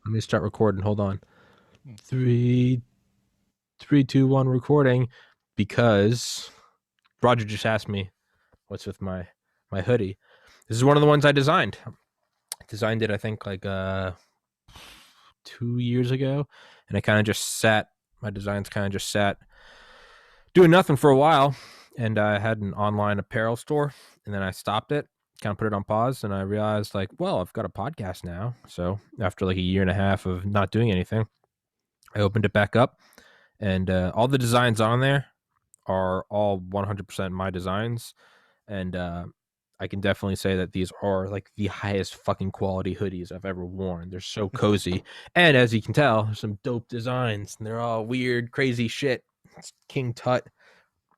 Let me start recording. Hold on. 3, 2, 1, recording. Because Roger just asked me what's with my hoodie. This is one of the ones I designed. I designed it, I think, like 2 years ago, and I kind of just sat. My designs kind of just sat doing nothing for a while, and I had an online apparel store, and then I stopped it. Kind of put it on pause, and I realized, like, well, I've got a podcast now. So after like a year and a half of not doing anything, I opened it back up, and all the designs on there are all 100% my designs, and I can definitely say that these are like the highest fucking quality hoodies I've ever worn. They're so cozy, and as you can tell, there's some dope designs, and they're all weird, crazy shit. It's King Tut,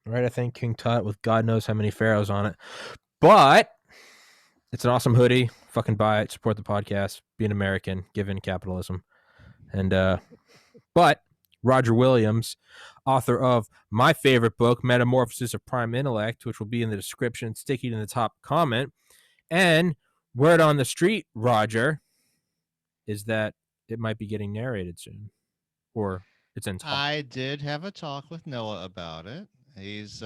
right? I think King Tut with God knows how many pharaohs on it, but it's an awesome hoodie. Fucking buy it. Support the podcast. Be an American. Give in capitalism. And but Roger Williams, author of my favorite book, Metamorphosis of Prime Intellect, which will be in the description, sticky in the top comment. And word on the street, Roger, is that it might be getting narrated soon, or it's in talk. I did have a talk with Noah about it. He's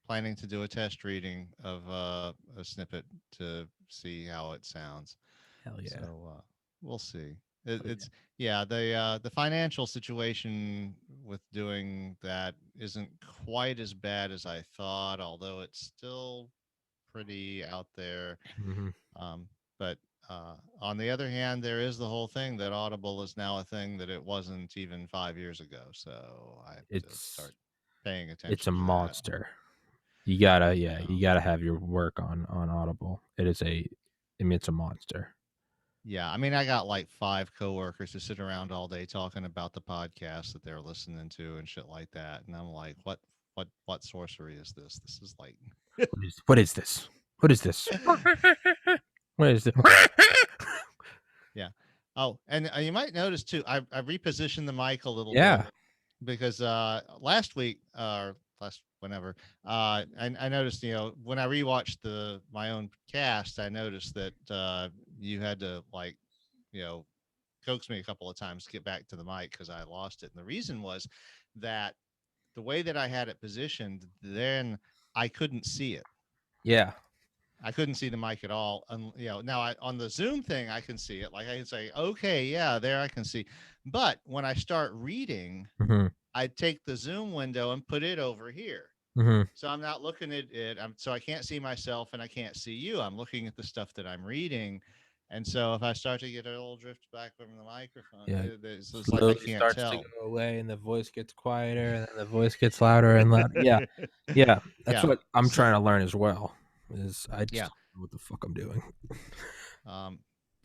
planning to do a test reading of a snippet to see how it sounds. Hell yeah. So we'll see. It's the financial situation with doing that isn't quite as bad as I thought, although it's still pretty out there. Mm-hmm. But on the other hand, there is the whole thing that Audible is now a thing that it wasn't even 5 years ago. So I have to start paying attention. It's a to monster. You gotta, you gotta have your work on Audible. It's a monster. Yeah, I mean, I got like 5 coworkers who sit around all day talking about the podcast that they're listening to and shit like that, and I'm like, what sorcery is this? This is like, what is this? What is this? What is this? Yeah. Oh, and you might notice too, I repositioned the mic a little Yeah. bit because last week or whenever I noticed, when I rewatched my own cast, I noticed that you had to like, coax me a couple of times to get back to the mic because I lost it. And the reason was that the way that I had it positioned, then I couldn't see it. Yeah. I couldn't see the mic at all. And now on the Zoom thing, I can see it. Like I can say, okay, yeah, there I can see. But when I start reading, I take the Zoom window and put it over here. So I'm not looking at it. So I can't see myself and I can't see you. I'm looking at the stuff that I'm reading. And so if I start to get a little drift back from the microphone, it's like I can't starts tell. to go away, and the voice gets quieter, and then the voice gets louder and louder. Yeah. That's what I'm trying to learn as well. I just don't know what the fuck I'm doing.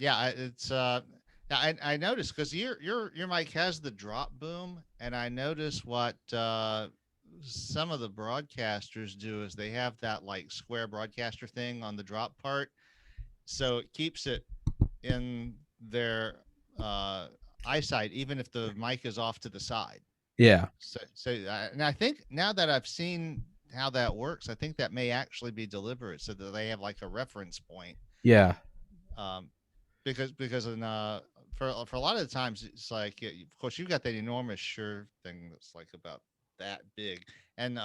It's I noticed because your mic has the drop boom, and I notice what some of the broadcasters do is they have that like square broadcaster thing on the drop part, so it keeps it in their eyesight even if the mic is off to the side. Yeah. And I think now that I've seen how that works, I think that may actually be deliberate so that they have like a reference point. Yeah. Because for a lot of the times it's like, of course you've got that enormous Shure thing that's like about that big, and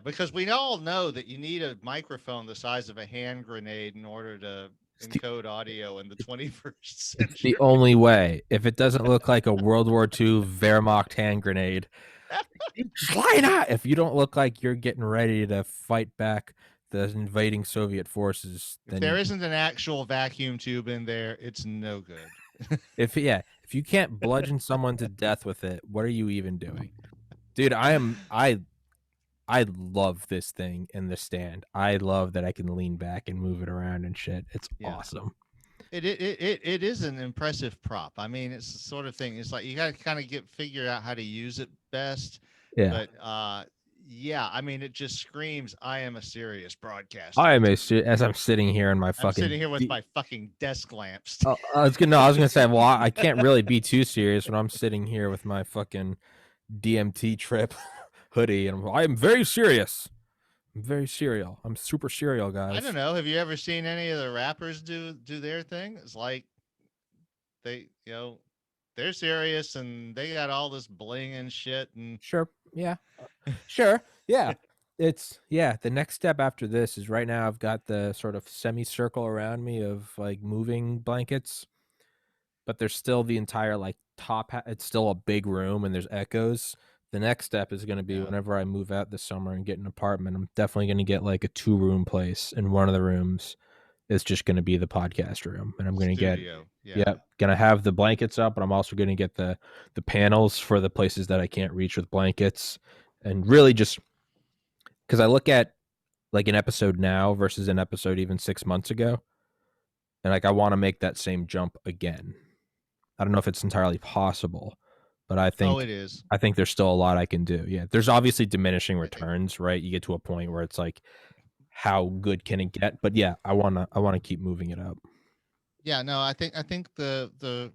because we all know that you need a microphone the size of a hand grenade in order to encode audio in the 21st century. It's the only way. If it doesn't look like a World War II Wehrmacht hand grenade, if you don't look like you're getting ready to fight back the invading Soviet forces, if there isn't an actual vacuum tube in there, it's no good. If you can't bludgeon someone to death with it, what are you even doing? Dude, I love this thing in the stand. I love that I can lean back and move it around and shit. It's awesome. It is an impressive prop. I mean, it's the sort of thing. It's like you got to kind of figure out how to use it best. Yeah. But I mean, it just screams, I am a serious broadcaster. As I'm sitting here in my I'm sitting here with my fucking desk lamps. I was gonna say, well, I can't really be too serious when I'm sitting here with my fucking DMT trip hoodie, and I'm very serious. I'm very serial. I'm super serial, I don't guys. know. Have you ever seen any of the rappers do their thing? It's like they, they're serious and they got all this bling and shit and Sure. Yeah. Sure. Yeah. The next step after this is right now I've got the sort of semicircle around me of like moving blankets, but there's still the entire like it's still a big room and there's echoes. The next step is going to be yeah, whenever I move out this summer and get an apartment, I'm definitely going to get like a 2-room place, and one of the rooms is just going to be the podcast room, and I'm going to get studio. Yeah. yeah, gonna have the blankets up, but I'm also gonna get the panels for the places that I can't reach with blankets, and really just because I look at like an episode now versus an episode even 6 months ago, and like I want to make that same jump again. I don't know if it's entirely possible, but Oh, it is. I think there's still a lot I can do. Yeah, there's obviously diminishing I think. returns, right? You get to a point where it's like, how good can it get? But yeah, I wanna keep moving it up. Yeah, no, I think the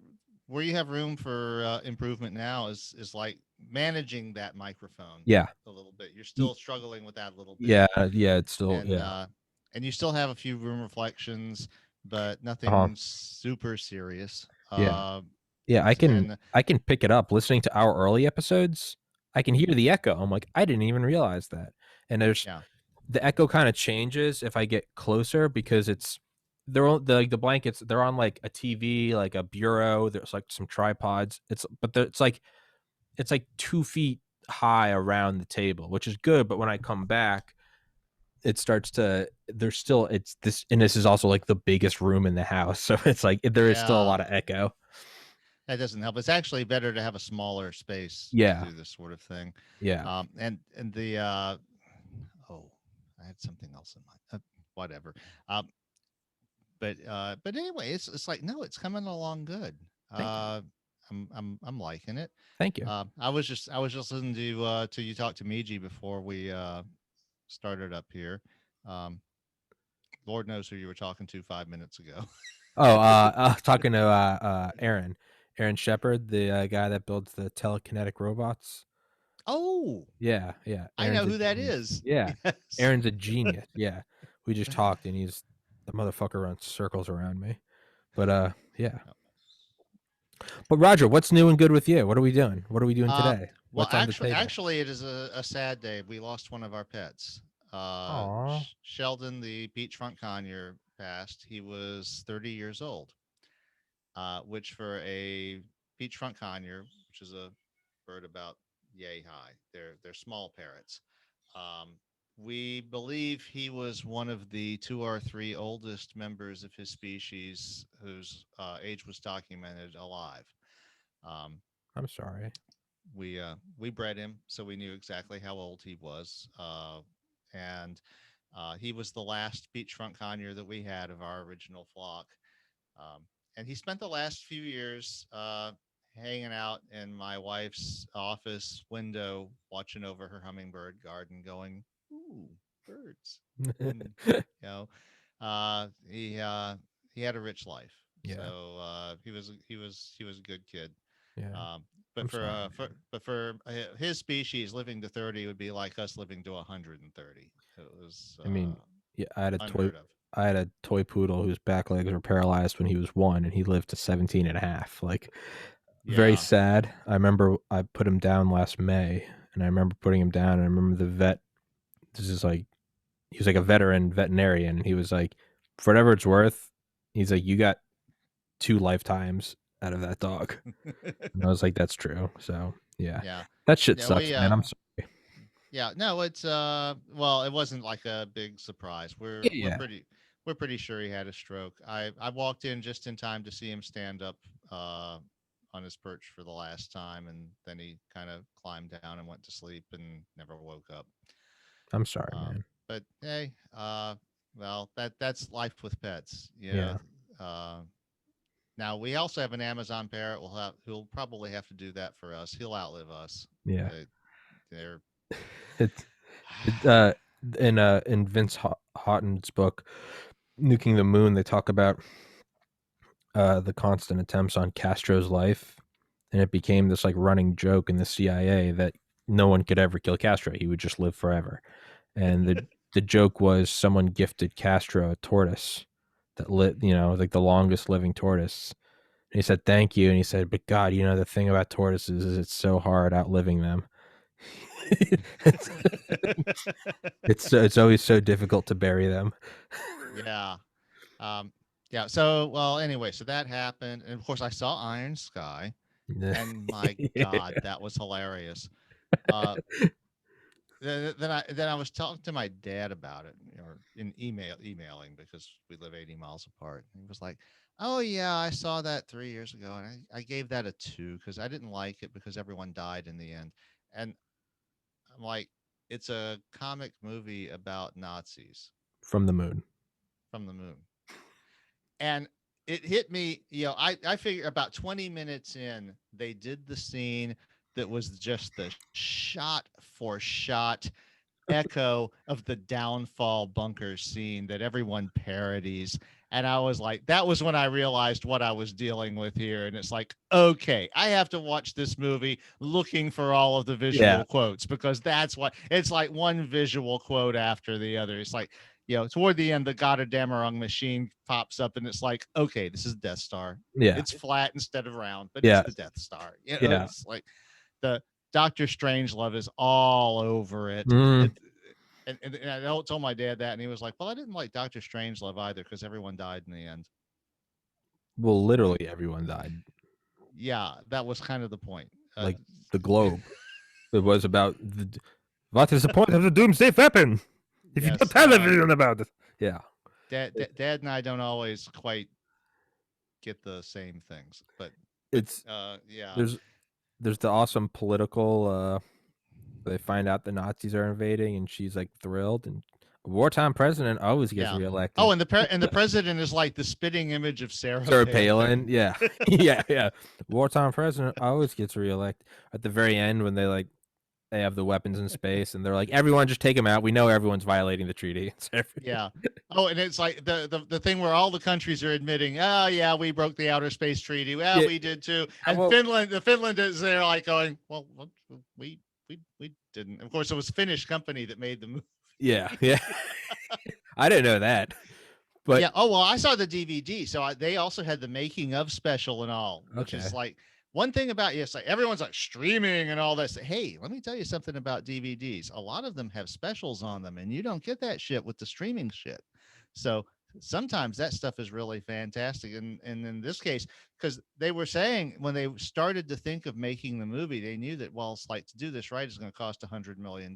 where you have room for improvement now is like managing that microphone Yeah, a little bit. You're still struggling with that a little bit, yeah, yeah. It's still and yeah. uh, and you still have a few room reflections, but Uh huh. nothing super serious. Yeah. Yeah, And I can pick it up listening to our early episodes. I can hear the echo. I'm like, I didn't even realize that. And there's yeah, the echo kind of changes if I get closer because they're on the blankets. They're on like a TV, like a bureau. There's like some tripods. It's like 2 feet high around the table, which is good. But when I come back, it starts to there's still it's this and this is also like the biggest room in the house, so it's like there is still a yeah, lot of echo. that doesn't help. It's actually better to have a smaller space to Yeah, do this sort of thing. yeah. And the oh, I had something else in mind. Whatever. Um, but anyway, it's like no, it's coming along good. Thank you. I'm liking it. Thank you. I was just listening to you talk to Miji before we started up here. Um, Lord knows who you were talking to 5 minutes ago. Oh, talking to Aaron Shepard, the guy that builds the telekinetic robots. Oh, Yeah, yeah. I know Aaron's a who that genius. is. Yeah, Yes. Aaron's a genius. Yeah, we just talked, and he's the motherfucker runs circles around me. But yeah. But Roger, what's new and good with you? What are we doing? What are we doing Uh, today? well, What's on the actually, table? actually, it is a sad day. We lost one of our pets. Aw, Sheldon, the beachfront conure, passed. He was 30 years old, which for a beachfront conure, which is a bird about yay high, they're small parrots. Um, we believe he was one of the 2 or 3 oldest members of his species whose age was documented alive. Um, I'm sorry. we bred him, so we knew exactly how old he was, and he was the last beachfront conure that we had of our original flock. Um, and he spent the last few years hanging out in my wife's office window, watching over her hummingbird garden, going, "Ooh, birds!" And you know, uh, he uh, he had a rich life. Yeah, So he was a good kid. yeah. Um, but I'm for sorry, uh, for man. but for his species, living to 30 would be like us living to 130. It was I mean, yeah, unheard of. I had a toy poodle whose back legs were paralyzed when he was 1, and he lived to 17 and a half. Like, very Yeah. sad. I remember I put him down last May, and I remember putting him down, and I remember the vet this is like he was like a veteran veterinarian, and he was like, "For whatever it's worth," he's like, "You got 2 lifetimes out of that dog." And I was like, "That's true." So, yeah. Yeah. That shit Yeah, sucks, man. I'm sorry. yeah, no, it's well, it wasn't like a big surprise. Yeah, We're yeah. pretty sure he had a stroke. I walked in just in time to see him stand up uh on his perch for the last time, and then he kind of climbed down and went to sleep and never woke up. I'm sorry, Um man. but hey, well, that's life with pets, Yeah, Uh now we also have an Amazon parrot. Who'll probably have to do that for us. He'll outlive us. yeah. They, they're It it, in Vince Houghton's book, Nuking the Moon, they talk about, the constant attempts on Castro's life, and it became this, like, running joke in the CIA that no one could ever kill Castro, he would just live forever, and the joke was someone gifted Castro a tortoise that lit, like the longest living tortoise. And he said, "Thank you." And he said, "But God, the thing about tortoises is it's so hard outliving them. it's, it's always so difficult to bury them." Yeah. Yeah. So, well, anyway, so that happened. And of course, I saw Iron Sky. And my God, that was hilarious. Uh, then I was talking to my dad about it, or in emailing, because we live 80 miles apart. And he was like, "Oh yeah, I saw that 3 years ago, and I gave that a 2 because I didn't like it because everyone died in the end." And I'm like, "It's a comic movie about Nazis From the moon. from the moon." And it hit me, I figure about 20 minutes in, they did the scene that was just the shot for shot echo of the downfall bunker scene that everyone parodies. And I was like, that was when I realized what I was dealing with here. And it's like, okay, I have to watch this movie looking for all of the Yeah. visual quotes, because that's what it's like, one visual quote after the other. It's like, toward the end, the Goddamn machine pops up, and it's like, okay, this is Death Star. Yeah. It's flat instead of round, but it's Yeah. the Death Star. Yeah. It's like the Doctor Strangelove is all over it. Mm. And I told my dad that, and he was like, "Well, I didn't like Doctor Strangelove either because everyone died in the end." Well, I'm like, literally everyone died. yeah, that was kind of the point. Like the globe. It was about what is the point of the doomsday weapon if you don't yes, tell everyone about it? Yeah. Dad and I don't always quite get the same things, but It's yeah, there's the awesome political they find out the Nazis are invading and she's like thrilled, and a wartime president always gets yeah. Oh, reelected. and the president is like the spitting image of Sarah Sarah Palin. Palin, yeah. Yeah. Wartime president always gets reelected. At the very end when they have the weapons in space and they're like, everyone just take them out. We know everyone's violating the treaty. Yeah. Oh, and it's like the thing where all the countries are admitting, oh yeah, we broke the outer space treaty. Well, Yeah. we did too. And Well, Finland is there like going, well, we didn't. Of course, it was Finnish company that made the movie. yeah. I didn't know that. But Yeah. Oh well, I saw the DVD, so they also had the making of special and all, which okay. is like one thing about, yes, like everyone's like streaming and all that. Hey, let me tell you something about DVDs. A lot of them have specials on them, and you don't get that shit with the streaming shit. So sometimes that stuff is really fantastic. And in this case, because they were saying when they started to think of making the movie, they knew that, well, it's like, to do this right is going to cost $100 million,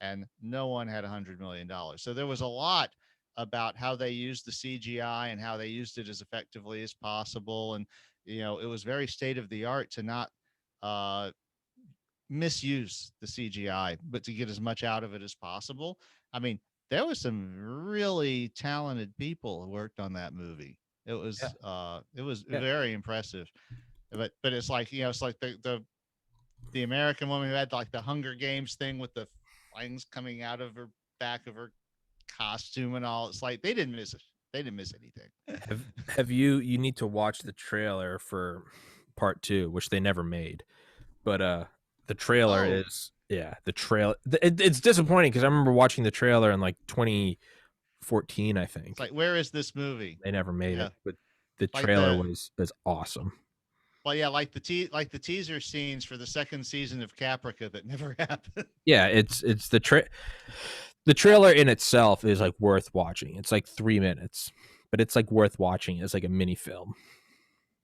and no one had $100 million. So there was a lot about how they used the CGI and how they used it as effectively as possible. And, it was very state of the art to not uh, misuse the CGI, but to get as much out of it as possible. I mean, there was some really talented people who worked on that movie. It was Yeah. very impressive. But it's like, it's like the American woman who had like the Hunger Games thing with the fangs coming out of her back of her costume and all. It's like they didn't miss it. They didn't miss anything. Have you need to watch the trailer for part 2, which they never made. But the trailer Oh, is the trail it's disappointing because I remember watching the trailer in like 2014, I it's think. like, where is this movie? They never made Yeah, it, but the like trailer was awesome. well, yeah, like the teaser scenes for the second season of Caprica that never happened. Yeah, it's the trailer in itself is like worth watching. It's like 3 minutes, but it's like worth watching as like a mini film.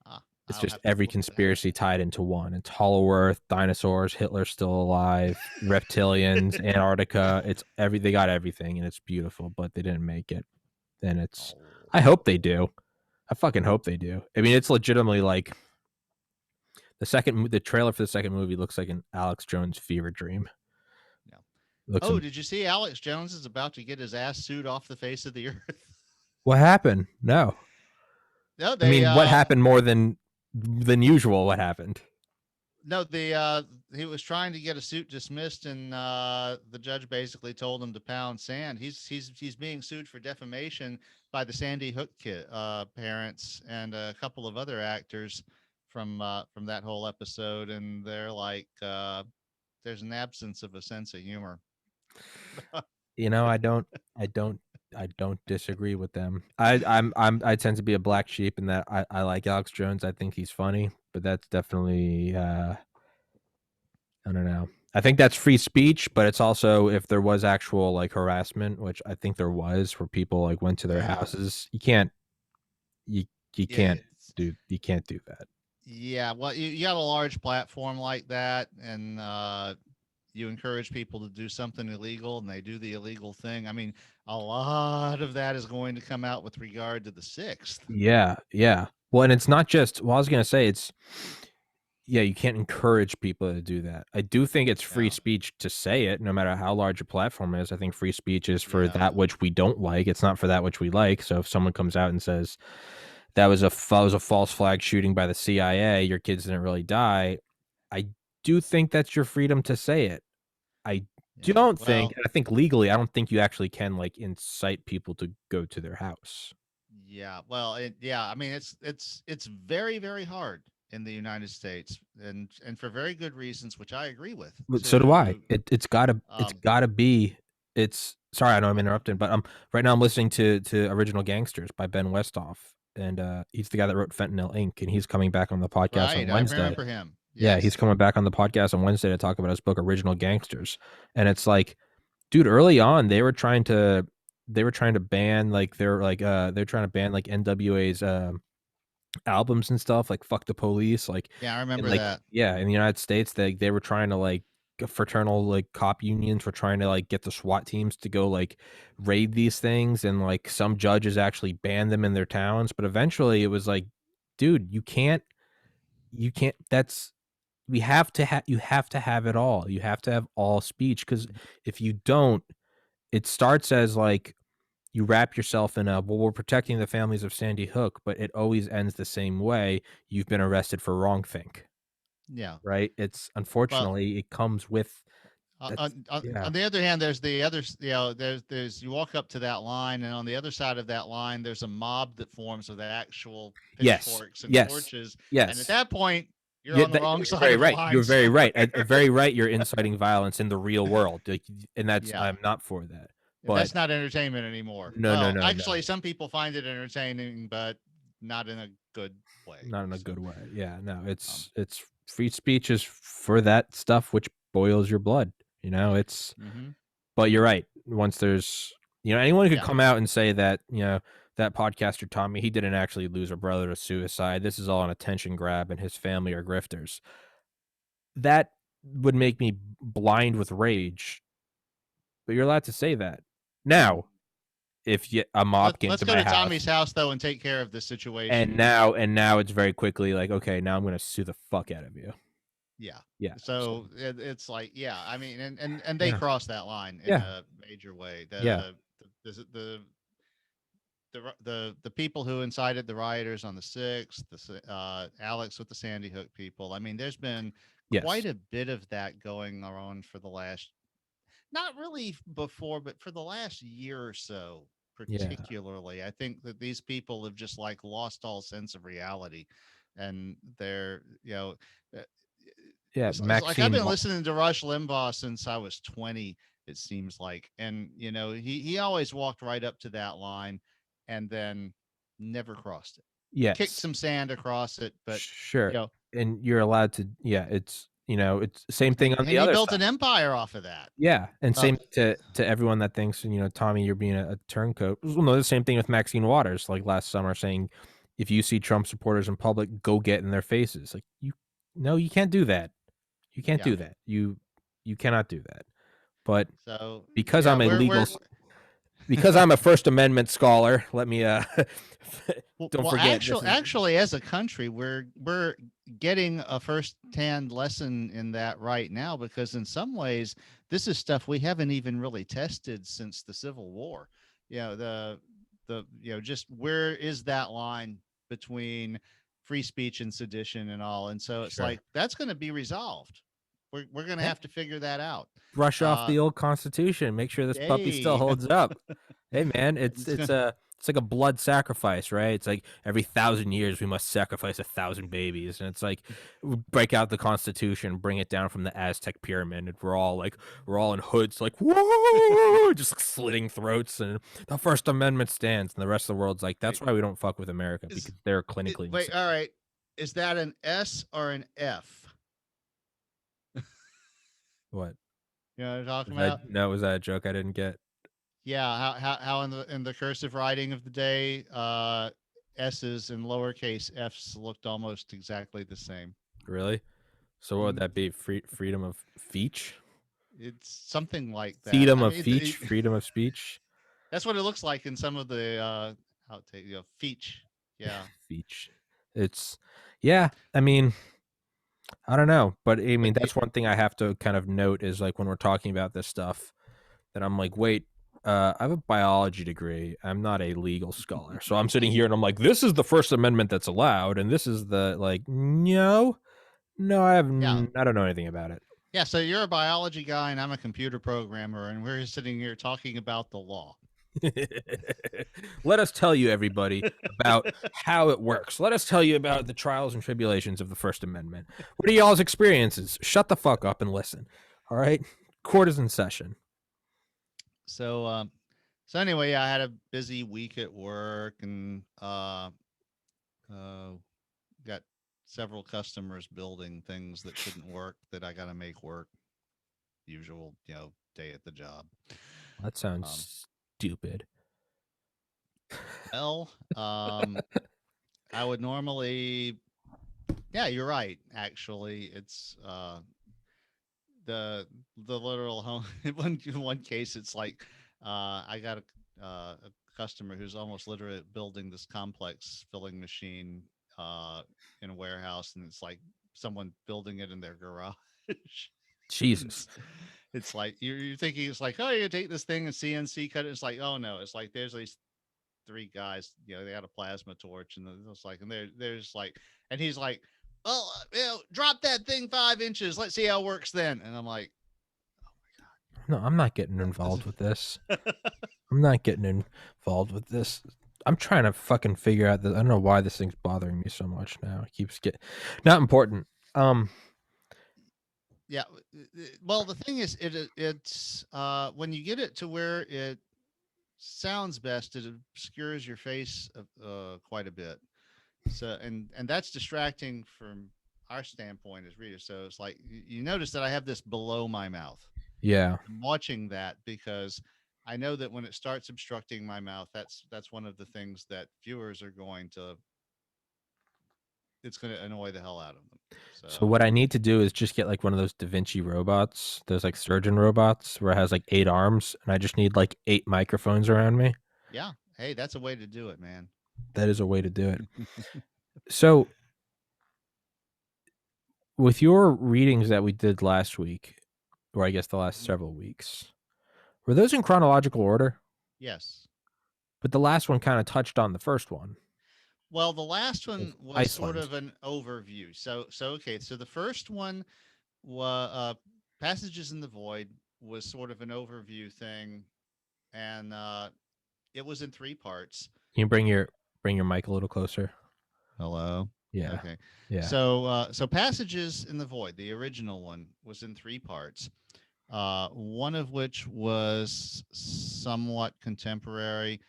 Ah, It's I'll just have to every look at that. conspiracy tied into one. It's Hollow Earth, dinosaurs, Hitler's still alive, reptilians, Antarctica. It's they got everything and it's beautiful, but they didn't make it. And it's Oh, I hope they do. I fucking hope they do. I mean, it's legitimately like the trailer for the second movie looks like an Alex Jones fever dream. yeah. It looks Oh, did you see Alex Jones is about to get his ass sued off the face of the earth? What happened? No. No, I they mean, what happened more than usual? What happened? no, he was trying to get a suit dismissed, and the judge basically told him to pound sand. He's being sued for defamation by the Sandy Hook parents and a couple of other actors from that whole episode, and they're like, there's an absence of a sense of humor. You know, I don't, I don't disagree with them. I tend to be a black sheep in that I like Alex Jones. I think he's funny, but that's definitely, I don't know. I think that's free speech, but it's also if there was actual like harassment, which I think there was, where people like went to their Yeah. houses. You you Yeah. can't you can't do that. Yeah. Well, you got a large platform like that, and you encourage people to do something illegal, and they do the illegal thing. I mean, a lot of that is going to come out with regard to the sixth. Yeah, yeah. Well, and it's not just. Well, I was gonna say it's. Yeah, you can't encourage people to do that. I do think it's free Yeah. speech to say it, no matter how large a platform is. I think free speech is for Yeah. that which we don't like. It's not for that which we like. So if someone comes out and says that was a false flag shooting by the CIA, your kids didn't really die, I do think that's your freedom to say it. I Yeah. don't think, Well, and I think legally, I don't think you actually can like incite people to go to their house. yeah. Well, yeah. I mean, it's very very hard in the United States, and for very good reasons, which I agree with. But so do I. To It's um, gotta be. It's sorry, I know I'm interrupting, but right now I'm listening to Original Gangsters by Ben Westhoff, and he's the guy that wrote Fentanyl Inc. And he's coming back on the podcast on right. I Wednesday. remember him. Yeah, he's Yes. coming back on the podcast on Wednesday to talk about his book Original Gangsters, and it's like, dude, early on they were trying to ban like they're trying to ban like NWA's albums and stuff, like "Fuck the Police," like, Yeah, I and, remember like that. yeah, in the United States, they were trying to, like fraternal, like, cop unions were trying to, like, get the SWAT teams to go, like, raid these things, and, like, some judges actually banned them in their towns, but eventually, it was like, "Dude, you can't that's you have to have it all. You have to have all speech because if you don't, it starts as, like, you wrap yourself in a, "Well, we're protecting the families of Sandy Hook," but it always ends the same way. You've been arrested for wrongthink, Yeah. right? It's Well, unfortunately, it comes with that's yeah. on the other hand, there's the other, there's you walk up to that line, and on the other side of that line, there's a mob that forms with actual Yes. pitchforks and Yes. torches, and at Yes. that point, you're Yeah, on the wrong you're side very of the right. line You're very right. somewhere. Very right, you're inciting violence in the real world, like, and that's Yeah, I'm not for that. But that's not entertainment anymore. no, no, Well, no, actually, no. some people find it entertaining, but not in a good way. Not in a So, good way. Yeah, no, um, it's free speech is for that stuff which boils your blood, it's hmm but you're right. Once there's anyone could yeah, come out and say that, that podcaster Tommy, he didn't actually lose a brother to suicide. This is all an attention grab and his family are grifters. That would make me blind with rage, but you're allowed to say that. Now, if a mob came let's to go my to house Tommy's house though and take care of the and situation. now it's very quickly like, okay, now I'm going to sue the fuck out of you. Yeah. Yeah. So, So it's like, yeah, I mean, and they yeah. cross that line in Yeah. a major way. Yeah. The people who incited the rioters on the 6th, Alex with the Sandy Hook people. I mean, there's been quite Yes. a bit of that going on for the last, not really before, but for the last year or so, Yeah. particularly. I think that these people have just like lost all sense of reality, and they're, uh, Yeah. it's like I've Maxine been listening to Rush Limbaugh since I was 20, it seems like. And he always walked right up to that line and then never crossed it. Kicked yes. some sand across it, but you Sure. know, And you're allowed to yeah, it's same thing on the and he other built side. an empire off of that. Yeah, and Uh, same to everyone that thinks, Tommy, you're being a turncoat. Well, no, the same thing with Maxine Waters, like last summer saying, "If you see Trump supporters in public, go get in their faces." Like, no, you can't do that. You can't yeah. do that. You cannot do that. But So because yeah, I'm a we're because I'm a First Amendment scholar, let me don't well, forget this is actually, as a country, we're getting a first-hand lesson in that right now, because in some ways, this is stuff we haven't even really tested since the Civil War. Just where is that line between free speech and sedition and all, and so it's sure. like that's going to be resolved. We're going to Hey, have to figure that out. brush off Uh, the old Constitution. Make sure this puppy still hey, holds up. Hey man, it's it's it's gonna, a It's like a blood sacrifice, right? It's like every 1,000 years we must sacrifice 1,000 babies, and it's like we break out the Constitution, bring it down from the Aztec pyramid, and we're all in hoods, like whoa, just slitting throats, and the First Amendment stands, and the rest of the world's like, that's Wait, why we don't fuck with America is because they're clinically wait, insane. all right. Is that an S or an F? What You know what I'm talking was that? about? No, was that a joke I didn't get? Yeah, how in the cursive writing of the day, S's and lowercase F's looked almost exactly the same. Really? So what would Mhm. that be? Freedom of speech? It's something like that. Freedom I of mean, speech? Freedom of speech? that's what it looks like in some of the outtake, feach. Yeah, Speech. It's yeah. I mean, I don't know, but I but mean that's one thing I have to kind of note is like when we're talking about this stuff that I'm like, wait, I have a biology degree. I'm not a legal scholar, so I'm sitting here and I'm like, this is the First Amendment that's allowed, and this is the like, no, no, yeah, I don't know anything about it. yeah. So you're a biology guy, and I'm a computer programmer, and we're sitting here talking about the law. Let us tell you, everybody, about how it works. Let us tell you about the trials and tribulations of the First Amendment. What are y'all's experiences? Shut the fuck up and listen. All right? Court is in session. So, so anyway, yeah, I had a busy week at work, and got several customers building things that shouldn't work that I got to make work. Usual, day at the job. That Um, sounds stupid. well, I would normally, yeah, you're right. Actually, it's the literal home. In one case, it's like I got a customer who's almost literally building this complex filling machine in a warehouse, and it's like someone building it in their garage. Jesus. it's, it's like you're thinking it's like, oh, you take this thing and CNC cut it. It's like, oh no, it's like there's these three guys, they had a plasma torch, and it's like, and there's like, and he's like, well, drop that thing 5 inches. Let's see how it works then. And I'm like, No, I'm not getting oh involved with this. my god. I'm not getting involved with this. I'm trying to fucking figure out I don't know why this thing's bothering me so much now. It keeps getting not important. Yeah. Well, the thing is, it's when you get it to where it sounds best, it obscures your face quite a bit. So, and that's distracting from our standpoint as readers. So it's like you notice that I have this below my mouth. Yeah. I'm watching that because I know that when it starts obstructing my mouth, that's one of the things that viewers are going to, it's going to annoy the hell out of them. So So what I need to do is just get like one of those Da Vinci robots, those like surgeon robots where it has like 8 arms, and I just need like 8 microphones around me. yeah, hey, that's a way to do it, man. That is a way to do it. So with your readings that we did last week, or I guess the last several weeks, were those in chronological order? Yes. But the last one kind of touched on the first one Well, the last of one was sort Iceland. of an overview. So okay. So the first one was Passages in the Void was sort of an overview thing, and it was in three parts. Can you bring your mic a little closer? Hello. Yeah. Okay. Yeah. So Passages in the Void, the original one, was in three parts. One of which was somewhat contemporary,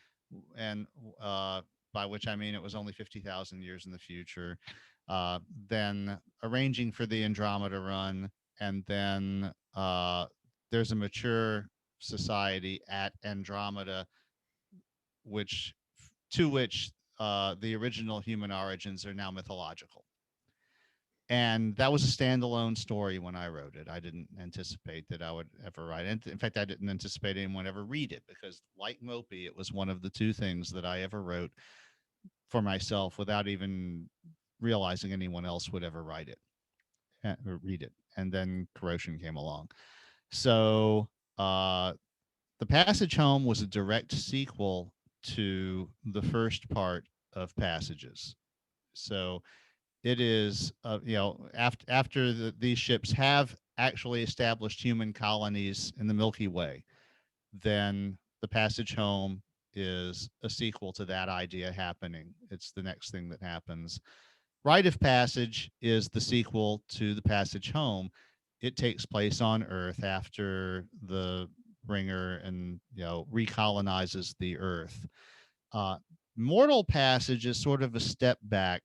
and by which I mean it was only 50,000 years in the future. Then arranging for the Andromeda run, and then there's a mature society at Andromeda, which to which the original human origins are now mythological. And that was a standalone story when I wrote it. I didn't anticipate that I would ever write it. In fact, I didn't anticipate anyone ever read it because, like Mopey, it was one of the two things that I ever wrote for myself without even realizing anyone else would ever write it or read it. And then Corrosion came along. So, The Passage Home was a direct sequel to the first part of Passages. So, it is after these ships have actually established human colonies in the Milky Way, then the Passage Home is a sequel to that idea happening. It's the next thing that happens. Rite of Passage is the sequel to The Passage Home. It takes place on Earth after the bringer and recolonizes the Earth. Uh, Mortal Passage is sort of a step back,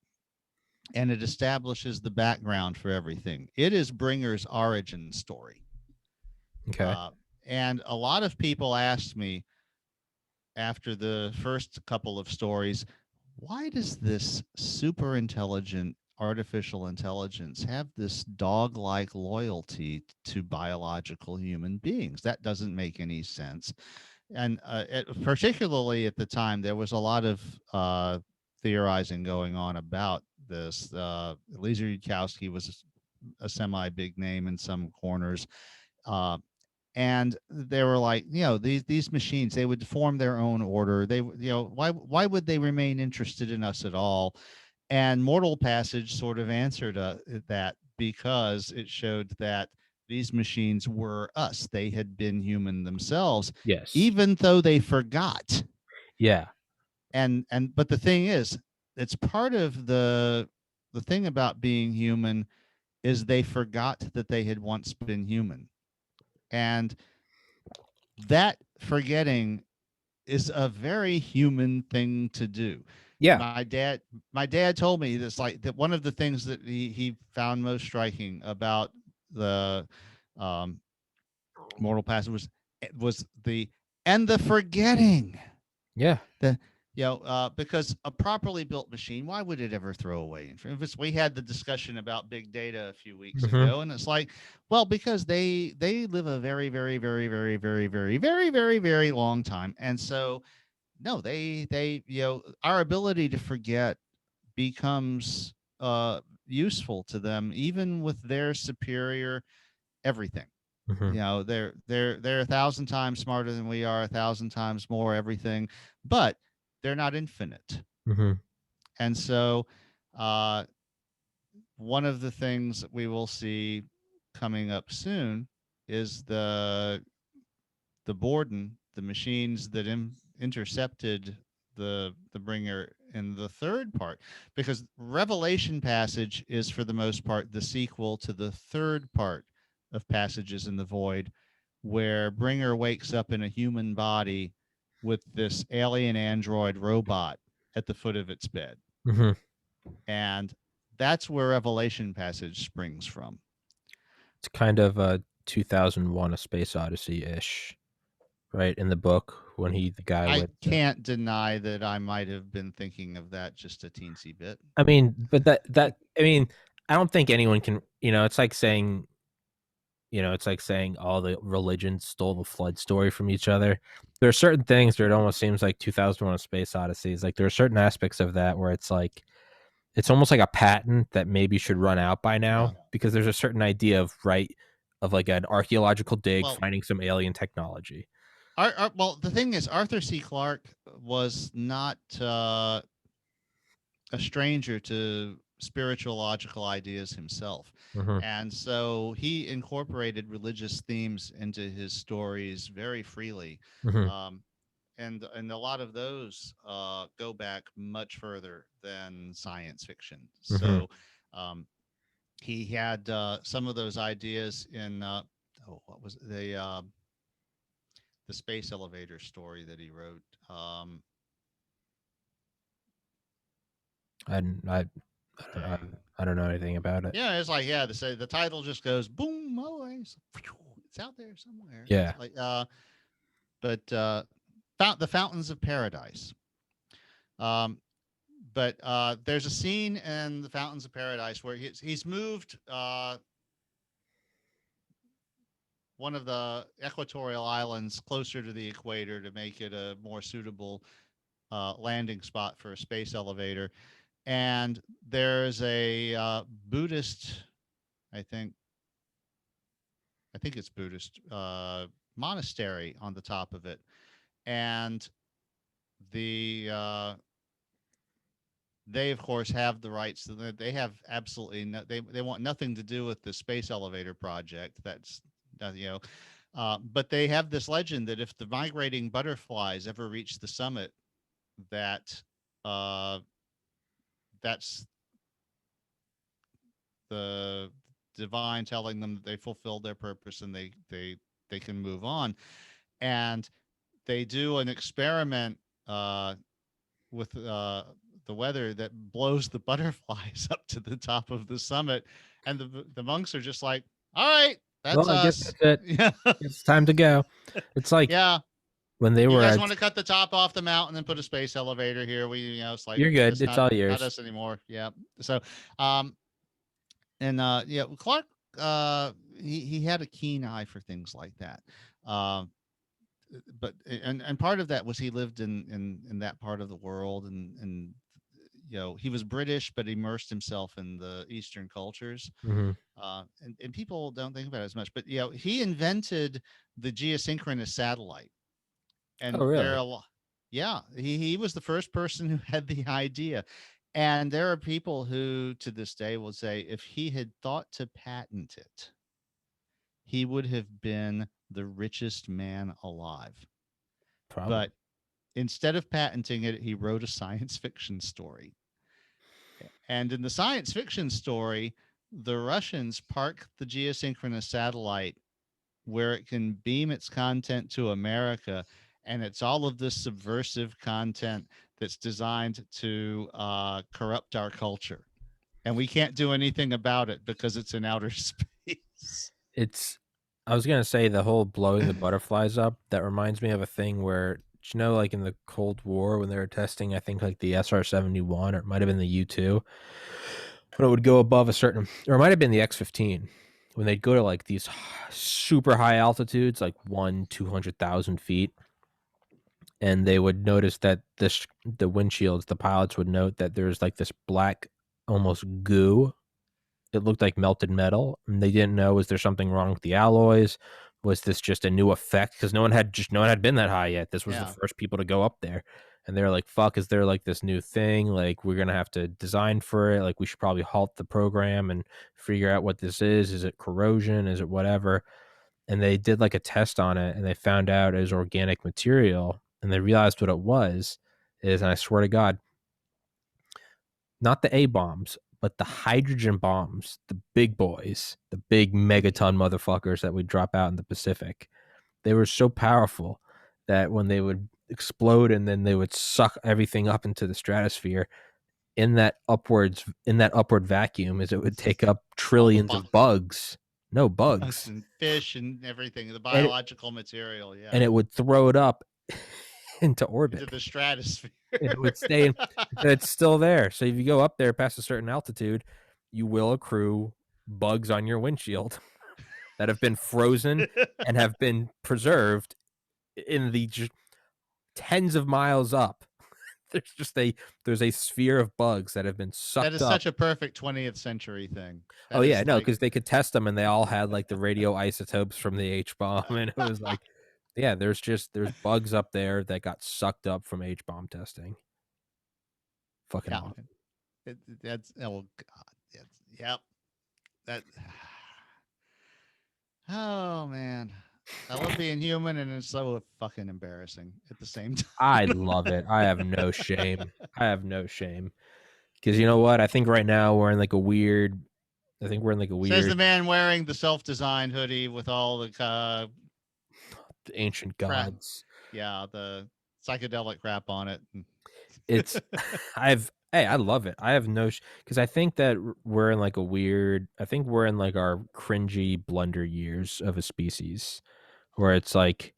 and it establishes the background for everything. It is Bringer's origin story. Okay. Uh, and a lot of people asked me after the first couple of stories, why does this super intelligent artificial intelligence have this dog like loyalty to biological human beings? That doesn't make any sense. And particularly at the time, there was a lot of theorizing going on about this. Lisa Yudkowsky was a semi big name in some corners. Uh, and they were like, these machines, they would form their own order. They, why would they remain interested in us at all? And Mortal Passage sort of answered that, because it showed that these machines were us. They had been human themselves, Yes. even though they forgot. Yeah. But the thing is, it's part of the thing about being human is they forgot that they had once been human. And that forgetting is a very human thing to do. Yeah. My dad told me this, like, that one of the things that he found most striking about the um, Mortal Passage was the forgetting. Yeah. The because a properly built machine, why would it ever throw away information? We had the discussion about big data a few weeks Mm-hmm. ago, and it's like, well, because they live a very, very, very, very, very, very, very, very, very long time, and so no, they our ability to forget becomes useful to them, even with their superior everything. Mm-hmm. They're 1,000 times smarter than we are, 1,000 times more everything, but they're not infinite. Mm-hmm. And so uh one of the things that we will see coming up soon is the Borden, the machines that intercepted the bringer in the third part, because Revelation Passage is for the most part the sequel to the third part of Passages in the Void, where Bringer wakes up in a human body with this alien android robot at the foot of its bed. Mm-hmm. And that's where Revelation Passage springs from. It's kind of a 2001: A Space Odyssey ish, right? In the book, when the guy I with can't deny that I might have been thinking of that just a teensy bit. I mean, but I mean, I don't think anyone can. It's like saying, all the religions stole the flood story from each other. There are certain things where it almost seems like 2001: A Space Odyssey is like there are certain aspects of that where it's like it's almost like a patent that maybe should run out by Yeah. now because there's a certain idea of like an archaeological dig Well, finding some alien technology. well, the thing is, Arthur C. Clarke was not a stranger to spiritualogical ideas himself. Mm-hmm. And so he incorporated religious themes into his stories very freely. Mm-hmm. Um, and a lot of those go back much further than science fiction. Mm-hmm. So he had some of those ideas in what was it? The space elevator story that he wrote. I, I, I, Dang. I don't know anything about it. Yeah, it's like, yeah, the title just goes boom, away. It's out there somewhere. Yeah. It's like but the Fountains of Paradise. Um, but there's a scene in the Fountains of Paradise where he's moved one of the equatorial islands closer to the equator to make it a more suitable landing spot for a space elevator. And there's a Buddhist, I think, it's Buddhist monastery on the top of it, and the they of course have the rights. They have absolutely they want nothing to do with the space elevator project. That's you know But they have this legend that if the migrating butterflies ever reach the summit, that uh, that's the divine telling them that they fulfilled their purpose and they can move on. And they do an experiment with the weather that blows the butterflies up to the top of the summit, and the monks are just like, "All right, that's Well, I guess us." that's it. Yeah, It's time to go. It's like yeah. when they You were guys at, want to cut the top off the mountain and put a space elevator here? It's like you're good. that's It's all not yours. us anymore. Yeah. So, um, and yeah, Clark, he had a keen eye for things like that. Um, but and part of that was he lived in that part of the world, and he was British but immersed himself in the Eastern cultures. Hmm. And people don't think about it as much, but he invented the geosynchronous satellite, Oh, and there are really? a lot. Yeah, he was the first person who had the idea, and there are people who to this day will say if he had thought to patent it, he would have been the richest man alive. Probably. But instead of patenting it, he wrote a science fiction story. And in the science fiction story, the Russians park the geosynchronous satellite where it can beam its content to America. And it's all of this subversive content that's designed to corrupt our culture. And we can't do anything about it because it's in outer space. It's, I was gonna say the whole blowing the butterflies up. That reminds me of a thing where, like in the Cold War when they were testing, I think like the SR-71, or it might have been the U-2, when it would go above a certain, or it might have been the X-15, when they'd go to like these super high altitudes, like 200,000 feet, and they would notice that the windshields, the pilots would note that there's like this black, almost goo. It looked like melted metal, and they didn't know, was there something wrong with the alloys? Was this just a new effect? Because no one had been that high yet. This was the Yeah. first people to go up there, and they're like, "Fuck, is there like this new thing? Like we're gonna have to design for it. Like we should probably halt the program and figure out what this is. Is it corrosion? Is it whatever?" And they did like a test on it, and they found out it was organic material, and they realized what it was. Is, and I swear to God, not the A bombs, but the hydrogen bombs, the big boys, the big megaton motherfuckers that would drop out in the Pacific. They were so powerful that when they would explode and then they would suck everything up into the stratosphere, in that upward vacuum, as it would take up All the trillions of bugs. No bugs bugs. and fish and everything, the And it, biological material. Yeah. and it would throw it up into Into orbit. the stratosphere. And it would stay in, it's still there. So if you go up there past a certain altitude, you will accrue bugs on your windshield that have been frozen and have been preserved in the tens of miles up. There's a sphere of bugs that have been That sucked is up. such a perfect 20th century thing. Oh That yeah, is no, like, because they could test them and they all had like the radioisotopes from the H bomb, and it was like, yeah, there's bugs up there that got sucked up from H bomb testing. Fucking yeah, awesome. that's, oh God. Yep. That, oh man. I love being human, and it's so fucking embarrassing at the same I time. love it. I have no shame. I have no shame. Because you know what? I think right now we're in like a weird. I think we're in like a Says the weird man wearing the self-designed hoodie with all the ancient crap. gods. Yeah, the psychedelic crap on it. It's I love it. I have no because I think that we're in like a weird. I think we're in like our cringy blunder years of a species, where it's like,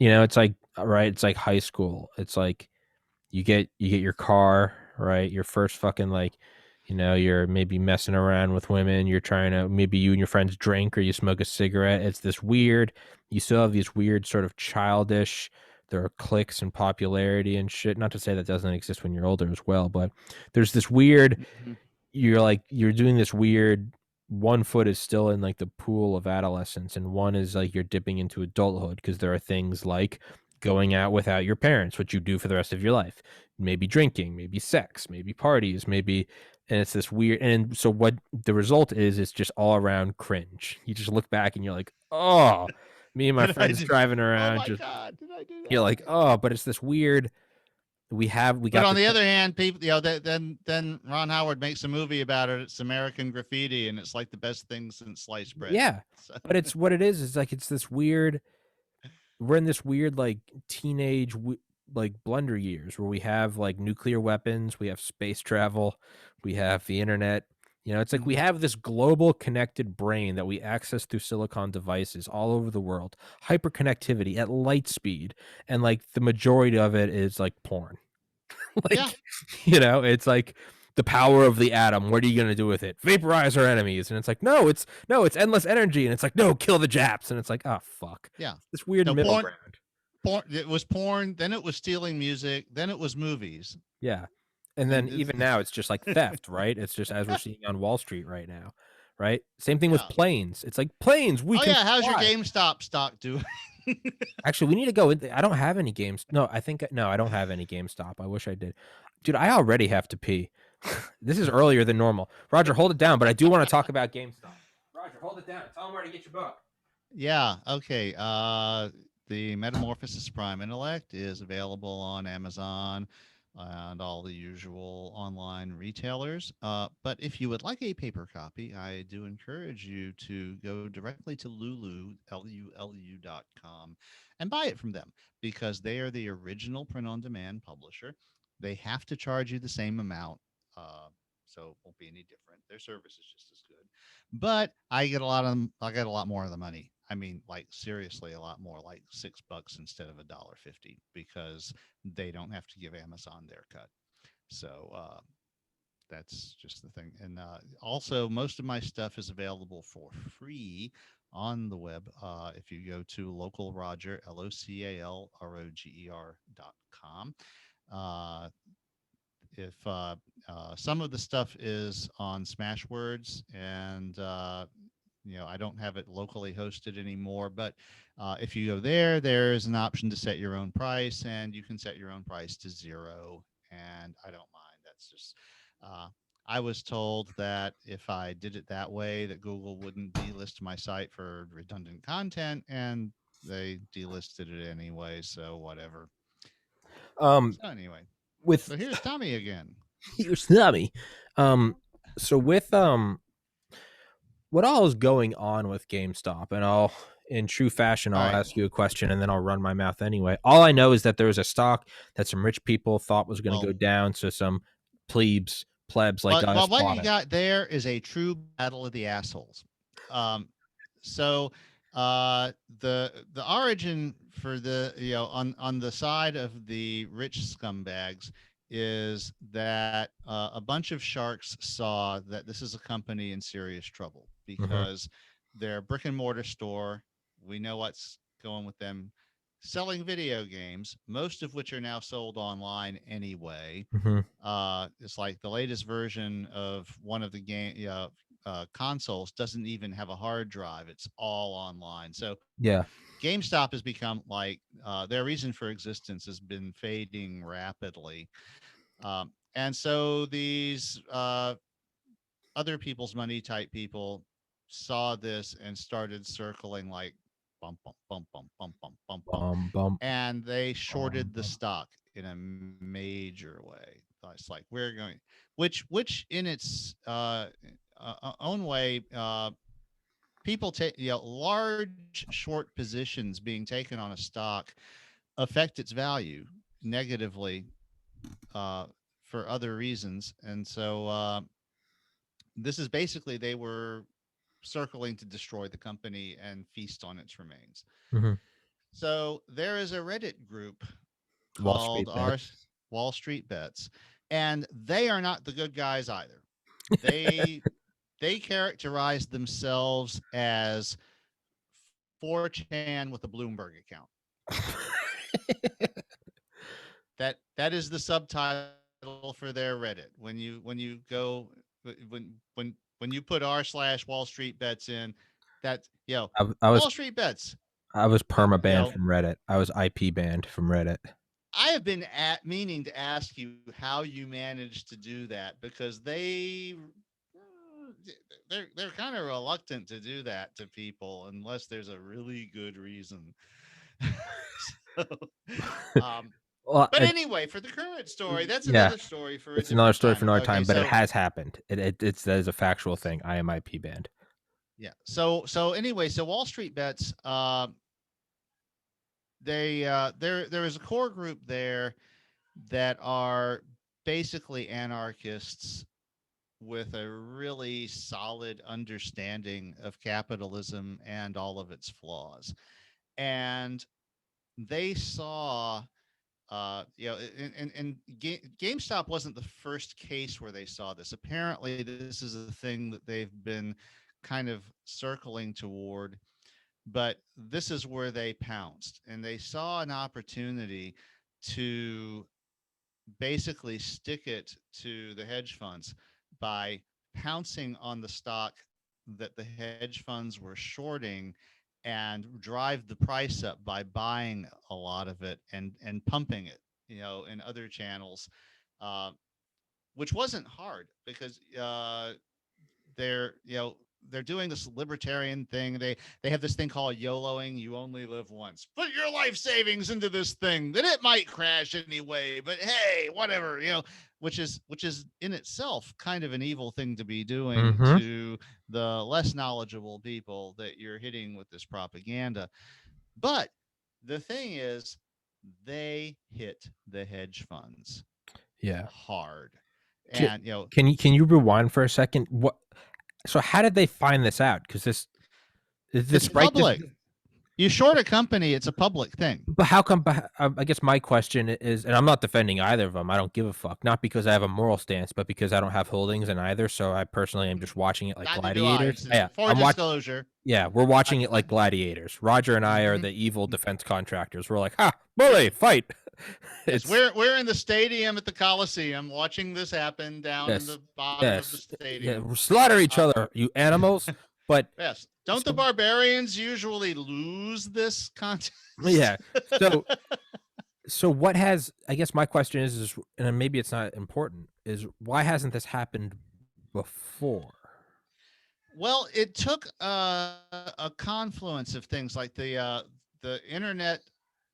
it's like, right. It's like high school. It's like you get your car, right? Your first fucking, like, you're maybe messing around with women. You're trying to, maybe you and your friends drink or you smoke a cigarette. It's this weird, you still have these weird sort of childish, there are cliques and popularity and shit. Not to say that doesn't exist when you're older as well, but there's this weird, Mhm. you're doing this weird, one foot is still in like the pool of adolescence and one is like you're dipping into adulthood, because there are things like going out without your parents, which you do for the rest of your life, maybe drinking, maybe sex, maybe parties, maybe, and it's this weird, and so what the result is, it's just all around cringe. You just look back and you're like, oh Me and my I friends do. driving Oh around, my just God, did I do you're that? like, oh, but it's this weird. We But got on this. the other hand, people, then Ron Howard makes a movie about it. It's American Graffiti, and it's like the best thing since sliced bread. Yeah, So, but it's what it is. It's like it's this weird. We're in this weird like teenage like blunder years where we have like nuclear weapons, we have space travel, we have the internet. It's like we mhm. have this global connected brain that we access through silicon devices all over the world, hyperconnectivity at light speed, and like the majority of it is like porn. Yeah, Like, it's like the power of the atom. What are you going to do with it? Vaporize our enemies. And it's like, no, it's endless energy. And it's like, no, kill the Japs. And it's like, oh, fuck. yeah. This weird No middle porn, ground. porn. It was porn. Then it was stealing music. Then it was movies. Yeah. And then And it's, even now, it's just like theft, right? It's just as we're seeing on Wall Street right now, right? Same thing with yeah. planes. It's like planes, we Oh can yeah. How's your fly. GameStop stock doing? Actually, we need to go. I don't have any games. No, I don't have any GameStop. I wish I did. Dude, I already have to pee. This is earlier than normal. Roger, hold it down, but I do want to talk about GameStop. Roger, hold it down. Tell them where to get your book. Yeah. Okay. The Metamorphosis Prime Intellect is available on Amazon and all the usual online retailers. But if you would like a paper copy, I do encourage you to go directly to Lulu, Lulu.com, and buy it from them because they are the original print-on-demand publisher. They have to charge you the same amount, so it won't be any different. Their service is just as good, but I get a lot more of the money. I mean, like seriously, a lot more, like $6 instead of $1.50, because they don't have to give Amazon their cut. So that's just the thing. And also, most of my stuff is available for free on the web. If you go to localroger, LOCALROGER.com. If some of the stuff is on Smashwords, and I don't have it locally hosted anymore, but if you go there, there's an option to set your own price, and you can set your own price to 0, and I don't mind. That's just uh, I was told that if I did it that way, that Google wouldn't delist my site for redundant content, and they delisted it anyway, so whatever. Um, So anyway, with so here's Tommy again. your snubby. So with what all is going on with GameStop, and in true fashion, All I'll right. ask you a question and then I'll run my mouth anyway. All I know is that there was a stock that some rich people thought was going to Well, go down, so some plebs like us what bought you it. got there is a true battle of the assholes. Um, so the origin for the on the side of the rich scumbags is that a bunch of sharks saw that this is a company in serious trouble Mm-hmm. because their brick and mortar store, we know what's going with them, selling video games, most of which are now sold online anyway. Mm-hmm. It's like the latest version of one of the consoles doesn't even have a hard drive. It's all online. So Yeah. GameStop has become like their reason for existence has been fading rapidly. And so these other people's money type people saw this and started circling like bump, bump, bump, bump, bump, bump, bump, bump, Bump. and they Bum, shorted the bum. stock in a major way. It's like we're going, which in its own way, people take large short positions being taken on a stock affect its value negatively uh, for other reasons, and so this is basically they were circling to destroy the company and feast on its remains. Mm-hmm. So there is a Reddit group Wall called Street our bets. Wall Street Bets, and they are not the good guys either. They they characterize themselves as 4chan with a Bloomberg account. That is the subtitle for their Reddit. When you go when you put r/Wall Street Bets in, that I was Wall Street Bets. perma You banned know, from Reddit. I was IP banned from Reddit. I have been meaning to ask you how you managed to do that because they're kind of reluctant to do that to people unless there's a really good reason. So, um, Well, but anyway, for the current story, that's yeah, another story for a it's another different story time. for another Okay, time, but it so has happened. That is a factual thing. IMIP banned. yeah, so anyway, so Wall Street Bets, there is a core group there that are basically anarchists with a really solid understanding of capitalism and all of its flaws. And they saw, GameStop wasn't the first case where they saw this. Apparently, this is a thing that they've been kind of circling toward, but this is where they pounced and they saw an opportunity to basically stick it to the hedge funds by pouncing on the stock that the hedge funds were shorting and drive the price up by buying a lot of it and pumping it, in other channels, uh, which wasn't hard because they're they're doing this libertarian thing. They have this thing called YOLOing. You only live once. Put your life savings into this thing. Then it might crash anyway. But hey, whatever. Which is in itself kind of an evil thing to be doing Mm-hmm. to the less knowledgeable people that you're hitting with this propaganda. But the thing is, they hit the hedge funds Yeah. hard, J- and can you rewind for a second? What? So how did they find this out? Because is it's this right? public. You short a company, it's a public thing. But how come? I guess my question is, and I'm not defending either of them. I don't give a fuck. Not because I have a moral stance, but because I don't have holdings in either. So I personally am just watching it like Neither do I. gladiators. Yeah, For I'm watching. disclosure, Yeah, we're watching it like gladiators. Roger and I are the evil Mhm. defense contractors. We're like, ha, bully, fight. Yes, we're in the stadium at the Coliseum watching this happen down in Yes, the bottom of the yes, yeah. stadium. Slaughter each other, you animals. But Yes, don't the so, barbarians usually lose this contest? yeah. So what has? I guess my question is, and maybe it's not important. Is why hasn't this happened before? Well, it took a confluence of things like the internet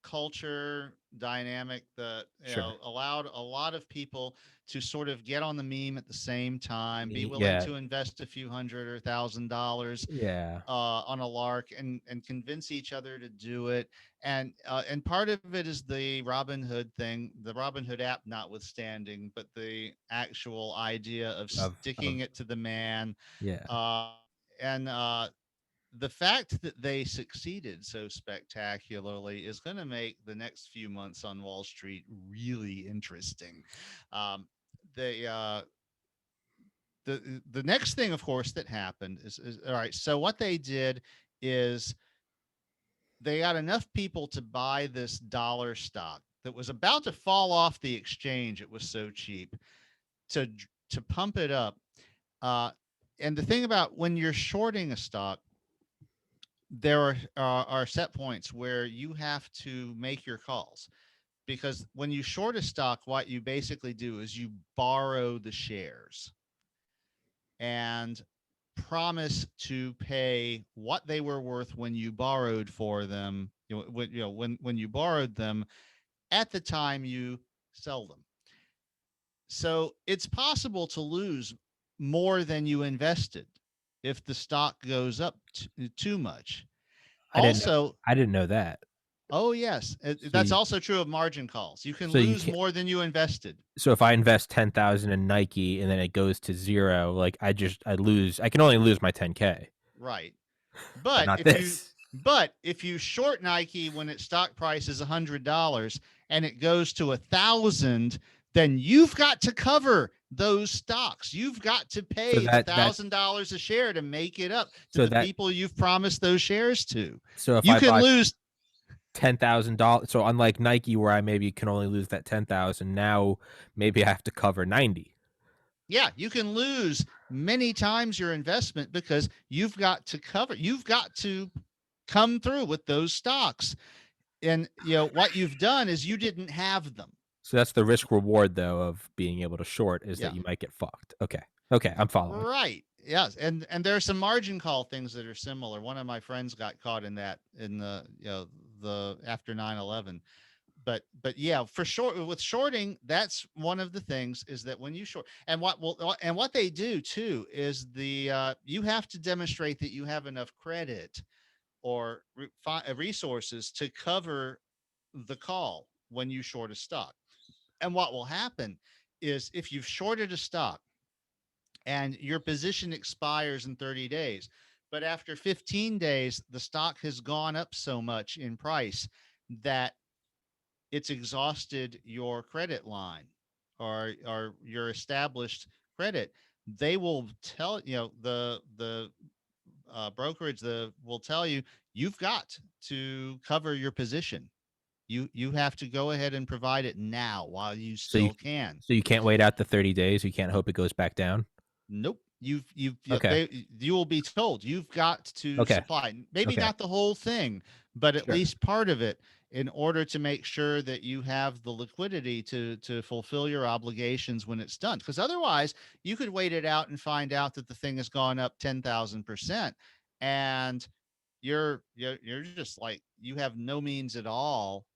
culture dynamic that Sure. allowed a lot of people to sort of get on the meme at the same time, be willing Yeah. to invest a few hundred or $1,000 Yeah. on a lark and convince each other to do it. And part of it is the Robinhood thing, the Robinhood app notwithstanding, but the actual idea of Of sticking it to the man. yeah. And the fact that they succeeded so spectacularly is going to make the next few months on Wall Street really interesting. Um, they the next thing, of course, that happened is all right. So what they did is they got enough people to buy this dollar stock that was about to fall off the exchange. It was so cheap to to pump it up. Uh, and the thing about when you're shorting a stock, there are set points where you have to make your calls, because when you short a stock, what you basically do is you borrow the shares and promise to pay what they were worth when you borrowed for them, when you borrowed them at the time you sell them. So it's possible to lose more than you invested if the stock goes up too much. I didn't know. Also, I didn't know that. oh yes, So that's also true of margin calls. You can you lose can't. more than you invested. So if I invest 10,000 in Nike and then it goes to zero, like I lose. I can only lose my 10K, Right. but But not if you this. but if you short Nike when its stock price is $100 and it goes to 1,000, then you've got to cover those stocks. You've got to So pay the $1,000 a share to make it up to so the that people you've promised those shares to. so if You I can bought lose. $10,000, so unlike Nike where I maybe can only lose that 10,000, now maybe I have to cover 90. Yeah, you can lose many times your investment because you've got to come through with those stocks. And what you've done is you didn't have them. So that's the risk reward though of being able to short, is that Yeah. you might get fucked. Okay, I'm following. Right. Yes, and there are some margin call things that are similar. One of my friends got caught in that in the after 9/11. But yeah, for short with shorting, that's one of the things is that when you short and what they do too is you have to demonstrate that you have enough credit or resources to cover the call when you short a stock. And what will happen is if you've shorted a stock and your position expires in 30 days, but after 15 days, the stock has gone up so much in price that it's exhausted your credit line or your established credit. They will tell the brokerage will tell you you've got to cover your position. You have to go ahead and provide it now while you So you still can. so you can't wait out the 30 days. You can't hope it goes back down. Nope. Okay. You will be told you've got to Okay. supply maybe Okay. not the whole thing, but at Sure. least part of it in order to make sure that you have the liquidity to fulfill your obligations when it's done. Because otherwise, you could wait it out and find out that the thing has gone up 10,000%, and you're just like you have no means at all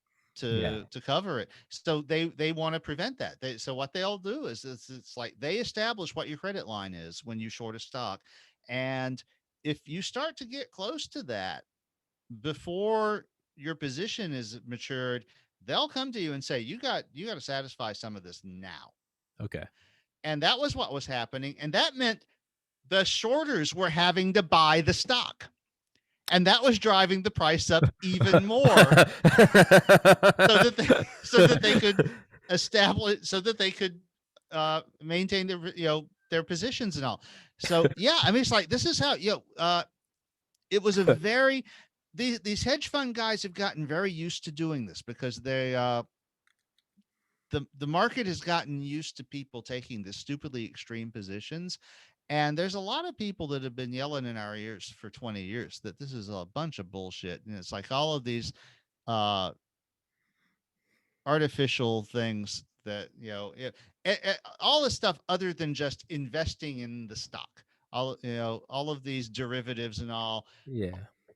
Yeah. to cover it. So they want to prevent that. So what they'll do is it's like they establish what your credit line is when you short a stock, and if you start to get close to that before your position is matured, they'll come to you and say you got to satisfy some of this now. Okay. And that was what was happening, and that meant the shorters were having to buy the stock, and that was driving the price up even more so that they could establish so that they could maintain their positions and all. So yeah, I mean it's like this is how it was a very these hedge fund guys have gotten very used to doing this because the market has gotten used to people taking this stupidly extreme positions. And there's a lot of people that have been yelling in our ears for 20 years that this is a bunch of bullshit. And it's like all of these uh, artificial things that, all this stuff other than just investing in the stock. All of these derivatives and all Yeah.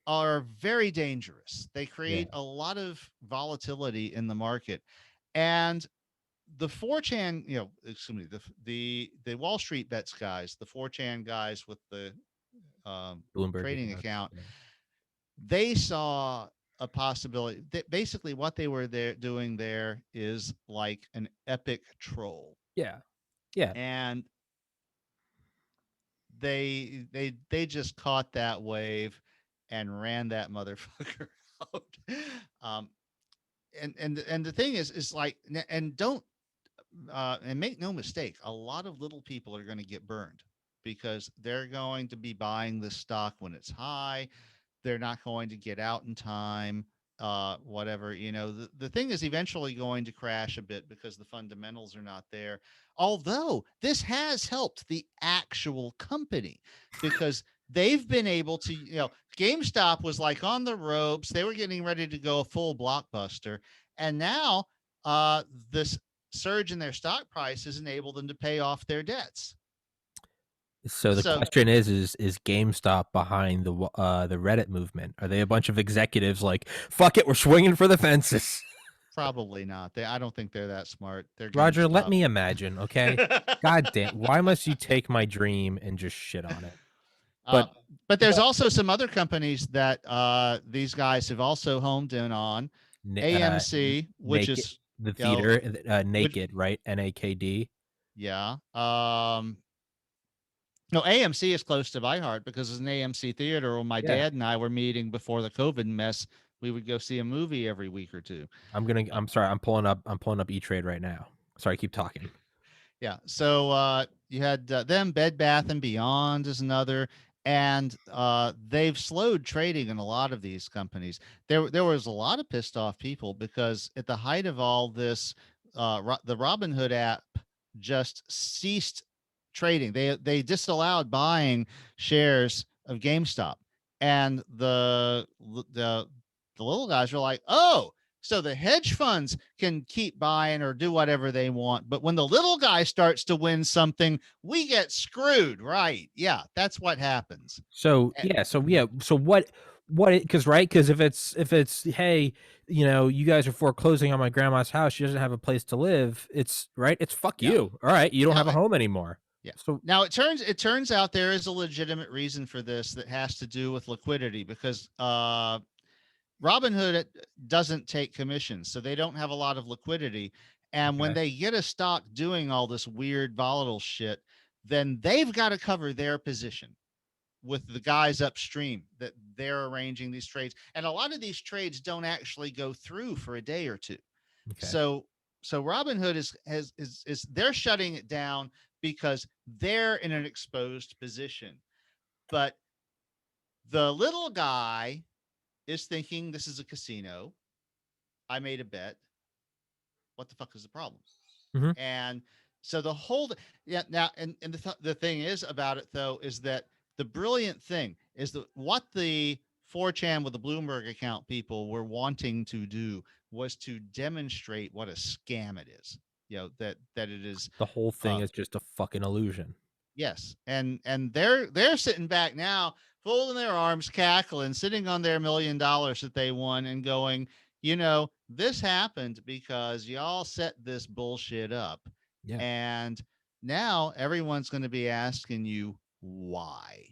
are very dangerous. They Yeah. create a lot of volatility in the market. And the 4chan, excuse me, the Wall Street bets guys, the 4chan guys with the Bloomberg trading accounts. account, Yeah. they saw a possibility that basically what they were there doing there is like an epic troll. Yeah. Yeah. And they just caught that wave and ran that motherfucker out. um and the thing is like, and don't and make no mistake, a lot of little people are going to get burned because they're going to be buying the stock when it's high. They're not going to get out in time. Whatever, the thing is eventually going to crash a bit because the fundamentals are not there. Although this has helped the actual company because they've been able to, GameStop was like on the ropes. They were getting ready to go full blockbuster. And now this surge in their stock price has enabled them to pay off their debts. So the So question is GameStop behind the Reddit movement? Are they a bunch of executives like, fuck it, we're swinging for the fences? probably not. I don't think they're that smart. They're Roger, let GameStop. me imagine, okay? God damn, why must you take my dream and just shit on it? Uh, But but there's also some other companies that these guys have also homed in on. AMC, which naked, is the you know, theater, which naked, right? NAKD. yeah. No, AMC is close to my heart because it's an AMC theater where my Yeah, dad and I were meeting before the COVID mess. We would go see a movie every week or two. Uh, I'm sorry, I'm pulling up E-Trade right now. Sorry, keep talking. Yeah. So you had them, Bed Bath and Beyond is another, and they've slowed trading in a lot of these companies. There was a lot of pissed off people because at the height of all this, the Robinhood app just ceased trading. They disallowed buying shares of GameStop, and the little guys were like, "Oh, So the hedge funds can keep buying or do whatever they want. But when the little guy starts to win something, we get screwed. Right. Yeah. That's what happens. So yeah, so what? Because right, because if it's hey, you guys are foreclosing on my grandma's house. She doesn't have a place to live. It's right. It's fuck Yeah. you. All right, you don't Now, have a home anymore. yeah. So Now it turns out there is a legitimate reason for this that has to do with liquidity because Robinhood doesn't take commissions, so they don't have a lot of liquidity. And when okay, they get a stock doing all this weird volatile shit, then they've got to cover their position with the guys upstream that they're arranging these trades. And a lot of these trades don't actually go through for a day or two. okay. So Robinhood is they're shutting it down because they're in an exposed position. But the little guy is thinking this is a casino. I made a bet. What the fuck is the problem? Hmm. And so the whole yeah now the thing is about it though is that the brilliant thing is that what the 4chan with the Bloomberg account people were wanting to do was to demonstrate what a scam it is. That it is. The whole thing uh is just a fucking illusion. Yes, and they're sitting back now, folding their arms, cackling, sitting on their $1 million that they won, and going, this happened because y'all set this bullshit up, Yeah. and now everyone's going to be asking you why,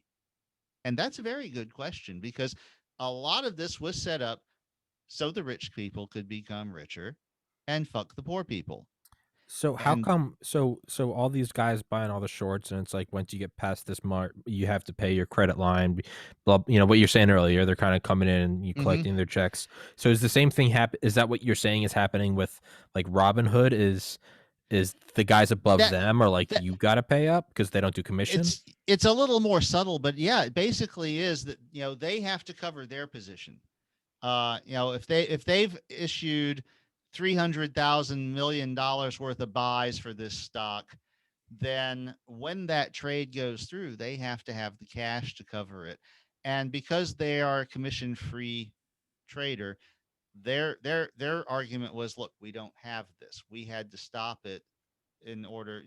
and that's a very good question because a lot of this was set up so the rich people could become richer and fuck the poor people, So how and come? So all these guys buying all the shorts, and it's like once you get past this mark, you have to pay your credit line. Blah, what you're saying earlier, they're kind of coming in and you mhm. collecting their checks. So is the same thing happen? Is that what you're saying is happening with like Robinhood? Is the guys above that them are like that you got to pay up because they don't do commission? it's a little more subtle, but yeah, it basically is that they have to cover their position. If they've issued $300,000 million worth of buys for this stock, then when that trade goes through, they have to have the cash to cover it. And because they are a commission free trader, their argument was, look, we don't have this. We had to stop it in order,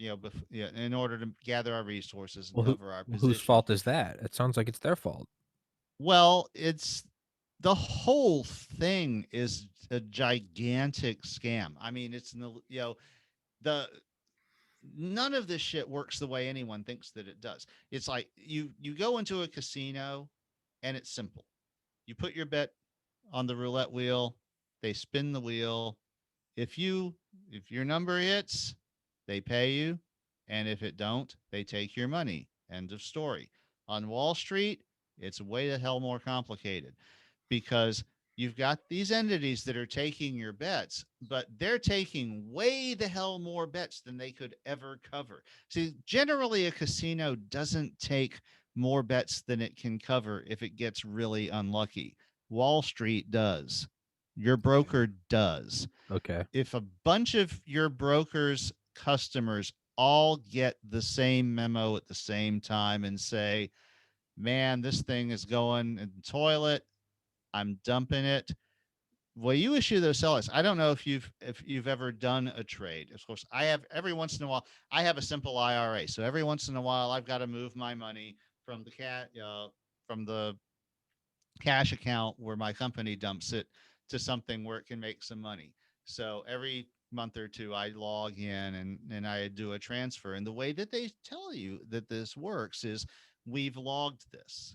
in order to gather our resources and Well, cover our whose position. fault is that? It sounds like it's their fault. Well, it's the whole thing is a gigantic scam. I mean, it's the none of this shit works the way anyone thinks that it does. It's like you go into a casino and it's simple. You put your bet on the roulette wheel, they spin the wheel. If you if your number hits, they pay you, and if it don't, they take your money. End of story. On Wall Street, it's way the hell more complicated because you've got these entities that are taking your bets, but they're taking way the hell more bets than they could ever cover. See, generally a casino doesn't take more bets than it can cover if it gets really unlucky. Wall Street does. Your broker does. Okay. If a bunch of your broker's customers all get the same memo at the same time and say, man, this thing is going in the toilet, I'm dumping it. Well, you issue those sellers. I don't know if you've ever done a trade. Of course, I have every once in a while. I have a simple IRA, so every once in a while, I've got to move my money from the cash account where my company dumps it to something where it can make some money. So every month or two, I log in and I do a transfer. And the way that they tell you that this works is we've logged this.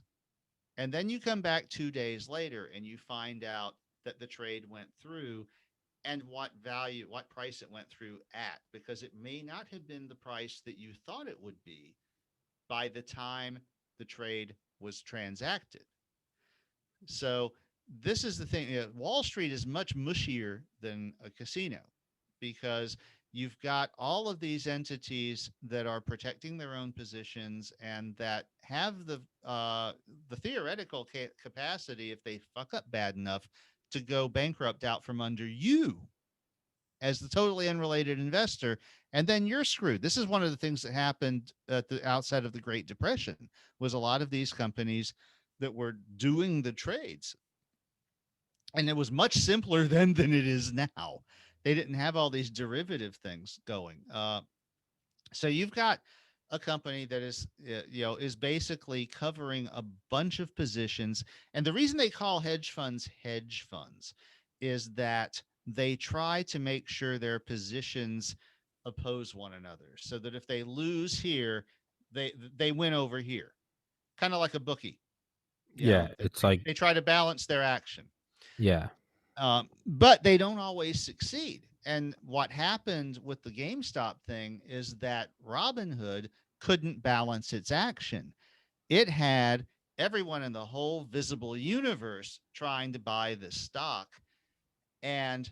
And then you come back 2 days later and you find out that the trade went through and what price it went through at, because it may not have been the price that you thought it would be by the time the trade was transacted. So this is the thing. Wall Street is much mushier than a casino because you've got all of these entities that are protecting their own positions and that have the theoretical capacity, if they fuck up bad enough, to go bankrupt out from under you as the totally unrelated investor, and then you're screwed. This is one of the things that happened at the outset of the Great Depression. Was a lot of these companies that were doing the trades And it was much simpler then than it is now. They didn't have all these derivative things going. So you've got a company that is basically covering a bunch of positions, and the reason they call hedge funds is that they try to make sure their positions oppose one another, so that if they lose here, they win over here, kind of like a bookie. Yeah, it's like They try to balance their action. yeah. But they don't always succeed. And what happened with the GameStop thing is that Robinhood couldn't balance its action. It had everyone in the whole visible universe trying to buy this stock. And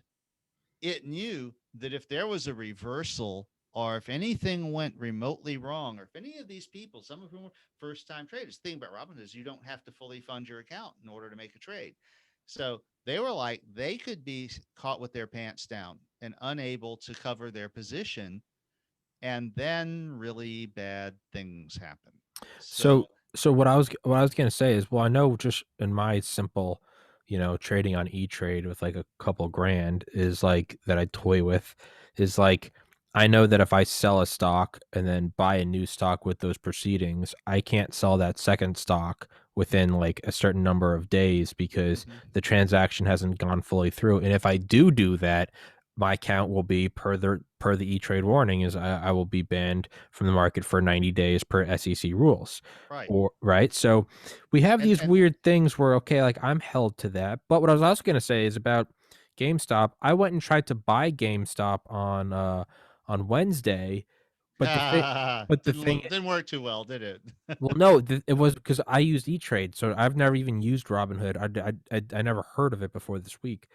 it knew that if there was a reversal, or if anything went remotely wrong, or if any of these people, some of whom were first time traders, the thing about Robinhood is you don't have to fully fund your account in order to make a trade. So they were like, they could be caught with their pants down and unable to cover their position. And then really bad things happen. So, So what I was gonna say is, well, I know just in my simple, trading on E-Trade with like a couple grand is like that I toy with is like I know that if I sell a stock and then buy a new stock with those proceedings, I can't sell that second stock within like a certain number of days because mhm, the transaction hasn't gone fully through. And if I do that, my account will be per the E-Trade warning is I will be banned from the market for 90 days per SEC rules. right. Or right. So we have And these weird things where okay, like I'm held to that. But what I was also going to say is about GameStop. I went and tried to buy GameStop on Wednesday, but the thing didn't work too well, did it? well, no, it was because I used E-Trade, so I've never even used Robinhood. I never heard of it before this week.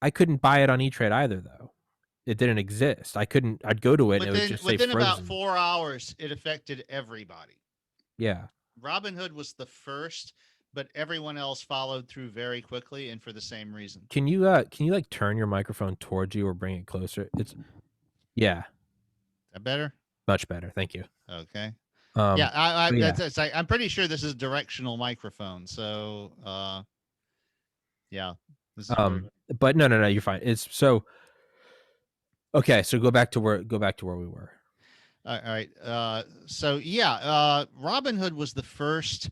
I couldn't buy it on E-Trade either, though. It didn't exist. I couldn't. I'd go to it and it would within just say within about frozen. 4 hours, it affected everybody. Yeah. Robinhood was the first, but everyone else followed through very quickly and for the same reason. Can you like turn your microphone towards you or bring it closer? It's yeah, That better? much better. Thank you. Okay. Yeah, Um, I but yeah. that's I'm pretty sure this is directional microphone. So, yeah, this is work. But no, you're fine. It's so okay. So go back to where we were. All right. So yeah, Robinhood was the first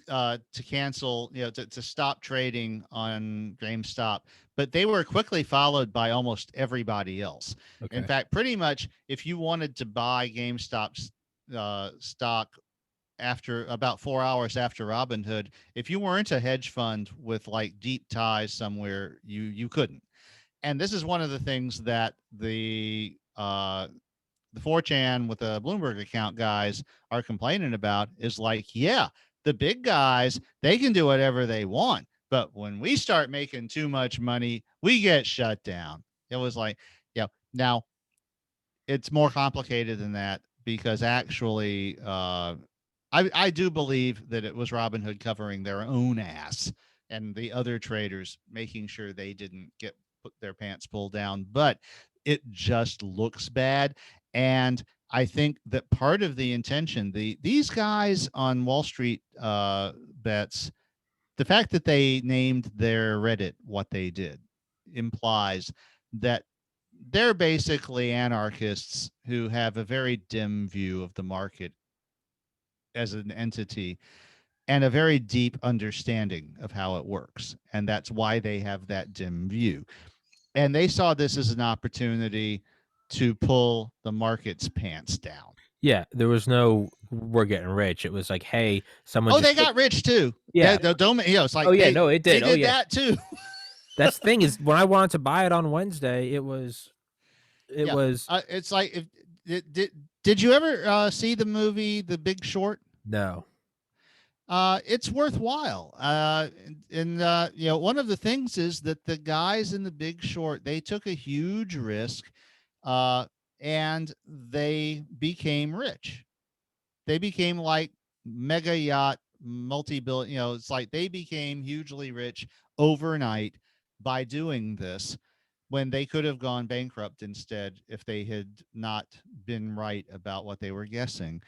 to cancel, to stop trading on GameStop, but they were quickly followed by almost everybody else. In Okay. fact, pretty much if you wanted to buy GameStop's stock after about 4 hours after Robinhood, if you weren't a hedge fund with like deep ties somewhere, you couldn't. And this is one of the things that the 4chan with the Bloomberg account guys are complaining about is like, yeah, the big guys, they can do whatever they want. But when we start making too much money, we get shut down. It was like, yeah, now it's more complicated than that because actually, I do believe that it was Robinhood covering their own ass and the other traders making sure they didn't get put their pants pulled down. But it just looks bad. And I think that part of the intention, these guys on Wall Street bets, the fact that they named their Reddit what they did implies that they're basically anarchists who have a very dim view of the market as an entity and a very deep understanding of how it works. And that's why they have that dim view. And they saw this as an opportunity to pull the market's pants down. Yeah, there was no we're getting rich. It was like, hey, someone Oh, just they got rich too. yeah. Don't, it's like Oh yeah, no, it they did. Oh did yeah. that too. That's the thing is when I wanted to buy it on Wednesday, it Yeah, was it's like if did you ever see the movie The Big Short? no. It's worthwhile. And one of the things is that the guys in The Big Short, they took a huge risk, uh, and they became rich. They became like mega yacht multi-billion. It's like they became hugely rich overnight by doing this when they could have gone bankrupt instead if they had not been right about what they were guessing.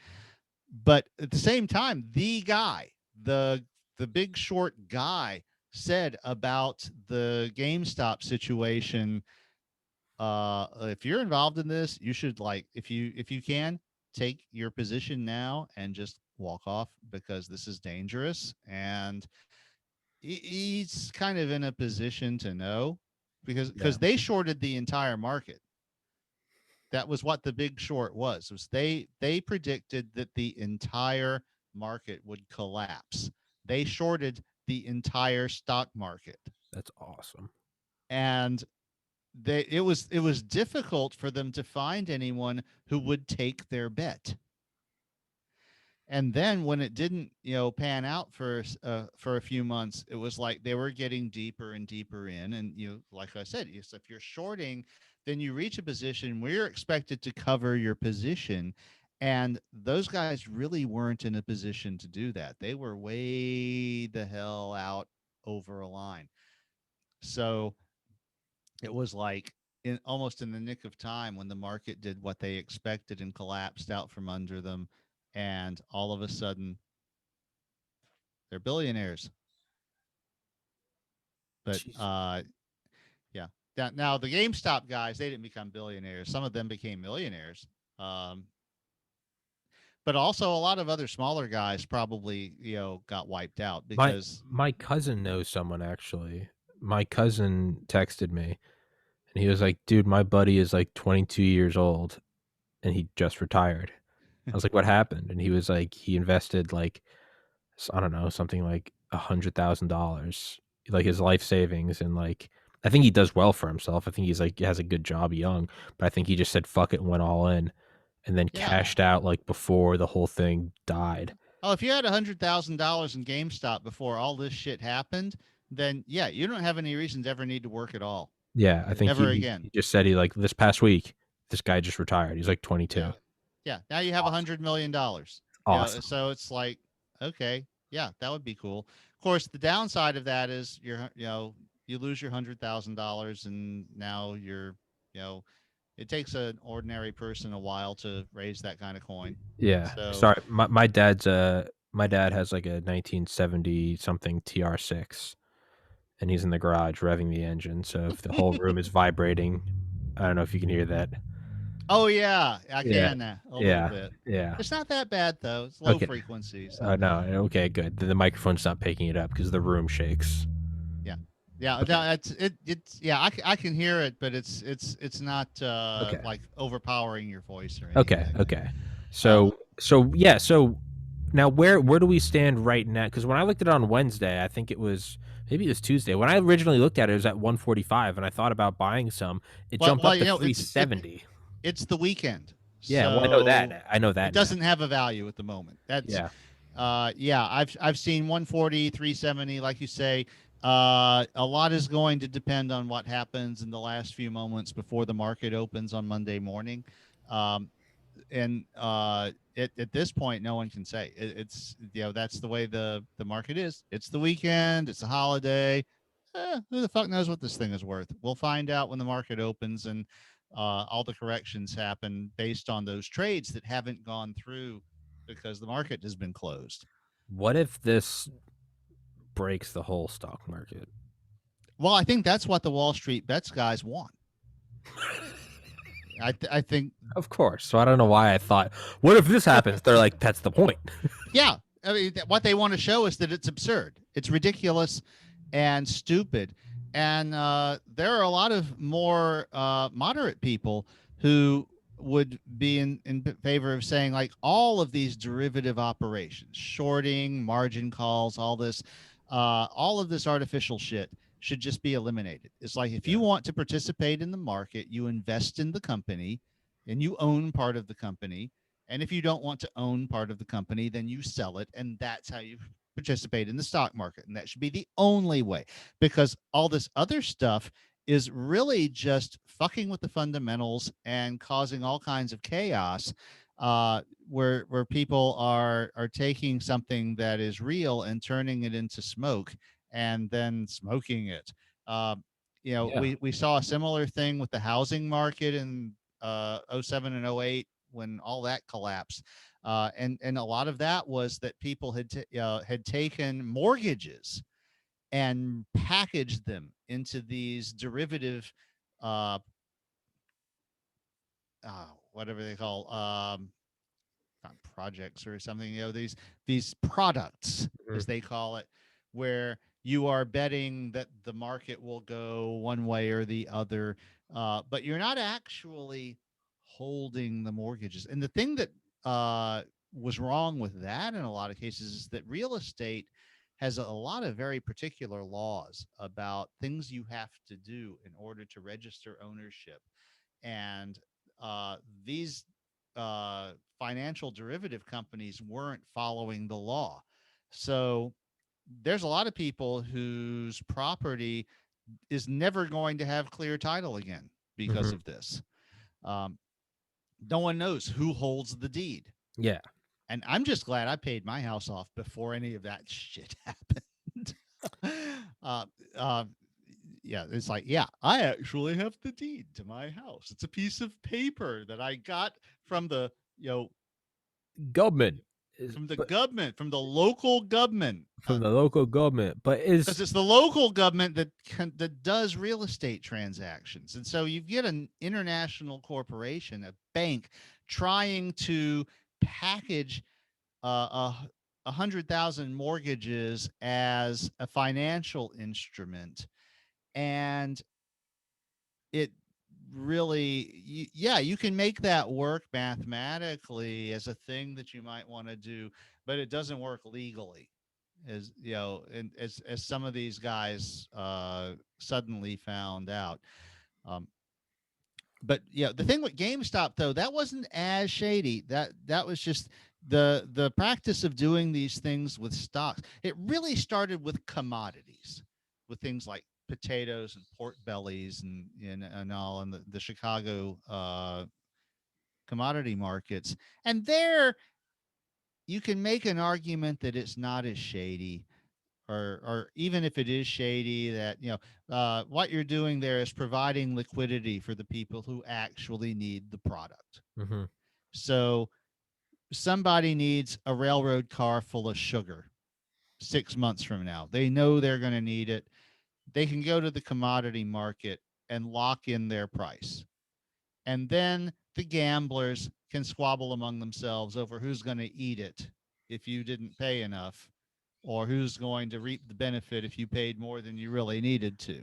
But at the same time, the guy, the Big Short guy, said about the GameStop situation. If you're involved in this, you should, like, if you can, take your position now and just walk off, because this is dangerous. And he's kind of in a position to know, Yeah. because they shorted the entire market. That was what the big short was they predicted that the entire market would collapse. They shorted the entire stock market. That's awesome. And it was difficult for them to find anyone who would take their bet. And then when it didn't, pan out for a few months, it was like they were getting deeper and deeper in. And like I said, if you're shorting, then you reach a position where you're expected to cover your position. And those guys really weren't in a position to do that. They were way the hell out over a line. So it was like, almost in the nick of time, when the market did what they expected and collapsed out from under them. And all of a sudden, they're billionaires. But Jeez. yeah. Now the GameStop guys, they didn't become billionaires. Some of them became millionaires. Um, but also a lot of other smaller guys probably, got wiped out My because my cousin knows someone actually. My cousin texted me and he was like, "Dude, my buddy is like 22 years old and he just retired." I was like, "What happened?" And he was like, he invested like I don't know, something like $100,000, like his life savings, and like I think he does well for himself. I think he's like has a good job young, but I think he just said fuck it and went all in and then yeah. cashed out like before the whole thing died. Oh, if you had $100,000 in GameStop before all this shit happened, then yeah, you don't have any reason to ever need to work at all, Yeah, I think ever he again. just said he like this past week, this guy just retired. He's like 22. Yeah. Yeah. Now you have Awesome. $100 million. Awesome. So it's like, okay, yeah, that would be cool. Of course, the downside of that is you lose your $100,000, and now you know, it takes an ordinary person a while to raise that kind of coin. Yeah. So, Sorry. My dad has like a 1970 something TR6 and he's in the garage revving the engine. So if the whole room is vibrating, I don't know if you can hear that. oh yeah, I Yeah. can, a little Yeah. bit. Yeah. It's not that bad though. It's low Okay. frequency, so No. Okay. Good. The microphone's not picking it up because the room shakes. yeah. Yeah, Okay. no, it's yeah, I can hear it, but it's not Okay. like overpowering your voice or Okay. anything. Okay. Um, So yeah. So now where do we stand right now? Because when I looked at it on Wednesday, I think maybe it was Tuesday. When I originally looked at it, it was at 145, and I thought about buying some. It jumped well, up to 370. it's the weekend, Yeah. Well, I know so that. I know it that now. doesn't have a value at the moment. That's Yeah. yeah, I've seen 140, 370, like you say. A lot is going to depend on what happens in the last few moments before the market opens on Monday morning. Um, and at this point, no one can say it's that's the way the market is. It's the weekend. It's a holiday. Who the fuck knows what this thing is worth? We'll find out when the market opens and all the corrections happen based on those trades that haven't gone through because the market has been closed. What if this breaks the whole stock market? Well, I think that's what the Wall Street bets guys want. I think Of course. So I don't know why I thought, what if this happens? They're like, that's the point. yeah, I mean, what they want to show is that it's absurd, it's ridiculous, and stupid. And there are a lot of more moderate people who would be in favor of saying, like, all of these derivative operations, shorting, margin calls, all of this artificial shit should just be eliminated. It's like, if you want to participate in the market, you invest in the company and you own part of the company. And if you don't want to own part of the company, then you sell it. And that's how you participate in the stock market. And that should be the only way, because all this other stuff is really just fucking with the fundamentals and causing all kinds of chaos, where people are taking something that is real and turning it into smoke and then smoking it. Uh, Yeah. we saw a similar thing with the housing market in 07 and 08 when all that collapsed. And a lot of that was that people had taken mortgages and package them into these derivative, uh, whatever they call, not projects or something, these products, Mhm. as they call it, where you are betting that the market will go one way or the other, but you're not actually holding the mortgages. And the thing that was wrong with that in a lot of cases is that real estate has a lot of very particular laws about things you have to do in order to register ownership. And these financial derivative companies weren't following the law. So there's a lot of people whose property is never going to have clear title again because Mhm. of this. Um, no one knows who holds the deed. Yeah. And I'm just glad I paid my house off before any of that shit happened. uh, uh, yeah, it's like, yeah, I actually have the deed to my house. It's a piece of paper that I got from the, you know, Government is, from the but government, from the local government, from the local government, but because is it's the local government that does real estate transactions. And so you get an international corporation, a bank, trying to package a 100,000 mortgages as a financial instrument, and it really, yeah, you can make that work mathematically as a thing that you might want to do, but it doesn't work legally, as you know, and as some of these guys suddenly found out. um, but yeah, the thing with GameStop though, that wasn't as shady. That was just the practice of doing these things with stocks. It really started with commodities, with things like potatoes and pork bellies and all, and the Chicago commodity markets. And there you can make an argument that it's not as shady, or even if it is shady, that what you're doing there is providing liquidity for the people who actually need the product. mhm. So somebody needs a railroad car full of sugar 6 months from now. They know they're going to need it. They can go to the commodity market and lock in their price, and then the gamblers can squabble among themselves over who's going to eat it if you didn't pay enough, or who's going to reap the benefit if you paid more than you really needed to.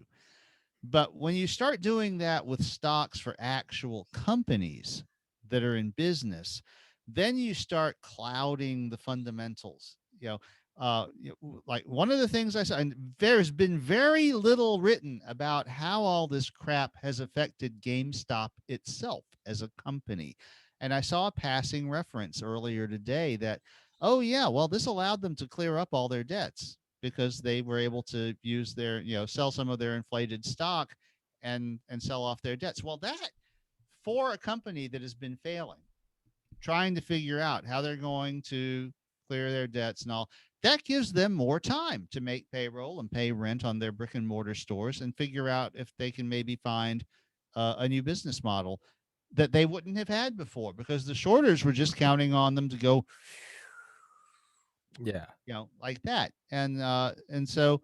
But when you start doing that with stocks for actual companies that are in business, then you start clouding the fundamentals. Like one of the things I saw, and there's been very little written about how all this crap has affected GameStop itself as a company. And I saw a passing reference earlier today that, oh, yeah, well, this allowed them to clear up all their debts because they were able to use their, sell some of their inflated stock and sell off their debts. Well, that, for a company that has been failing, trying to figure out how they're going to clear their debts and all, that gives them more time to make payroll and pay rent on their brick and mortar stores and figure out if they can maybe find a new business model that they wouldn't have had before, because the shorters were just counting on them to go, Yeah. like that. And so,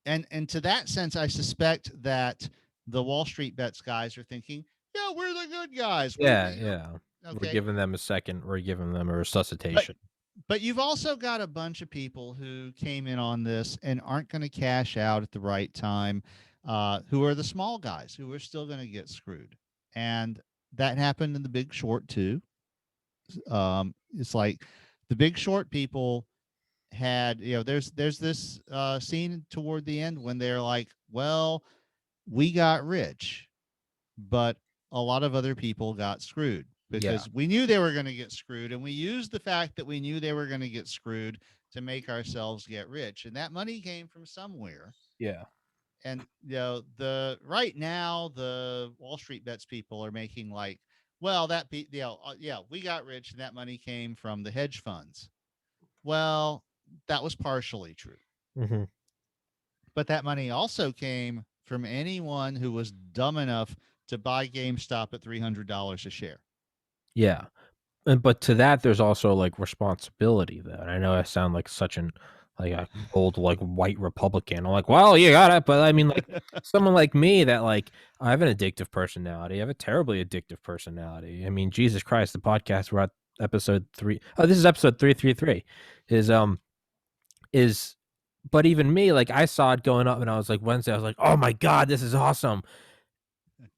and to that sense, I suspect that the Wall Street bets guys are thinking, yeah, we're the good guys. Yeah, yeah. We're Okay. giving them a second. We're giving them a But resuscitation. but you've also got a bunch of people who came in on this and aren't going to cash out at the right time, who are the small guys who are still going to get screwed. And that happened in the Big Short too. It's like the Big Short people had, there's this scene toward the end when they're like, well, we got rich, but a lot of other people got screwed Yeah. because we knew they were going to get screwed, and we used the fact that we knew they were going to get screwed to make ourselves get rich, and that money came from somewhere. Yeah. And the right now the Wall Street bets people are making like, well, yeah, we got rich and that money came from the hedge funds. Well, that was partially true, Mhm. but that money also came from anyone who was dumb enough to buy GameStop at $300 a share. Yeah. But to that, there's also like responsibility though. And I know I sound like such an like a old like white Republican. I'm like, well, you got it, but I mean, like someone like me that like I have an addictive personality. I have a terribly addictive personality. I mean, Jesus Christ, the podcast we're at episode 3. Oh, this is episode 333. Is but even me, like I saw it going up and I was like Wednesday, I was like, oh my God, this is awesome.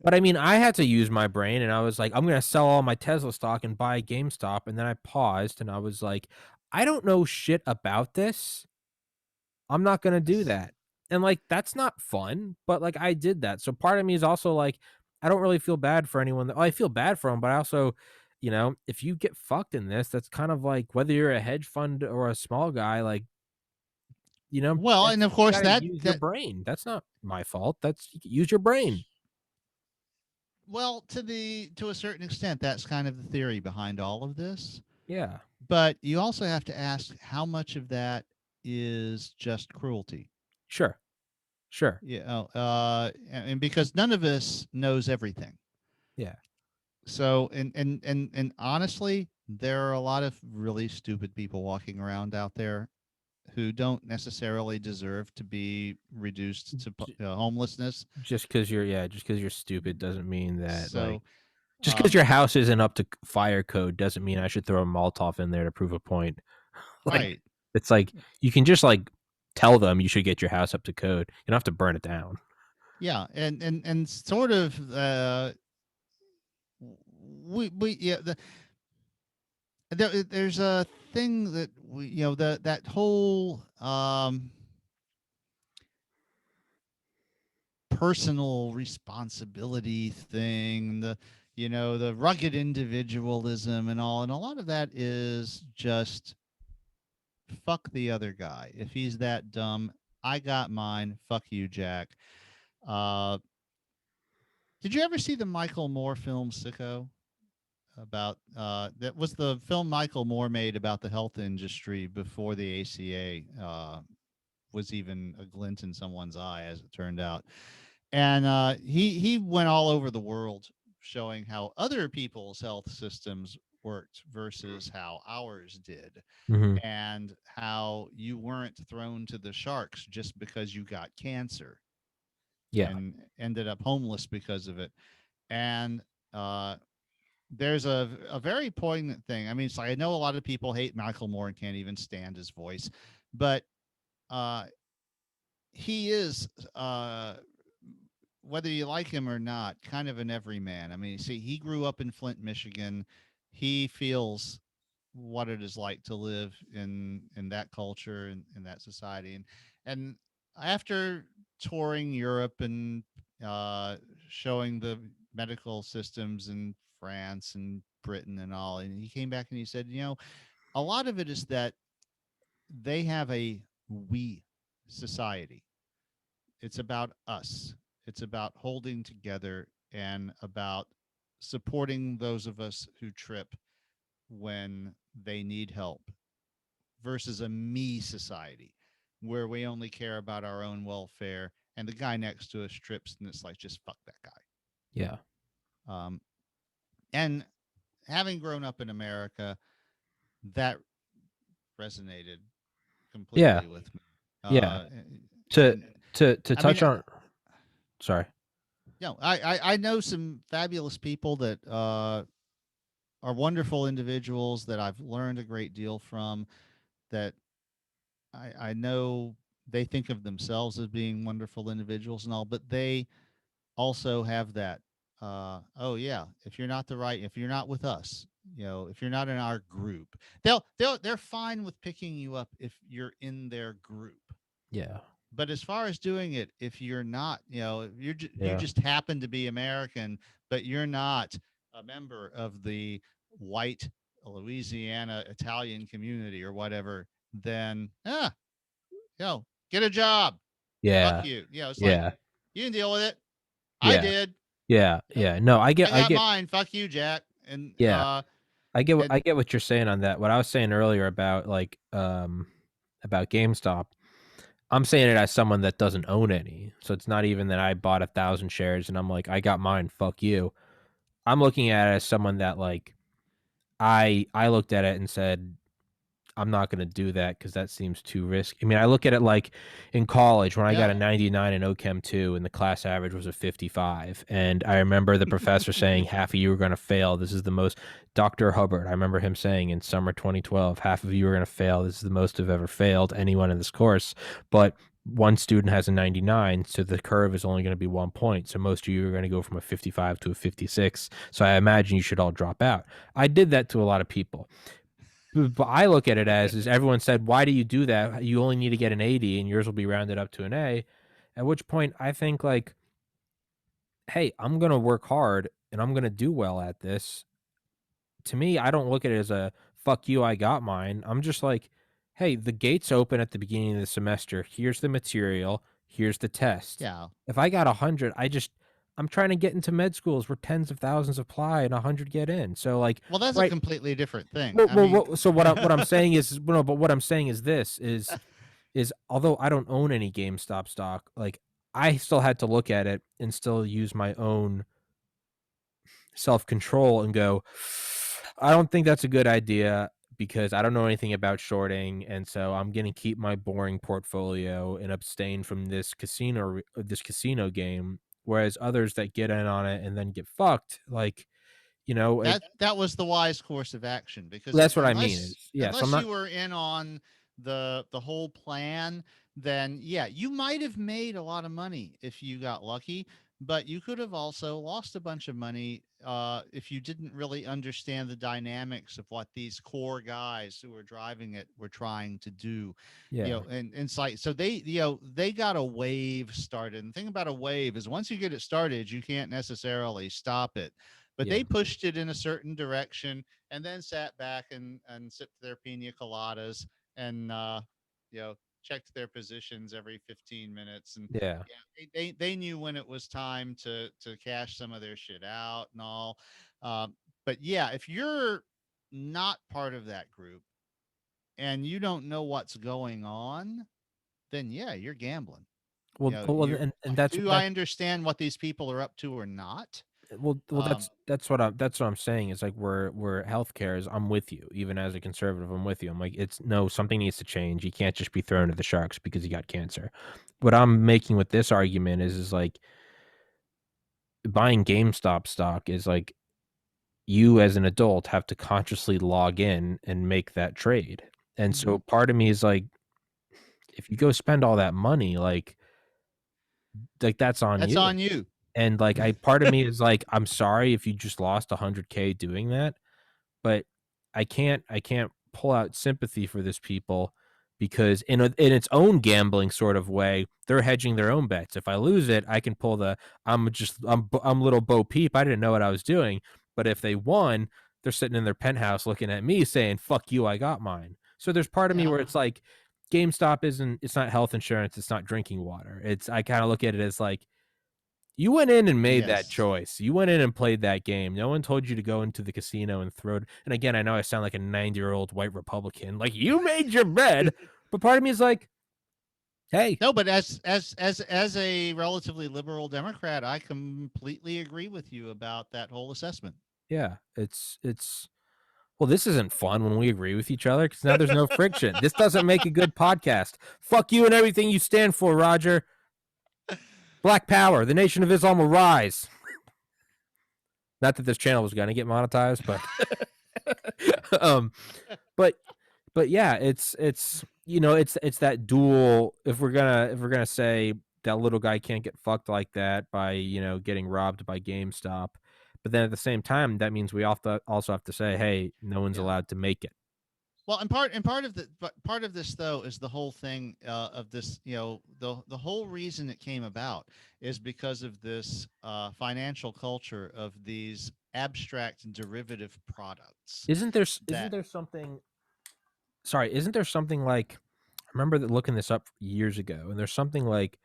But I mean, I had to use my brain and I was like, I'm going to sell all my Tesla stock and buy GameStop. And then I paused and I was like, I don't know shit about this. I'm not going to do Yes. that. And like, that's not fun, but like I did that. So part of me is also like, I don't really feel bad for anyone that I feel bad for them, but I also, you know, if you get fucked in this, that's kind of like whether you're a hedge fund or a small guy, like, you know, Well, and that's of you course got to use your that brain. That's not my fault. That's use your brain. well, to a certain extent, that's kind of the theory behind all of this. Yeah. But you also have to ask how much of that is just cruelty. Sure. Sure. Yeah, and because none of us knows everything. Yeah. So, and honestly, there are a lot of really stupid people walking around out there who don't necessarily deserve to be reduced to homelessness. Just because just because you're stupid doesn't mean that like So, just because um, your house isn't up to fire code doesn't mean I should throw a Molotov in there to prove a point. Like right, it's like you can just like tell them you should get your house up to code. You don't have to burn it down. yeah, and sort of, we yeah, there's a thing that we that whole personal responsibility thing, the rugged individualism and all, and a lot of that is just fuck the other guy. If he's that dumb, I got mine. Fuck you, Jack. Uh, did you ever see the Michael Moore film Sicko? About that was the film Michael Moore made about the health industry before the ACA was even a glint in someone's eye, as it turned out. And he went all over the world showing how other people's health systems worked versus how ours did, Mm-hmm. and how you weren't thrown to the sharks just because you got cancer Yeah. and ended up homeless because of it. And there's a very poignant thing. I mean, it's like I know a lot of people hate Michael Moore and can't even stand his voice, but uh, he is, whether you like him or not, kind of an everyman. I mean, see, he grew up in Flint, Michigan. He feels what it is like to live in that culture and in that society. And after touring Europe and uh, showing the medical systems in France and Britain and all, and he came back and he said, a lot of it is that they have a we society. It's about us. It's about holding together and about supporting those of us who trip when they need help versus a me society where we only care about our own welfare and the guy next to us trips and it's like just fuck that Yeah. guy. And having grown up in America, that resonated Yeah. completely with me. Yeah. To And to I mean, touch on sorry. I know some fabulous people that are wonderful individuals that I've learned a great deal from. That I know they think of themselves as being wonderful individuals and all, but they also have that. Oh yeah, if you're not with us, if you're not in our group, they're fine with picking you up if you're in their group. Yeah. But as far as doing it, if you're not, you Yeah. just happen to be American, but you're not a member of the white Louisiana Italian community or whatever, then get a job. Fuck Yeah. you. It's like Yeah. you can deal with it. I Yeah. did. Yeah. You know, Yeah. No, I got mine. Fuck you, Jack. And yeah. I and get what you're saying on that. What I was saying earlier about GameStop, I'm saying it as someone that doesn't own any. So it's not even that I bought 1,000 shares and I'm like, I got mine, fuck you. I'm looking at it as someone that like I looked at it and said, I'm not going to do that because that seems too risky. I mean, I look at it like in college when I got a Yeah. 99 in OChem 2 and the class average was a 55. And I remember the professor saying half of you are going to fail. This is the most, Dr. Hubbard, I remember him saying in summer 2012, half of you are going to fail. This is the most I've ever failed anyone in this course. But one student has a 99, so the curve is only going to be 1 point. So most of you are going to go from a 55 to a 56. So I imagine you should all drop out. I did that to a lot of people. But I look at it as is everyone said, why do you do that? You only need to get an 80 and yours will be rounded up to an A. At which point I think like, hey, I'm going to work hard and I'm going to do well at this. To me, I don't look at it as a fuck you, I got mine. I'm just like, hey, the gates open at the beginning of the semester. Here's the material. Here's the test. Yeah. If I got 100, I'm trying to get into med schools where tens of thousands apply and 100 get in. So like, Well, that's a right. completely different thing. Well, I mean, so what I'm saying is, no, but what I'm saying is this is although I don't own any GameStop stock, like I still had to look at it and still use my own self-control and go, I don't think that's a good idea because I don't know anything about shorting, and so I'm going to keep my boring portfolio and abstain from this casino game. Whereas others that get in on it and then get fucked, like that was the wise course of action, because that's what I mean. unless Is yes, I'm not. you were in on the whole plan, then yeah, you might have made a lot of money if you got lucky, but you could have also lost a bunch of money if you didn't really understand the dynamics of what these core guys who were driving it were trying to do. Yeah, And insight. So they got a wave started. And the thing about a wave is once you get it started, you can't necessarily stop it, but yeah, they pushed it in a certain direction and then sat back and sipped their pina coladas and checked their positions every 15 minutes. And yeah. yeah, they knew when it was time to cash some of their shit out and all. But yeah, if you're not part of that group and you don't know what's going on, then yeah, you're gambling. You're And like, do I understand what these people are up to or not? Um, that's what I'm saying is like we're healthcare is I'm with you even as a conservative I'm with you. I'm like it's no something needs to change. You can't just be thrown to the sharks because you got cancer. What I'm making with this argument is like buying GameStop stock is like you as an adult have to consciously log in and make that trade. And so mhm. part of me is like if you go spend all that money like that's on That's you. on you. And like part of me is like I'm sorry if you just lost 100K doing that, but I can't pull out sympathy for this people because in its own gambling sort of way, they're hedging their own bets. If I lose it, I can pull the I'm little Bo Peep. I didn't know what I was doing, but if they won, they're sitting in their penthouse looking at me saying "fuck you, I got mine." So there's part of me Yeah. where it's like GameStop it's not health insurance, it's not drinking water. I kind of look at it as like you went in and made that Yes. choice. You went in and played that game. No one told you to go into the casino and throw it. And again, I know I sound like a 90-year-old white Republican. Like you made your bed, but part of me is like, hey, No, but as a relatively liberal Democrat, I completely agree with you about that whole assessment. yeah, it's well, this isn't fun when we agree with each other because now there's no friction. This doesn't make a good podcast. Fuck you and everything you stand for, Roger. Black Power, the Nation of Islam will rise. Not that this channel was gonna get monetized, but um, but yeah, it's it's that dual. If we're gonna say that little guy can't get fucked like that by getting robbed by GameStop, but then at the same time that means we also have to say, hey, no one's Yeah. allowed to make it. Well, and part of this though is the whole thing of this. The whole reason it came about is because of this financial culture of these abstract and derivative products Isn't that. there something? Sorry, isn't there something like? I remember looking this up years ago, and there's something like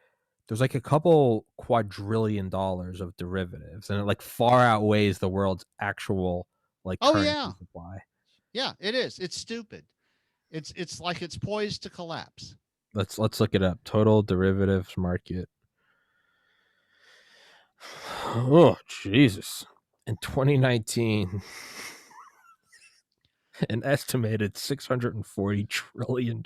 there's like a couple quadrillion dollars of derivatives, and it like far outweighs the world's actual like Oh yeah, currency supply. yeah, it is. It's stupid. It's like it's poised to collapse. Let's look it up. Total derivatives market. Oh Jesus! In 2019, An estimated $640 trillion.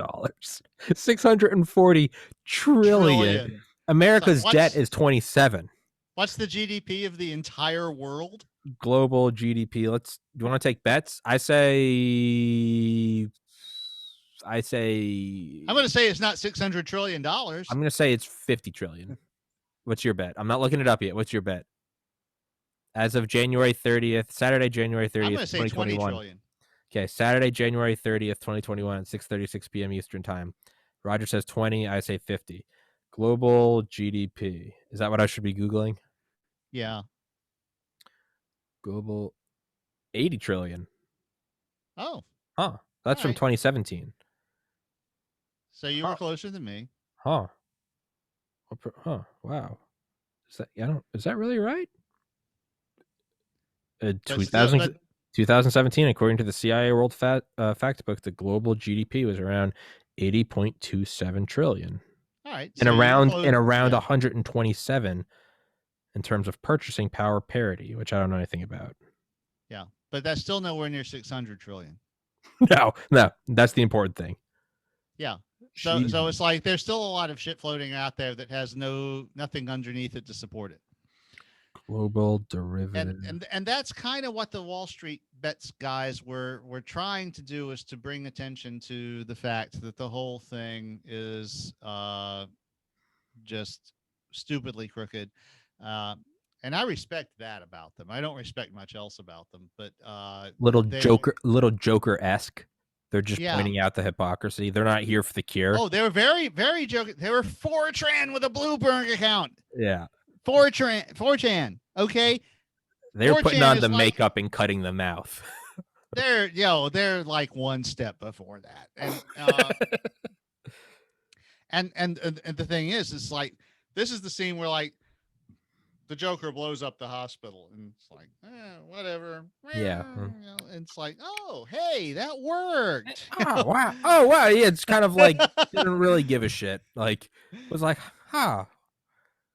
640 trillion. Trillion. So America's debt is 27. what's the GDP of the entire world? Global GDP. Do you want to take bets? I say I'm going to say it's not $600 trillion. I'm going to say it's 50 trillion. What's your bet? I'm not looking it up yet. What's your bet? As of January 30th, Saturday, January 30th, I'm going to say 20 trillion. Okay, Saturday, January 30th, 2021, 6:36 p.m. Eastern Time. Roger says 20. I say 50. Global GDP. Is that what I should be Googling? Yeah. Global 80 trillion. Oh. Huh. That's from 2017. So you were closer than me. Huh. Huh. Wow. Is that really right? 2017, according to the CIA World Fact Book, the global GDP was around 80.27 trillion. All right. And around 127 in terms of purchasing power parity, which I don't know anything about. Yeah, but that's still nowhere near 600 trillion. No, that's the important thing. Yeah. So it's like there's still a lot of shit floating out there that has nothing underneath it to support it. Global derivative. And that's kind of what the Wall Street bets guys were trying to do, is to bring attention to the fact that the whole thing is just stupidly crooked. And I respect that about them. I don't respect much else about them, but little Joker-esque. They're just pointing out the hypocrisy. They're not here for the cure. Oh, they were very, very joking. They were Fortran with a Bloomberg account. Yeah. 4chan. Okay. They're putting on the makeup and cutting the mouth. They're like one step before that. And the thing is, it's like, this is the scene where like the Joker blows up the hospital and it's like, whatever. Yeah. And it's like, oh, hey, that worked. Oh, wow. Oh, wow. Yeah. It's kind of like, didn't really give a shit. Like, was like, huh.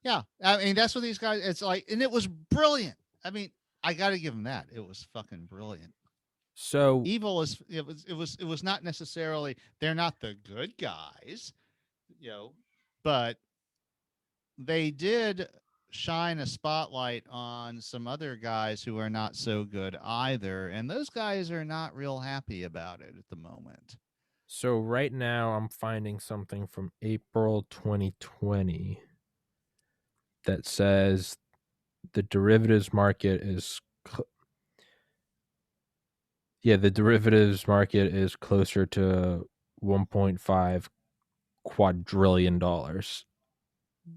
Yeah. I mean, that's what these guys, it's like, and it was brilliant. I mean, I got to give them that. It was fucking brilliant. So evil is, it was not necessarily, they're not the good guys, but they did shine a spotlight on some other guys who are not so good either. And those guys are not real happy about it at the moment. So right now I'm finding something from April 2020 that says the derivatives market is the derivatives market is closer to $1.5 quadrillion.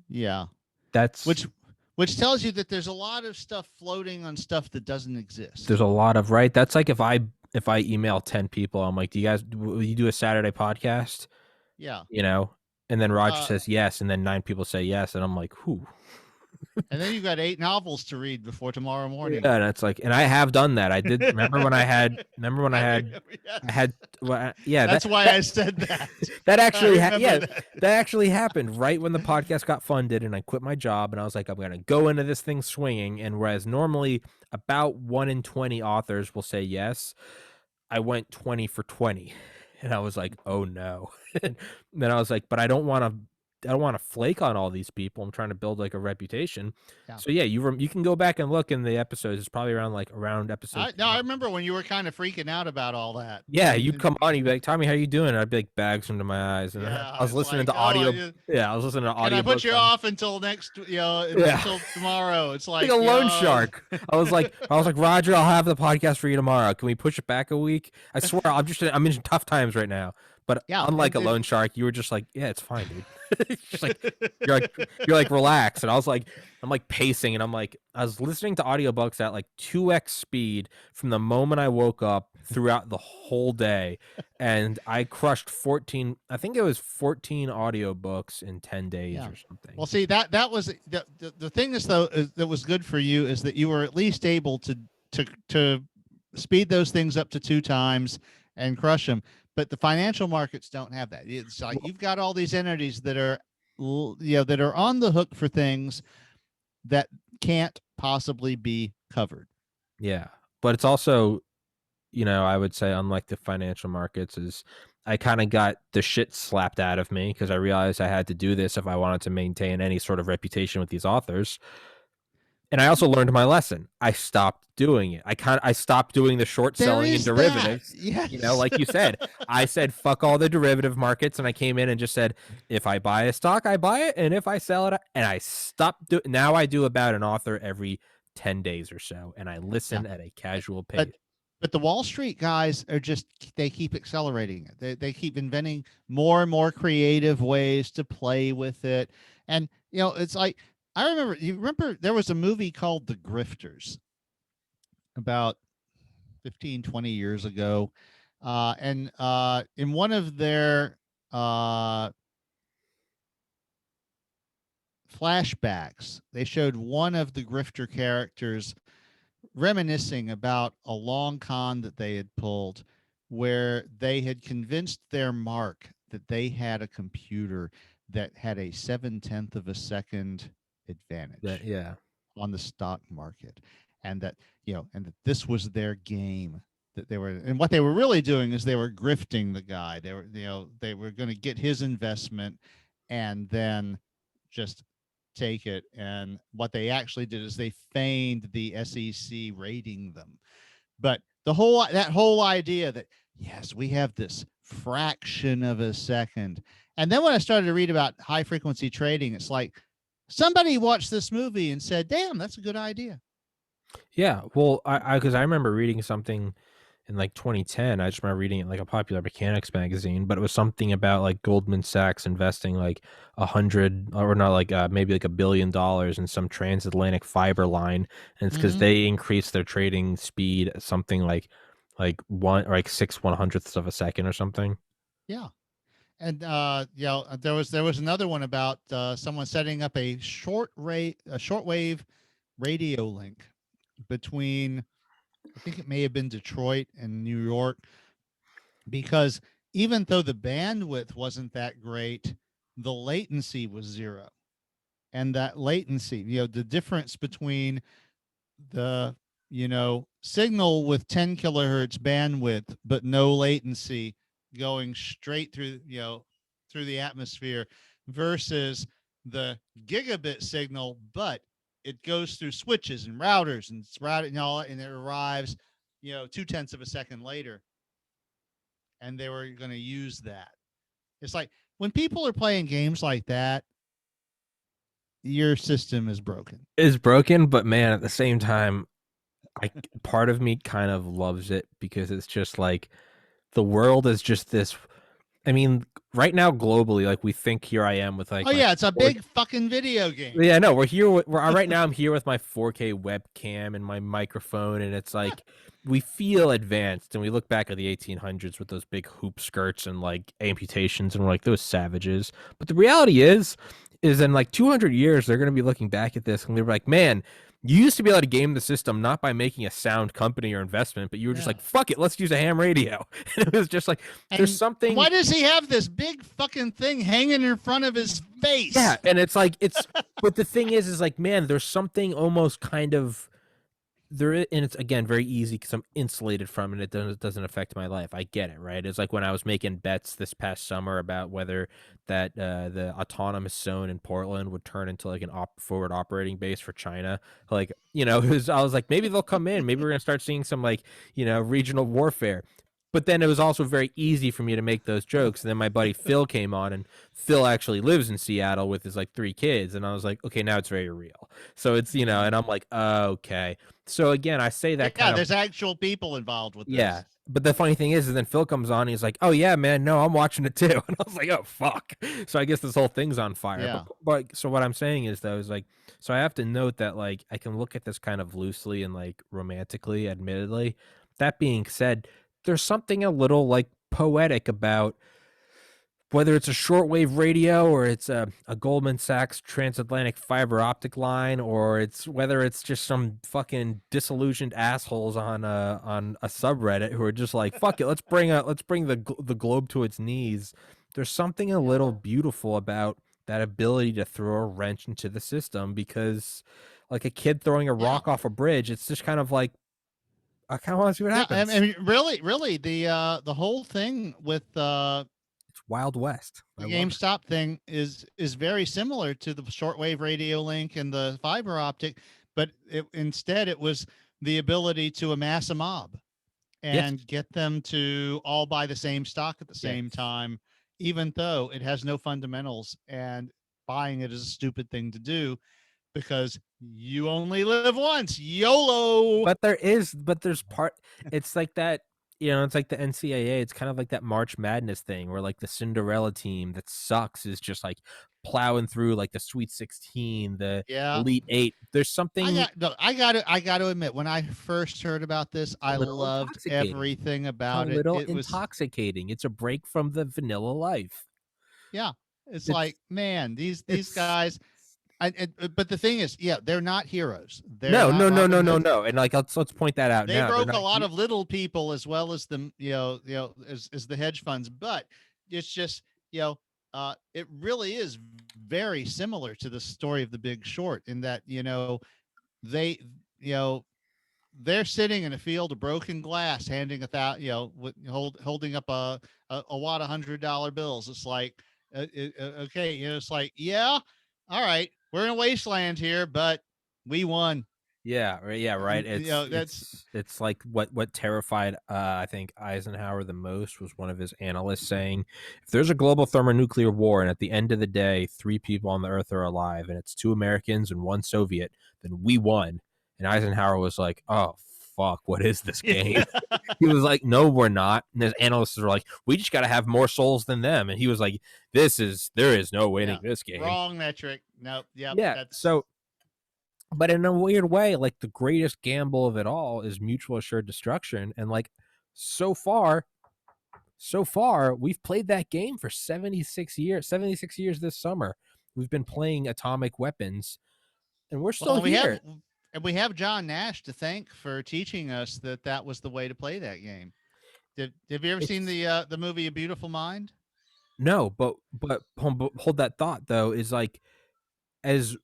Yeah. That's which tells you that there's a lot of stuff floating on stuff that doesn't exist. There's a lot of, right? That's like if I email 10 people, I'm like, will you do a Saturday podcast? Yeah. And then Roger says yes, and then 9 people say yes, and I'm like, whew. And then you got 8 novels to read before tomorrow morning. Yeah, and it's like, and I have done that. I did. Remember when I had. Yeah, that's why I said that. That actually, that actually happened right when the podcast got funded, and I quit my job, and I was like, I'm gonna go into this thing swinging. And whereas normally about 1 in 20 authors will say yes, I went 20 for 20, and I was like, oh no. And then I was like, but I don't want to flake on all these people. I'm trying to build like a reputation. Yeah. So yeah, you can go back and look in the episodes. It's probably around episode. I remember when you were kind of freaking out about all that. Yeah, you'd come on, you'd be like, Tommy, how you doing? And I'd be like, bags into my eyes. And I was listening to audio. I was listening to audio. Can I put you off until next, until tomorrow? It's like a loan shark. I was like, Roger, I'll have the podcast for you tomorrow. Can we push it back a week? I swear, I'm in tough times right now. But unlike a loan shark, you were just like, yeah, it's fine, dude. Just like you're like relax. And I'm like pacing, and I was listening to audiobooks at like 2x speed from the moment I woke up throughout the whole day. And I crushed 14 audiobooks in 10 days or something. Well, see, that was the thing is, though, that was good for you is that you were at least able to speed those things up to 2 times and crush them. But the financial markets don't have that. It's like you've got all these entities that are, that are on the hook for things that can't possibly be covered. Yeah, but it's also, I would say, unlike the financial markets, is I kind of got the shit slapped out of me because I realized I had to do this if I wanted to maintain any sort of reputation with these authors. And I also learned my lesson. I stopped doing it. I stopped doing the short There selling and is that. derivatives. Yes. Like you said, I said fuck all the derivative markets, and I came in and just said, if I buy a stock, I buy it, and if I sell it, and I stopped. Now I do about an author every 10 days or so, and I Yeah. listen at a casual But pace. but the Wall Street guys are just, they keep accelerating it. They keep inventing more and more creative ways to play with it. And it's like, you remember there was a movie called The Grifters about 15, 20 years ago. And in one of their flashbacks, they showed one of the grifter characters reminiscing about a long con that they had pulled where they had convinced their mark that they had a computer that had a 7/10 of a second advantage Yeah. on the stock market, and that this was their game, that they were, and what they were really doing is they were grifting the guy. They were going to get his investment and then just take it. And what they actually did is they feigned the SEC rating them. But that whole idea that, yes, we have this fraction of a second. And then when I started to read about high frequency trading, it's like somebody watched this movie and said, damn, that's a good idea. Yeah. Well, because I remember reading something in like 2010. I just remember reading it in like a Popular Mechanics magazine, but it was something about like Goldman Sachs investing like 100, or not, like maybe like $1 billion in some transatlantic fiber line, and it's because they increased their trading speed something like one or like 6/100ths of a second or something. Yeah. And there was another one about someone setting up a shortwave radio link between, I think it may have been Detroit and New York, because even though the bandwidth wasn't that great, the latency was zero. And that latency, the difference between the, signal with 10 kilohertz bandwidth, but no latency going straight through, through the atmosphere versus the gigabit signal, but it goes through switches and routers and it's routed and all, and it arrives, 0.2 of a second later. And they were going to use that. It's like when people are playing games like that, your system is broken. Is broken, but man, at the same time, part of me kind of loves it because it's just like the world is just this. I mean, right now globally, like we think here I am with like Oh my yeah, it's a big fucking video game. yeah, no, we're here. Right now. I'm here with my 4K webcam and my microphone, and it's like we feel advanced. And we look back at the 1800s with those big hoop skirts and like amputations, and we're like those savages. But the reality is in like 200 years, they're going to be looking back at this and they're like, man, you used to be able to game the system not by making a sound company or investment, but you were just like, fuck it, let's use a ham radio. And it was just like, there's something. Why does he have this big fucking thing hanging in front of his face? Yeah, and it's like but the thing is like, man, there's something almost kind of and it's again very easy because I'm insulated from it. It doesn't affect my life. I get it, right? It's like when I was making bets this past summer about whether that the autonomous zone in Portland would turn into like an forward operating base for China. Like, I was like, maybe they'll come in. Maybe we're gonna start seeing some like regional warfare. But then it was also very easy for me to make those jokes. And then my buddy Phil came on, and Phil actually lives in Seattle with his like 3 kids. And I was like, okay, now it's very real. So it's, and I'm like, okay. So again, I say that kind of. There's actual people involved with this. Yeah. But the funny thing is then Phil comes on, and he's like, oh yeah, man, no, I'm watching it too. And I was like, oh fuck. So I guess this whole thing's on fire. Yeah. But so what I'm saying is though, is like, so I have to note that like I can look at this kind of loosely and like romantically, admittedly. That being said, there's something a little like poetic about whether it's a shortwave radio or it's a Goldman Sachs transatlantic fiber optic line, or whether it's just some fucking disillusioned assholes on a subreddit who are just like, fuck it, let's bring the globe to its knees. There's something a little beautiful about that ability to throw a wrench into the system, because like a kid throwing a rock off a bridge, it's just kind of like, I kind of want to see what Yeah, I happens. mean, really, the whole thing with It's Wild West. I the love it. GameStop thing is very similar to the shortwave radio link and the fiber optic, but instead it was the ability to amass a mob Yes. and get them to all buy the same stock at the same Yes. time, even though it has no fundamentals, and buying it is a stupid thing to do because you only live once. YOLO. But there's part. It's like that. It's like the NCAA. It's kind of like that March Madness thing where like the Cinderella team that sucks is just like plowing through like the Sweet 16, the Yeah. Elite Eight. There's something I got to admit, when I first heard about this, a I little loved intoxicating. everything It's a about it. little It was, intoxicating. It's a break from the vanilla life. yeah, it's It's like, man, these it's guys. But the thing is, yeah, they're not heroes. They're no, not no, no, Robin no, no, Hoods. no. And like let's point that out They now. They're broke a not lot of little people as well as the as the hedge funds, but it's just it really is very similar to the story of The Big Short in that they you know they're sitting in a field of broken glass, handing holding up a wad of $100 bills. It's like, okay, it's like, yeah, all right, we're in a wasteland here, but we won. Yeah, right. Yeah, right. And It's that's it's it's like what terrified I think Eisenhower the most was one of his analysts saying, if there's a global thermonuclear war and at the end of the day 3 people on the earth are alive and it's 2 Americans and 1 Soviet, then we won. And Eisenhower was like, "Oh fuck, what is this game?" He was like, "No, we're not." And his analysts were like, "We just got to have more souls than them." And he was like, there is no winning yeah, this game." wrong metric. Nope. Yep. Yeah. That's So but in a weird way, like the greatest gamble of it all is mutual assured destruction. And like so far, we've played that game for 76 years, 76 years this summer. We've been playing atomic weapons and we're still well, here. we have John Nash to thank for teaching us that was the way to play that game. Have you ever seen It's the movie A Beautiful Mind? no, but hold that thought though, is like as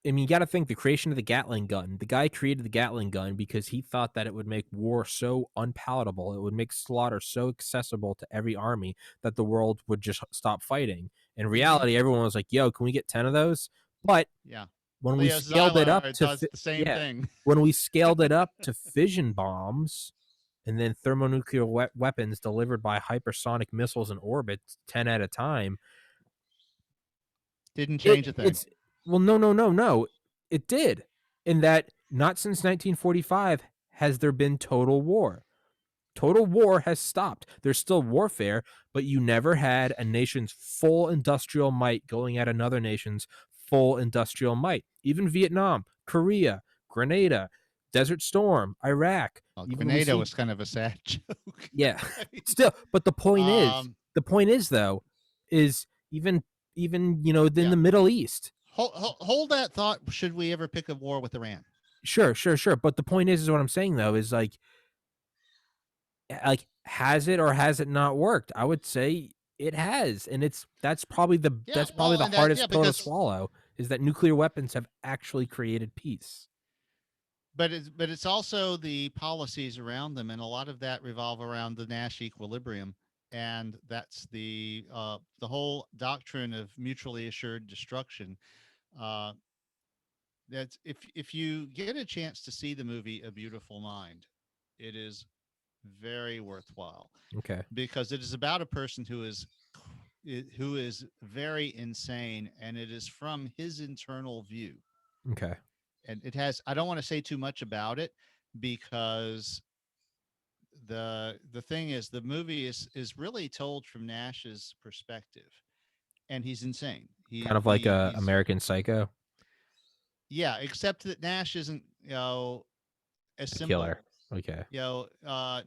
I mean, you got to think the creation of the Gatling gun. The guy created the Gatling gun because he thought that it would make war so unpalatable, it would make slaughter so accessible to every army that the world would just stop fighting. In Mm-hmm. reality, everyone was like, "Yo, can we get 10 of those?" But Yeah. when we Leo scaled it up Szilard to does the same yeah, thing. when we scaled it up to fission bombs and then thermonuclear weapons delivered by hypersonic missiles in orbit 10 at a time, Didn't change a thing. it's well, no, no, no, no. It did. In that not since 1945 has there been total war. Total war has stopped. There's still warfare, but you never had a nation's full industrial might going at another nation's full industrial might. Even Vietnam, Korea, Grenada, Desert Storm, Iraq. Well, Even we Grenada see, was kind of a sad joke. yeah, still. But um, the point is though, is even in yeah. the Middle East. Hold that thought. Should we ever pick a war with Iran? Sure, sure, sure. But the point is what I'm saying though is has it or has it not worked? I would say it has, and Yeah. that's probably Well, the and that hardest pill to swallow is that nuclear weapons have actually created peace. but it's also the policies around them, and a lot of that revolve around the Nash equilibrium, and that's the whole doctrine of mutually assured destruction. Uh, that's if you get a chance to see the movie A Beautiful Mind, it is very worthwhile Okay, because it is about a person who is very insane, and it is from his internal view. okay, And it has, I don't want to say too much about it because the thing is the movie is really told from Nash's perspective, and he's insane. kind of like He's American Psycho, yeah, except that Nash isn't as a killer. simple. Okay,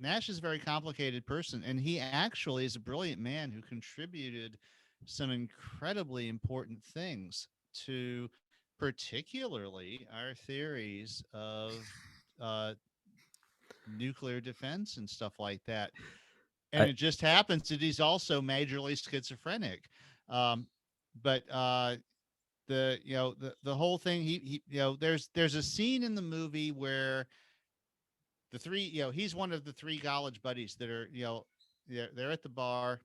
Nash is a very complicated person, and he actually is a brilliant man who contributed some incredibly important things to particularly our theories of uh, nuclear defense and stuff like that. And I, it just happens that he's also majorly schizophrenic. Um, but the whole thing, he there's a scene in the movie where the three, he's one of the three college buddies that are, they're at the bar,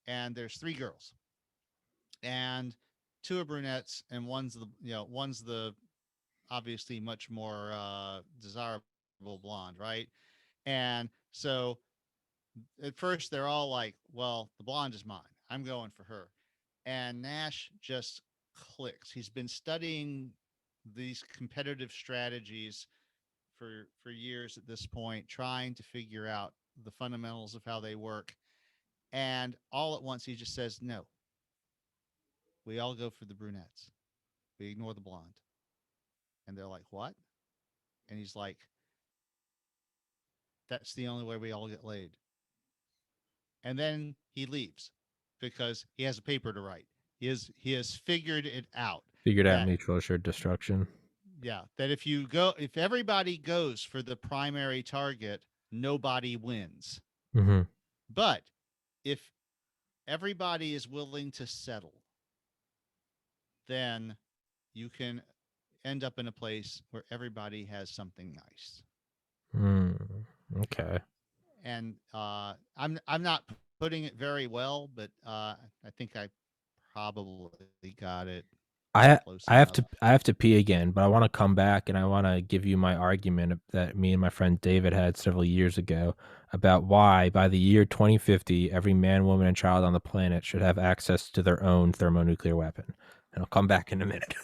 and there's three girls, and two are brunettes, and one's the obviously much more desirable blonde, right? And so at first they're all like, well, the blonde is mine, I'm going for her. And Nash just clicks. He's been studying these competitive strategies for years at this point, trying to figure out the fundamentals of how they work. And all at once he just says, no, we all go for the brunettes, we ignore the blonde. And they're like, what? And he's like, that's the only way we all get laid. And then he leaves because he has a paper to write. He has figured it out. Figured out That mutual assured destruction. Yeah, that if everybody goes for the primary target, nobody wins. Mm-hmm. But if everybody is willing to settle, then you can end up in a place where everybody has something nice. Okay. And I'm not putting it very well, but I think I probably got it I close I enough. have to pee again, but I want to come back and I want to give you my argument that me and my friend David had several years ago about why by the year 2050 every man, woman, and child on the planet should have access to their own thermonuclear weapon. And I'll come back in a minute.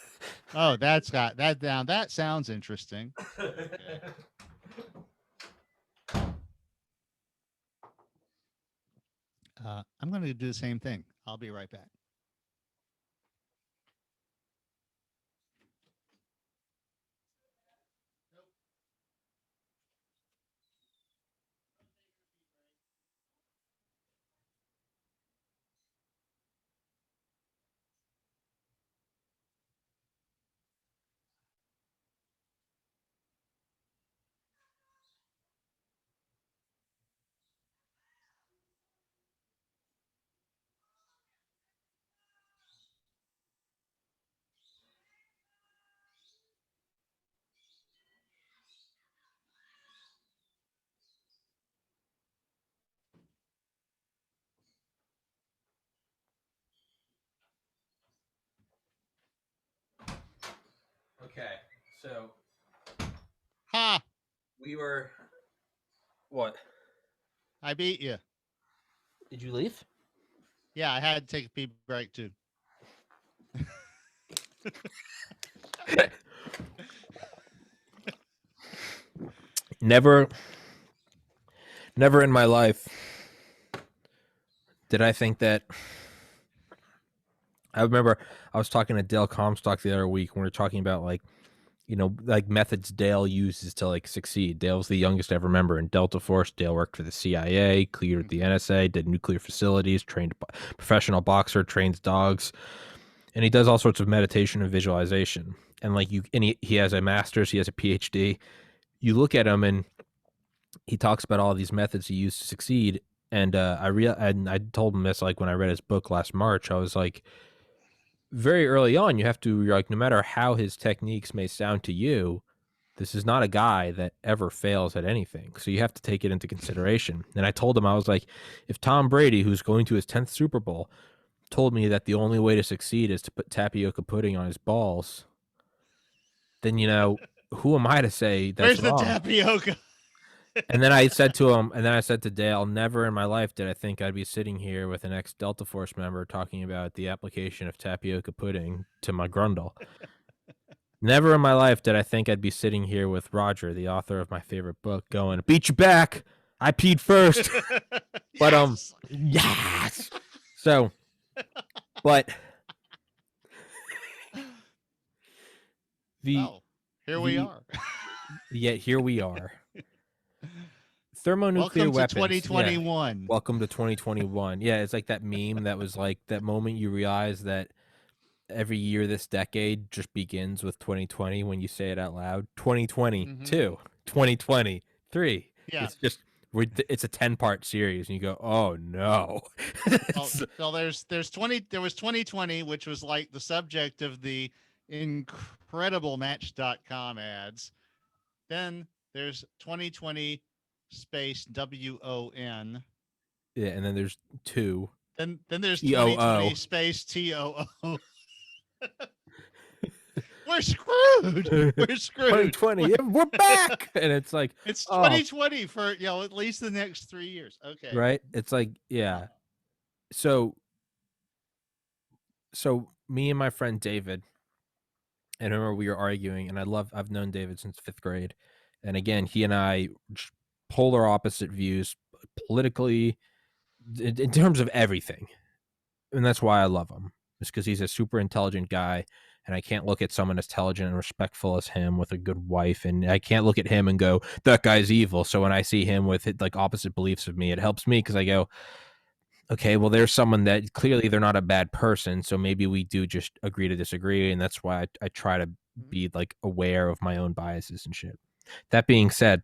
Oh, that's got that down. That sounds interesting. Okay. I'm going to do the same thing. I'll be right back. Okay, so Ha! we were what? I beat you. Did you leave? Yeah, I had to take a pee break too. Never in my life did I think that. I remember I was talking to Dale Comstock the other week when we were talking about like methods Dale uses to like succeed. Dale's the youngest ever member in Delta Force. Dale worked for the CIA, cleared at the NSA, did nuclear facilities, trained a professional boxer, trains dogs, and he does all sorts of meditation and visualization. And like he has a master's, he has a PhD. You look at him and he talks about all these methods he used to succeed. And I told him this like when I read his book last March. I was like, very early on, you're like, no matter how his techniques may sound to you, this is not a guy that ever fails at anything. So you have to take it into consideration. And I told him, I was like, if Tom Brady, who's going to his 10th Super Bowl, told me that the only way to succeed is to put tapioca pudding on his balls, then, who am I to say that's Where's the wrong? tapioca? And then I said to Dale, never in my life did I think I'd be sitting here with an ex-Delta Force member talking about the application of tapioca pudding to my grundle. Never in my life did I think I'd be sitting here with Roger, the author of my favorite book, going, beat you back. I peed first. But, yes. So, but here we are. Yet here we are. Thermonuclear Welcome weapons. To 2021. Yeah. Welcome to 2021. Yeah, it's like that meme that was like that moment you realize that every year this decade just begins with 2020 when you say it out loud. 2022, 2023. Yeah. It's a 10-part series and you go, oh no. Well, there was 2020, which was like the subject of the incredible Match.com ads. Then There's 2020 space WON. Yeah, and then there's 2 Then there's TOO. 2020 space TOO. We're screwed. We're screwed. 2020. Yeah, we're back. And it's like, It's oh, 2020 for at least the next 3 years. Okay. right? It's like, yeah. So me and my friend David, and I remember we were arguing, and I've known David since 5th grade. And again, he and I polar opposite views politically, in terms of everything. And that's why I love him. It's because he's a super intelligent guy, and I can't look at someone as intelligent and respectful as him with a good wife, and I can't look at him and go, that guy's evil. So when I see him with like opposite beliefs of me, it helps me because I go, okay, well, there's someone that clearly they're not a bad person, so maybe we do just agree to disagree, and that's why I try to be like aware of my own biases and shit. That being said,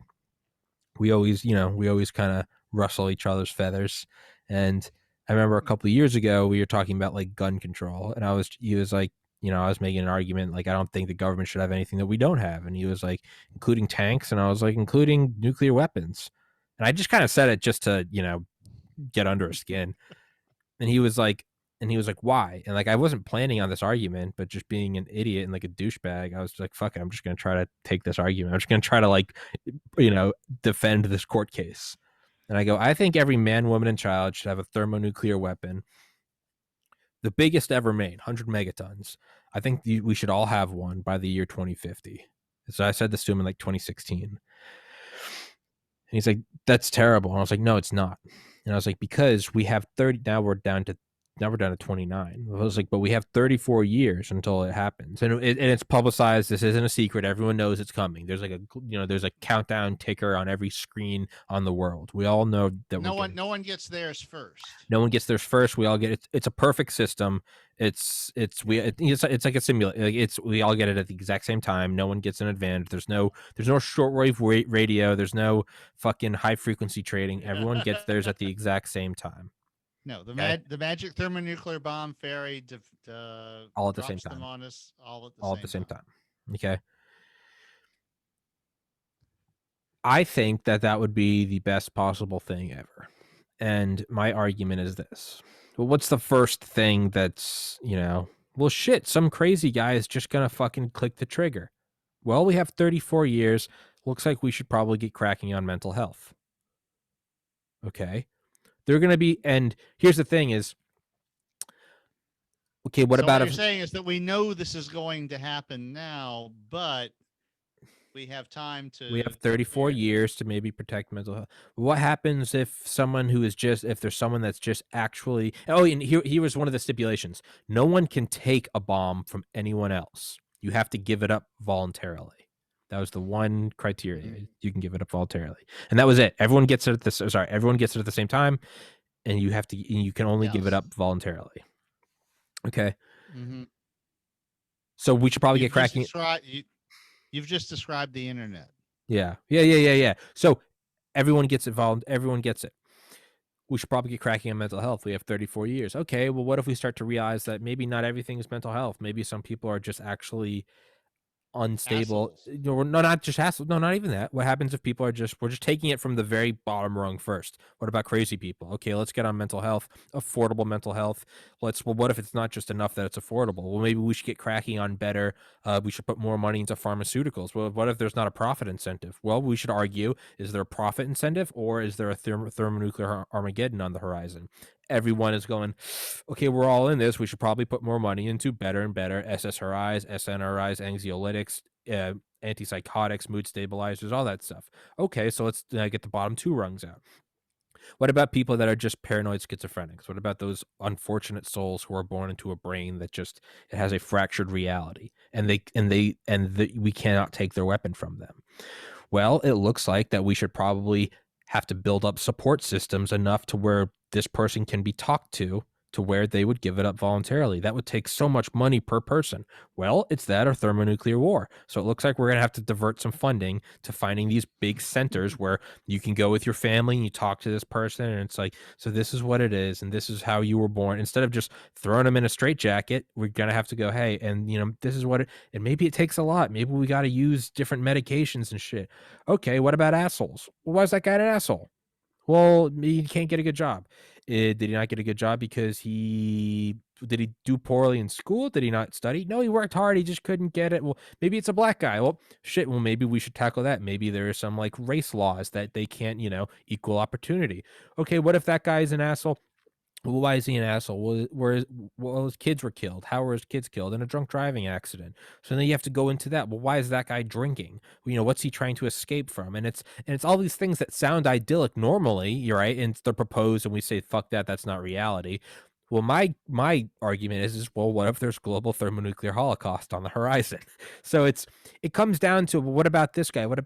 we always kind of rustle each other's feathers. And I remember a couple of years ago we were talking about like gun control, and he was like, I was making an argument like I don't think the government should have anything that we don't have, and he was like, including tanks, and I was like, including nuclear weapons. And I just kind of said it just to get under his skin. And he was like, why? And like I wasn't planning on this argument, but just being an idiot and like a douchebag, I was like, fuck it, I'm just gonna try to take this argument. I'm just gonna try to like defend this court case. And I go, I think every man, woman, and child should have a thermonuclear weapon, the biggest ever made, 100 megatons. I think we should all have one by the year 2050. So I said this to him in like 2016. And he's like, that's terrible. And I was like, no, it's not. And I was like, because we have 30, now we're down to 29. I was like, but we have 34 years until it happens. And it's publicized. This isn't a secret. Everyone knows it's coming. There's like there's a countdown ticker on every screen on the world. We all know that no one gets theirs first. No one gets theirs first. We all get it. It's a perfect system. It's like a simulation. Like we all get it at the exact same time. No one gets an advantage. There's no shortwave radio. There's no fucking high frequency trading. Everyone gets theirs at the exact same time. No, the magic thermonuclear bomb fairy all at the same time. Them on us all at the same time. Okay. I think that would be the best possible thing ever. And my argument is this. Well, what's the first thing that's, well, shit, some crazy guy is just going to fucking click the trigger. Well, we have 34 years. Looks like we should probably get cracking on mental health. Okay. They're going to be, and here's the thing is, okay, what you're saying is that we know this is going to happen now, but we have time to. We have 34 years to maybe protect mental health. What happens if there's someone that's just actually, and here was one of the stipulations. No one can take a bomb from anyone else. You have to give it up voluntarily. That was the one criteria. Mm-hmm. You can give it up voluntarily. And that was it. Everyone gets it at the same time, and you can only give it up voluntarily. Okay. Mm-hmm. So we should probably get cracking. You've just described the internet. Yeah. So everyone gets it. Everyone gets it. We should probably get cracking on mental health. We have 34 years. Okay, well, what if we start to realize that maybe not everything is mental health? Maybe some people are just actually unstable. Not just hassle. No, not even that. What happens if people we're just taking it from the very bottom rung first? What about crazy people? Okay, let's get on mental health, affordable mental health. What if it's not just enough that it's affordable? Well, maybe we should get cracking on better. We should put more money into pharmaceuticals. Well, what if there's not a profit incentive? Well, we should argue, is there a profit incentive or is there a thermonuclear Armageddon on the horizon? Everyone is going, okay, we're all in this. We should probably put more money into better and better SSRIs, SNRIs, anxiolytics, antipsychotics, mood stabilizers, all that stuff. Okay, so let's get the bottom 2 rungs out. What about people that are just paranoid schizophrenics? What about those unfortunate souls who are born into a brain that just it has a fractured reality, and we cannot take their weapon from them? Well, it looks like that we should probably have to build up support systems enough to where this person can be talked to to where they would give it up voluntarily. That would take so much money per person. Well, it's that or thermonuclear war. So it looks like we're going to have to divert some funding to finding these big centers where you can go with your family and you talk to this person and it's like, so this is what it is and this is how you were born. Instead of just throwing them in a straitjacket, we're going to have to go, hey, and this is what it, and maybe it takes a lot. Maybe we got to use different medications and shit. Okay, what about assholes? Well, why is that guy an asshole? Well, he can't get a good job. Did he not get a good job because he did he do poorly in school? Did he not study? No, he worked hard. He just couldn't get it. Well, maybe it's a black guy. Well, shit. Well, maybe we should tackle that. Maybe there are some like race laws that they can't, equal opportunity. Okay, what if that guy is an asshole? Well, why is he an asshole? Well, his kids were killed. How were his kids killed? In a drunk driving accident. So then you have to go into that. Well, why is that guy drinking? What's he trying to escape from? And it's all these things that sound idyllic normally, you're right, and they're proposed, and we say, fuck that, that's not reality. Well, my argument is well, what if there's global thermonuclear holocaust on the horizon? So it comes down to, well, what about this guy? What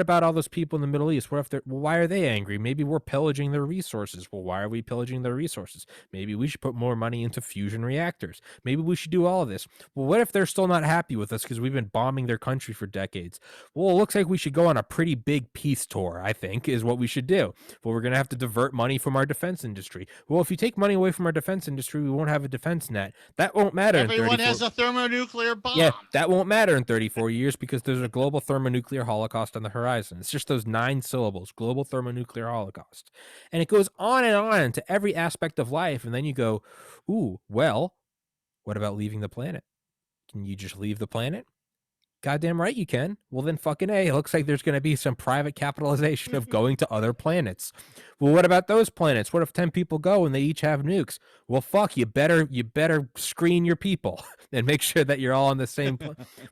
about all those people in the Middle East? What if they're well, why are they angry? Maybe we're pillaging their resources. Well, why are we pillaging their resources? Maybe we should put more money into fusion reactors. Maybe we should do all of this. Well, what if they're still not happy with us because we've been bombing their country for decades? Well, it looks like we should go on a pretty big peace tour, I think, is what we should do. Well, we're going to have to divert money from our defense industry. Well, if you take money away from our defense industry, we won't have a defense net. That won't matter in Everyone 34. has a thermonuclear bomb. Yeah, that won't matter in 34 years because there's a global thermonuclear holocaust on the horizon. It's just those 9 syllables, global thermonuclear holocaust. And it goes on to every aspect of life. And then you go, ooh, well, what about leaving the planet? Can you just leave the planet? Goddamn right you can. Well, then fucking A, it looks like there's going to be some private capitalization of going to other planets. Well, what about those planets? What if 10 people go and they each have nukes? Well, fuck, you better screen your people and make sure that you're all on the same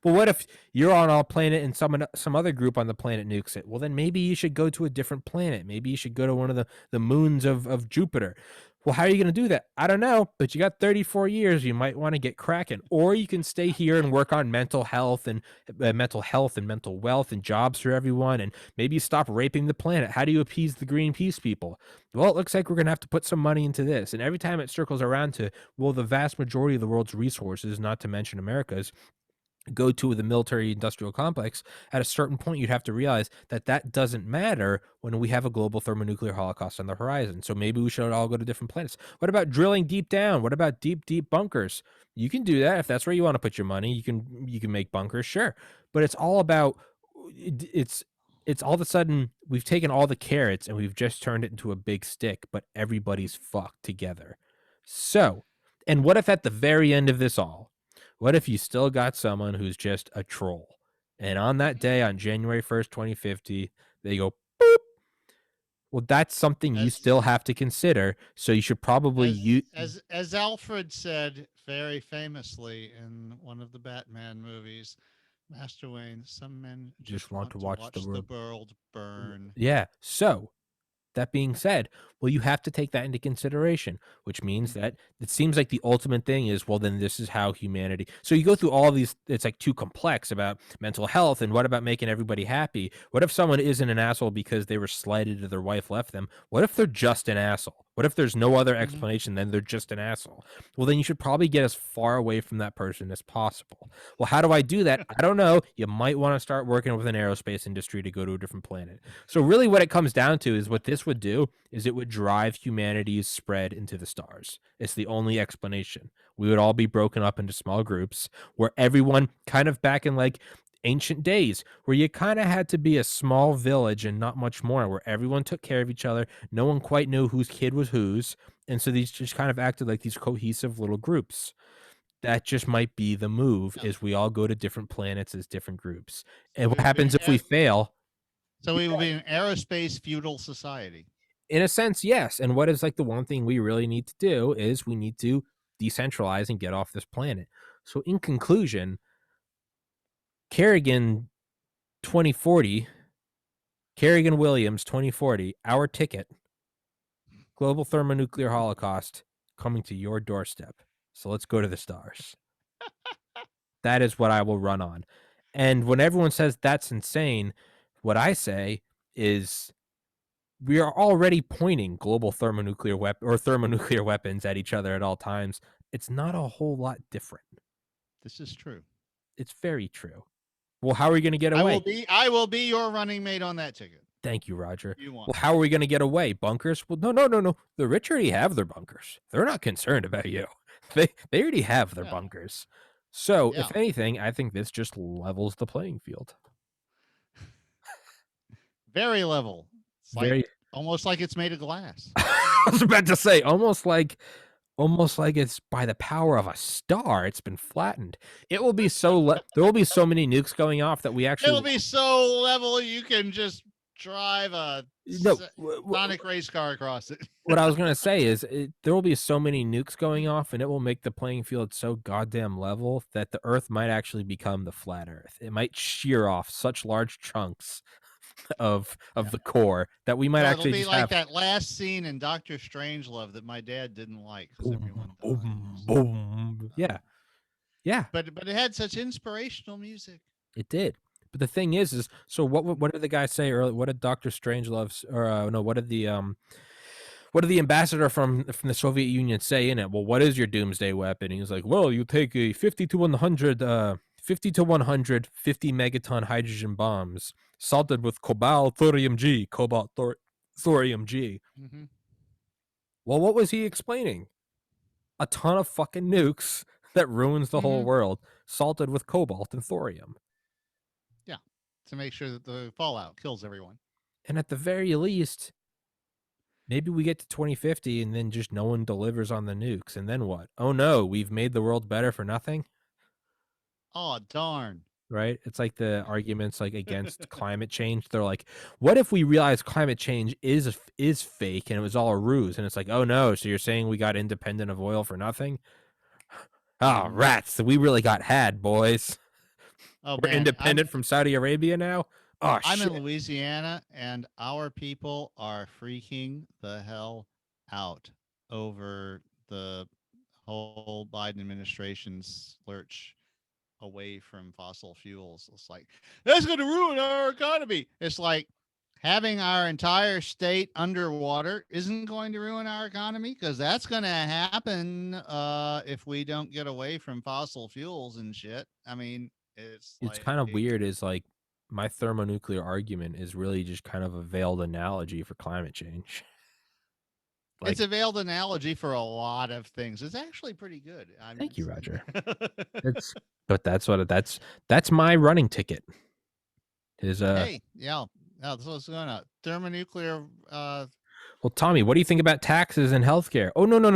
Well, what if you're on a planet and some other group on the planet nukes it? Well, then maybe you should go to a different planet. Maybe you should go to one of the moons of Jupiter. Well, how are you going to do that? I don't know, but you got 34 years. You might want to get cracking, or you can stay here and work on mental health and mental wealth and jobs for everyone. And maybe you stop raping the planet. How do you appease the Greenpeace people? Well, it looks like we're going to have to put some money into this. And every time it circles around to, well, the vast majority of the world's resources, not to mention America's, go to the military industrial complex. At a certain point, you'd have to realize that doesn't matter when we have a global thermonuclear holocaust on the horizon. So maybe we should all go to different planets. What about drilling deep down? What about deep bunkers? You can do that if that's where you want to put your money. You can make bunkers, sure, but it's all about it's all of a sudden we've taken all the carrots and we've just turned it into a big stick, but everybody's fucked together. So, and what if at the very end of this all, what if you still got someone who's just a troll? And on that day, on January 1st, 2050, they go, boop. Well, that's something you As still have to consider. So you should probably use. as Alfred said very famously in one of the Batman movies, Master Wayne, some men Just just want to want to watch the watch the world. world burn. Yeah. So that being said, well, you have to take that into consideration, which means Mhm. that it seems like the ultimate thing is, well, then this is how humanity. So you go through all these, it's like too complex about mental health. And what about making everybody happy? What if someone isn't an asshole because they were slighted or their wife left them? What if they're just an asshole? What if there's no other Mhm. explanation than they're just an asshole? Well, then you should probably get as far away from that person as possible. Well, how do I do that? I don't know. You might want to start working with an aerospace industry to go to a different planet. So really what it comes down to is what this would do is it would drive humanity's spread into the stars. It's the only explanation. We would all be broken up into small groups where everyone kind of back in like ancient days where you kind of had to be a small village and not much more where everyone took care of each other. No one quite knew whose kid was whose. And so these just kind of acted like these cohesive little groups. That just might be the move Yeah. is we all go to different planets as different groups. So And what we would be happens if we fail? we will be an aerospace feudal society. In a sense, yes. And what is like the one thing we really need to do is we need to decentralize and get off this planet. So in conclusion, Kerrigan 2040, Kerrigan Williams 2040, our ticket, global thermonuclear holocaust coming to your doorstep. So let's go to the stars. That is what I will run on. And when everyone says that's insane, what I say is we are already pointing global thermonuclear weapons at each other at all times. It's not a whole lot different. This is true. It's very true. Well, how are we going to get away? I will be your running mate on that ticket. Thank you, Roger. You want? Well, how are we going to get away? Bunkers? Well, no. The rich already have their bunkers. They're not concerned about you. They already have their bunkers. So, if anything, I think this just levels the playing field. Very level. It's Very almost like it's made of glass. I was about to say almost like it's by the power of a star. It's been flattened. It will be so there will be so many nukes going off that we actually It'll be so level you can just drive a Sonic race car across it. What I was going to say is there will be so many nukes going off, and it will make the playing field so goddamn level that the Earth might actually become the flat Earth. It might shear off such large chunks of the core that we might actually it'll be like that last scene in Doctor Strangelove that my dad didn't like. Boom. Yeah. But it had such inspirational music. It did. But the thing is so what did the guy say earlier? What did Doctor Strangelove what did the ambassador from the Soviet Union say in it? Well, what is your doomsday weapon? He was like, well, you take a 50 to 100 50 megaton hydrogen bombs salted with cobalt thorium G. Mm-hmm. Well, what was he explaining? A ton of fucking nukes that ruins the whole world, salted with cobalt and thorium. Yeah, to make sure that the fallout kills everyone. And at the very least, maybe we get to 2050 and then just no one delivers on the nukes. And then what? Oh no, we've made the world better for nothing? Oh, darn. Right? It's like the arguments like against climate change. They're like, what if we realize climate change is fake and it was all a ruse? And it's like, oh no, so you're saying we got independent of oil for nothing? Oh, rats. We really got had, boys. Oh, We're independent from Saudi Arabia now? Oh, I'm in Louisiana, and our people are freaking the hell out over the whole Biden administration's lurch away from fossil fuels. It's like, that's going to ruin our economy. It's like having our entire state underwater isn't going to ruin our economy, because that's going to happen if we don't get away from fossil fuels and shit. I mean, it's kind of weird is like my thermonuclear argument is really just kind of a veiled analogy for climate change. It's a veiled analogy for a lot of things. It's actually pretty good. Thank you, Roger. That's my running ticket. Hey, yeah. That's what's going on. Thermonuclear. Well, Tommy, what do you think about taxes and healthcare? Oh, no. None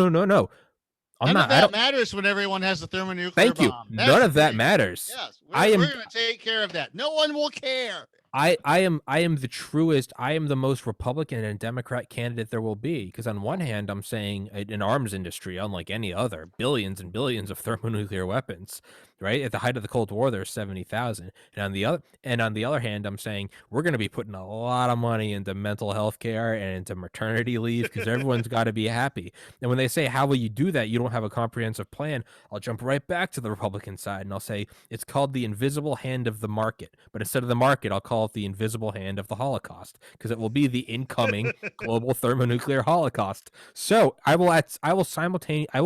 of that matters when everyone has a thermonuclear Thank you. bomb. None of that matters. Yes, we're going to take care of that. No one will care. I am the truest. I am the most Republican and Democrat candidate there will be. Because on one hand, I'm saying an arms industry, unlike any other, billions and billions of thermonuclear weapons. Right at the height of the Cold War, there's 70,000, and on the other hand, I'm saying we're going to be putting a lot of money into mental health care and into maternity leave because everyone's got to be happy. And when they say, "How will you do that? You don't have a comprehensive plan," I'll jump right back to the Republican side and I'll say it's called the invisible hand of the market. But instead of the market, I'll call it the invisible hand of the Holocaust, because it will be the incoming global thermonuclear Holocaust. So I will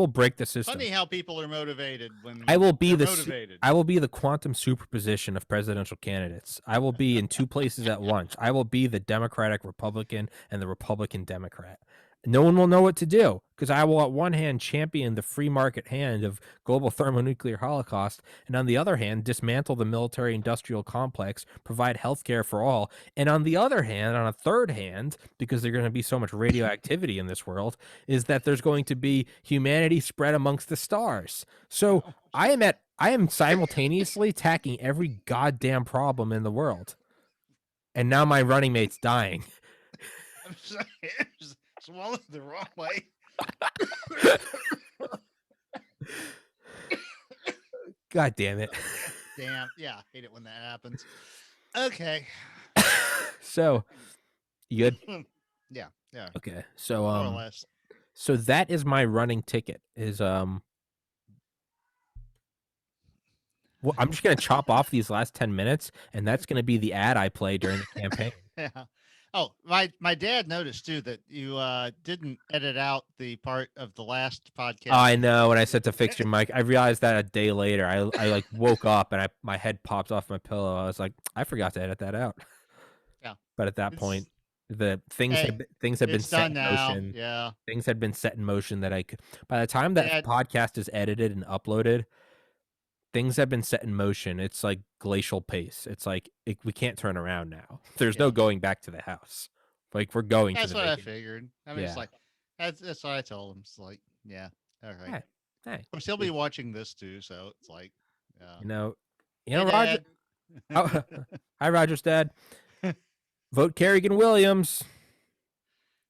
break the system. Funny how people are motivated when I will be the quantum superposition of presidential candidates. I will be in two places at once. I will be the Democratic Republican and the Republican Democrat. No one will know what to do, because I will, on one hand, champion the free market hand of global thermonuclear holocaust, and on the other hand, dismantle the military-industrial complex, provide health care for all, and on the other hand, on a third hand, because there's going to be so much radioactivity in this world, is that there's going to be humanity spread amongst the stars. So I am simultaneously tackling every goddamn problem in the world. And now my running mate's dying. I'm sorry. Swallowed the wrong way. God damn it. Damn. Yeah, I hate it when that happens. Okay. So, you good? Yeah. Okay. So more or less. So that is my running ticket. Well, I'm just going to chop off these last 10 minutes, and that's going to be the ad I play during the campaign. Yeah. Oh, my dad noticed too that you didn't edit out the part of the last podcast I know. before When I you. said to fix your mic, I realized that a day later. I like woke up and my head popped off my pillow. I was like, I forgot to edit that out. Yeah, But at that it's point, the hey, things had been it's set done in now. motion. Yeah, Things had been set in motion that I could. By the time that Dad. podcast is edited and uploaded, things have been set in motion. It's like glacial pace. It's like we can't turn around now. There's no Yeah, going back to the house. Like we're going to that's the what I vacation. figured. I mean, it's Yeah. like that's what I told him. It's like, yeah, all right. Hey, hey. Of course, he'll be watching this too, so it's like, yeah. You know, Hey, Roger. Dad. Oh, hi, Roger's dad. Vote Kerrigan Williams.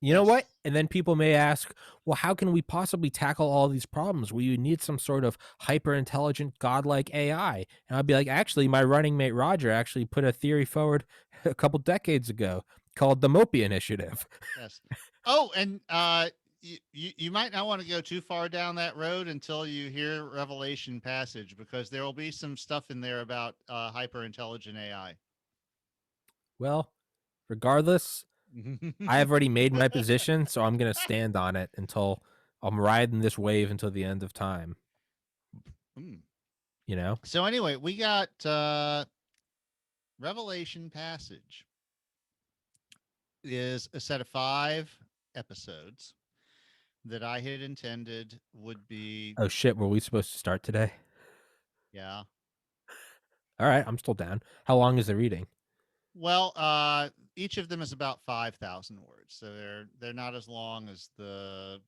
You know what? Yes. And then people may ask, well, how can we possibly tackle all these problems? Well, you need some sort of hyper intelligent, godlike AI. And I'd be like, actually, my running mate Roger actually put a theory forward a couple decades ago called the Mopi Initiative. Yes. Oh, and you might not want to go too far down that road until you hear Revelation passage, because there will be some stuff in there about hyper intelligent AI. Well, regardless, I have already made my position, so I'm going to stand on it until I'm riding this wave until the end of time. Mm. You know? So anyway, we got Revelation passage is a set of 5 episodes that I had intended would be, Oh, shit. Were we supposed to start today? yeah. All right. I'm still down. How long is the reading? Well, each of them is about 5,000 words, so they're not as long as the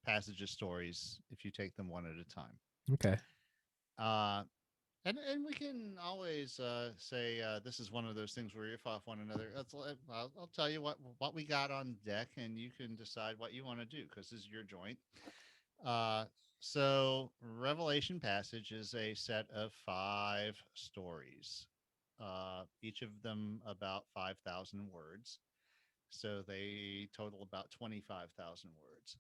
passages stories if you take them one at a time. Okay. Uh, and we can always say this is one of those things where you riff off one another. I'll tell you what we got on deck, and you can decide what you want to do because this is your joint. Uh, so Revelation passage is a set of 5 stories, each of them about 5,000 words. So they total about 25,000 words.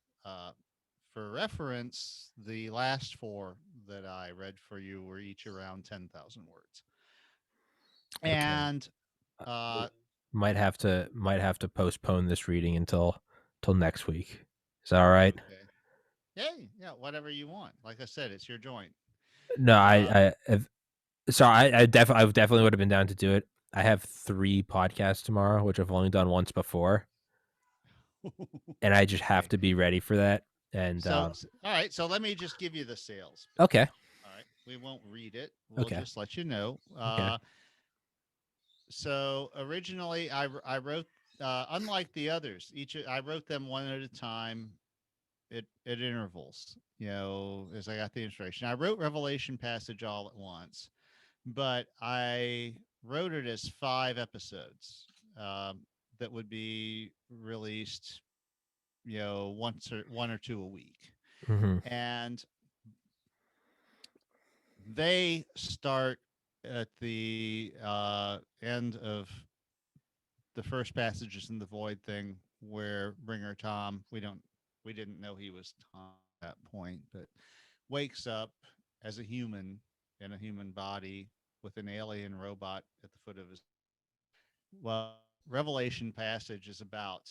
For reference, the last 4 that I read for you were each around 10,000 words. Okay. And uh, Might have to postpone this reading until next week. Is that all right? okay. Hey, yeah, whatever you want. Like I said, it's your joint. No, Uh, I definitely would have been down to do it. I have 3 podcasts tomorrow, which I've only done once before, and I just have okay. to be ready for that. And All right. So let me just give you the sales okay, pitch. All right. We won't read it. We'll okay, just let you know. okay. So originally, I wrote, unlike the others, I wrote them one at a time at intervals. You know, as I got the inspiration, I wrote Revelation passage all at once, but I wrote it as 5 episodes that would be released, you know, once or 1 or 2 a week, Mm-hmm. and they start at the end of the first passages in the void thing, where Bringer Tom, we didn't know he was Tom at that point, but wakes up as a human in a human body with an alien robot at the foot of his. Well, Revelation passage is about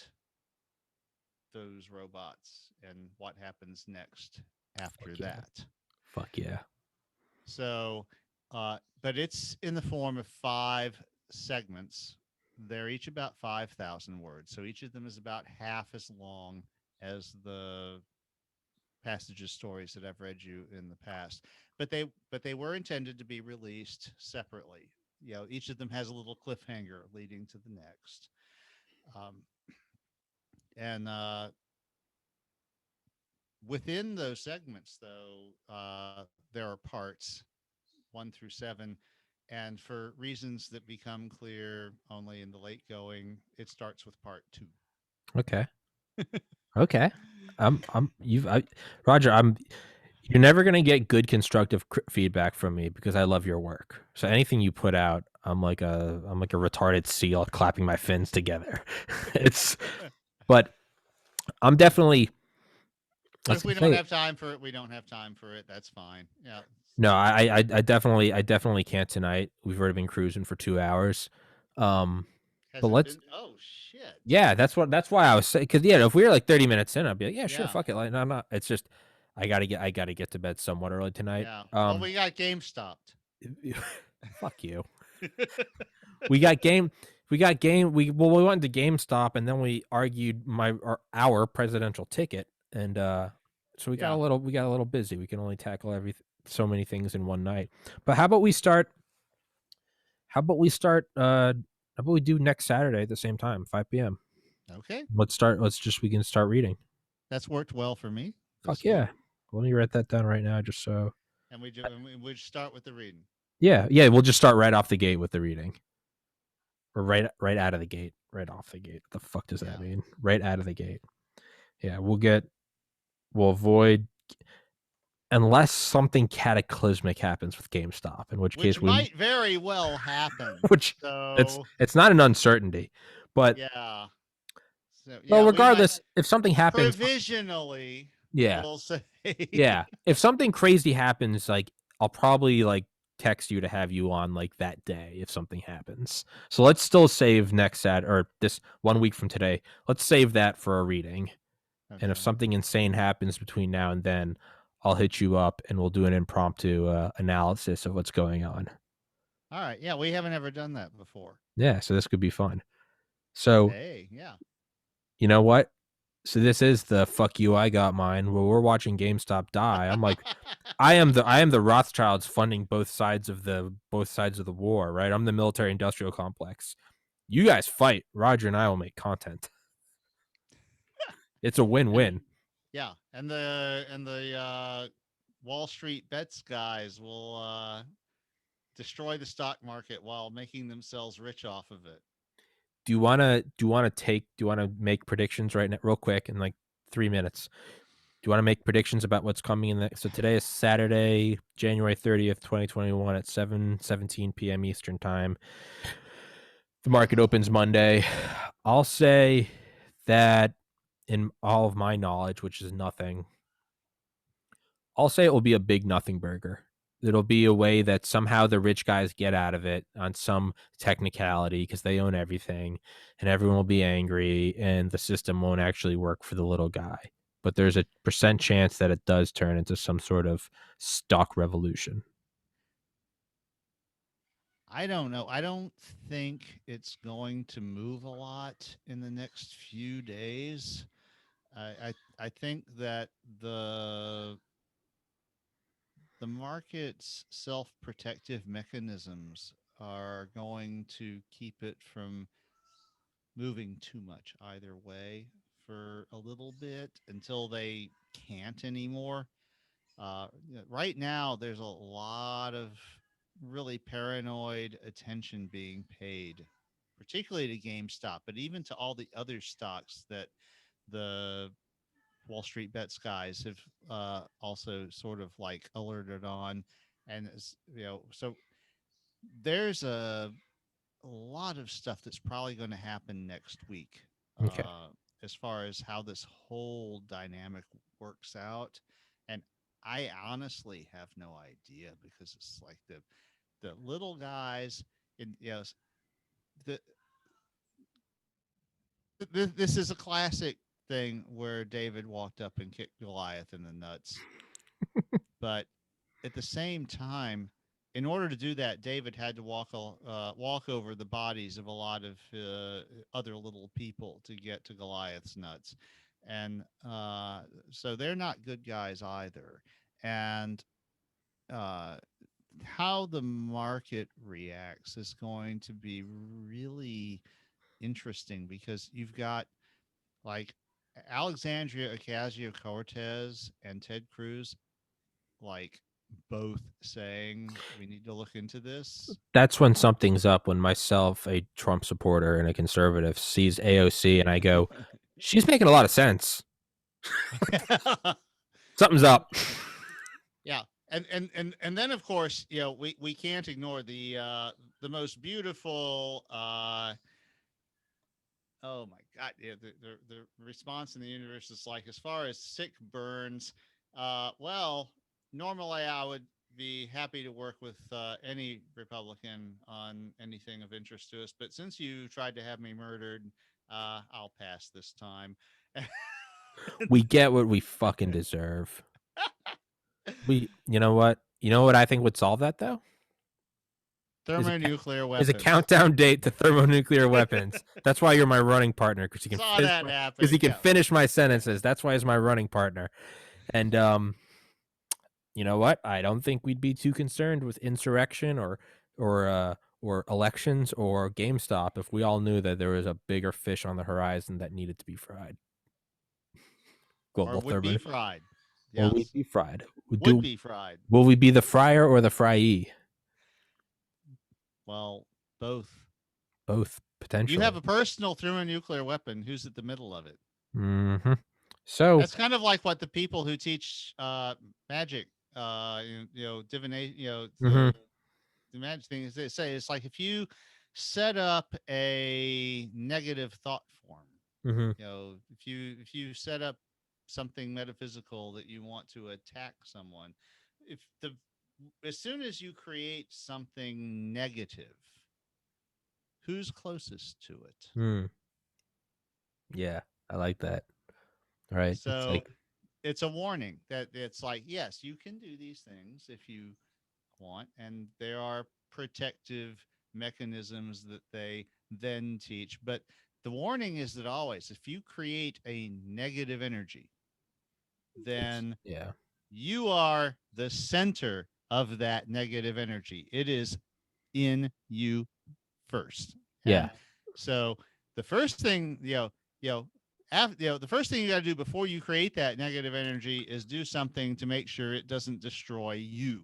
those robots and what happens next Fuck after yeah, that. fuck yeah. So, but it's in the form of 5 segments. They're each about 5,000 words. So each of them is about half as long as the passages stories that I've read you in the past. But they were intended to be released separately. You know, each of them has a little cliffhanger leading to the next. Um, and within those segments, though, there are parts 1 through 7. And for reasons that become clear only in the late going, it starts with part 2. Okay, okay. Roger. You're never gonna get good constructive feedback from me because I love your work. So anything you put out, I'm like a retarded seal clapping my fins together. It's but I'm definitely But let's if we don't say have time for it, we don't have time for it. That's fine. Yeah. no, I definitely can't tonight. We've already been cruising for 2 hours. Um Has But it let's been? Oh shit. yeah, that's why I was saying, because yeah, if we were like 30 minutes in, I'd be like, yeah, sure, Yeah. fuck it. Like, no, not. It's just I gotta get to bed somewhat early tonight. Yeah. Well, we got game stopped. Fuck you. We got game. We got game. We went to GameStop and then we argued our presidential ticket, and so we got Yeah. a little busy. We can only tackle so many things in one night. But how about we start? How about we start? How about we do next Saturday at the same time, 5 p.m. Okay. Let's start. We can start reading. That's worked well for me Fuck this week. yeah. Let me write that down right now, just so. And we start with the reading. Yeah, yeah. We'll just start right off the gate with the reading, or right out of the gate, right off the gate. What the fuck does that mean? Right out of the gate. Yeah, we'll avoid, unless something cataclysmic happens with GameStop, in which case we might very well happen. which So it's not an uncertainty, but yeah. So well, yeah, we might regardless, if something happens, provisionally yeah, we'll say yeah, if something crazy happens, like I'll probably like text you to have you on like that day if something happens. So let's still save next or this 1 week from today. Let's save that for a reading. Okay. And if something insane happens between now and then, I'll hit you up and we'll do an impromptu analysis of what's going on. All right. Yeah, we haven't ever done that before. Yeah, so this could be fun. So, Hey, yeah. you know what? So this is the fuck you, I got mine. Where we're watching GameStop die. I'm like, I am the Rothschilds funding both sides of the war, right? I'm the military industrial complex. You guys fight. Roger and I will make content. It's a win-win. Yeah, and the Wall Street bets guys will destroy the stock market while making themselves rich off of it. Do you want to make predictions right now real quick in like 3 minutes? Do you want to make predictions about what's coming in the so today is Saturday, January 30th, 2021 at 7:17 p.m. Eastern time. The market opens Monday. I'll say that in all of my knowledge, which is nothing, I'll say it will be a big nothing burger. It'll be a way that somehow the rich guys get out of it on some technicality because they own everything, and everyone will be angry and the system won't actually work for the little guy. But there's a percent chance that it does turn into some sort of stock revolution. I don't know. I don't think it's going to move a lot in the next few days. I think that the market's self-protective mechanisms are going to keep it from moving too much either way for a little bit until they can't anymore. Right now, there's a lot of really paranoid attention being paid, particularly to GameStop, but even to all the other stocks that the Wall Street bets guys have also sort of like alerted on. And, so there's a lot of stuff that's probably going to happen next week Okay. as far as how this whole dynamic works out. And I honestly have no idea because it's like the little guys in the, this is a classic thing where David walked up and kicked Goliath in the nuts. But at the same time, in order to do that, David had to walk over the bodies of a lot of other little people to get to Goliath's nuts, and so they're not good guys either. And uh, how the market reacts is going to be really interesting because you've got like Alexandria Ocasio Cortez and Ted Cruz like both saying we need to look into this. That's when something's up, when myself, a Trump supporter and a conservative, sees AOC and I go, she's making a lot of sense. Something's up. Yeah. And then of course, we can't ignore the most beautiful oh my god, yeah, the response in the universe is like, as far as sick burns, well, normally I would be happy to work with any Republican on anything of interest to us. But since you tried to have me murdered, I'll pass this time. We get what we fucking deserve. You know what? You know what I think would solve that though? Thermonuclear Is a weapons. countdown date to thermonuclear weapons. That's why you're my running partner, because he can Saw that because he happening. can Yeah. finish my sentences. That's why he's my running partner. And you know what? I don't think we'd be too concerned with insurrection or elections or GameStop if we all knew that there was a bigger fish on the horizon that needed to be fried. Or would be fried. Or Yes. we'd be fried. Would be fried. Will we be the fryer or the fryee? Well, both. Both, potentially. You have a personal thermonuclear weapon. Who's at the middle of it? Mm-hmm. So that's kind of like what the people who teach magic, divination, the magic thing is they say it's like if you set up a negative thought form, if you set up something metaphysical that you want to attack someone, as soon as you create something negative, who's closest to it? Yeah, I like that. All right. So it's a warning that it's like, yes, you can do these things if you want, and there are protective mechanisms that they then teach. But the warning is that always, if you create a negative energy, then you are the center of that negative energy. It is in you first. Yeah. And so the first thing, the first thing you got to do before you create that negative energy is do something to make sure it doesn't destroy you.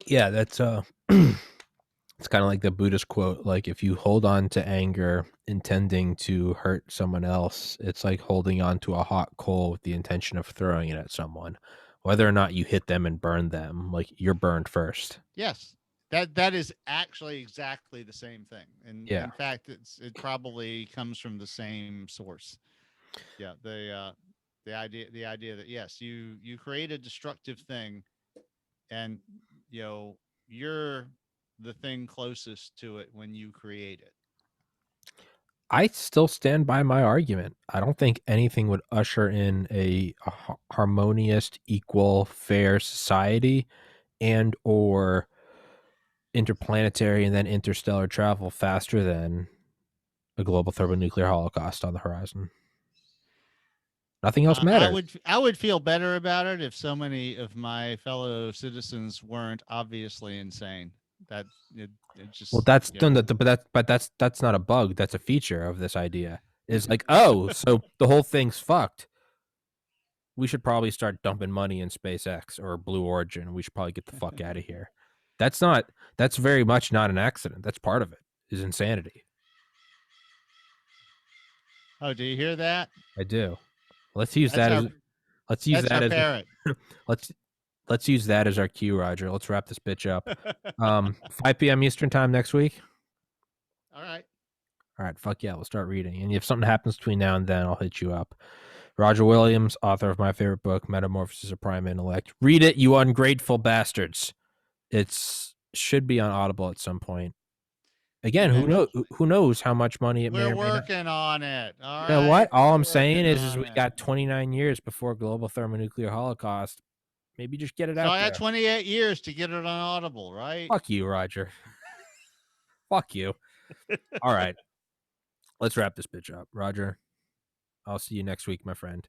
Yeah, that's it's kind of like the Buddhist quote, like if you hold on to anger intending to hurt someone else, it's like holding on to a hot coal with the intention of throwing it at someone. Whether or not you hit them and burn them, like you're burned first. Yes. That is actually exactly the same thing. And in fact, it probably comes from the same source. Yeah, the idea that yes, you create a destructive thing, and you're the thing closest to it when you create it. I still stand by my argument. I don't think anything would usher in a harmonious, equal, fair society and or interplanetary and then interstellar travel faster than a global thermonuclear holocaust on the horizon. Nothing else matters. I would feel better about it if so many of my fellow citizens weren't obviously insane. That it just that's that's not a bug. That's a feature of this idea. Is like, oh, so the whole thing's fucked. We should probably start dumping money in SpaceX or Blue Origin. We should probably get the fuck out of here. That's very much not an accident. That's part of it, is insanity. Oh, do you hear that? I do. Let's use that as let's use that as our cue, Roger. Let's wrap this bitch up. 5 p.m. Eastern time next week. All right. Fuck yeah. We'll start reading. And if something happens between now and then, I'll hit you up. Roger Williams, author of my favorite book, Metamorphosis of Prime Intellect. Read it, you ungrateful bastards. It should be on Audible at some point. Again, who knows how much money it may or may not. We're working on it. All right. You know what? All I'm saying is we got 29 years before global thermonuclear holocaust. Maybe just get it out there. So I had 28 years to get it on Audible, right? Fuck you, Roger. Fuck you. All right. Let's wrap this bitch up. Roger, I'll see you next week, my friend.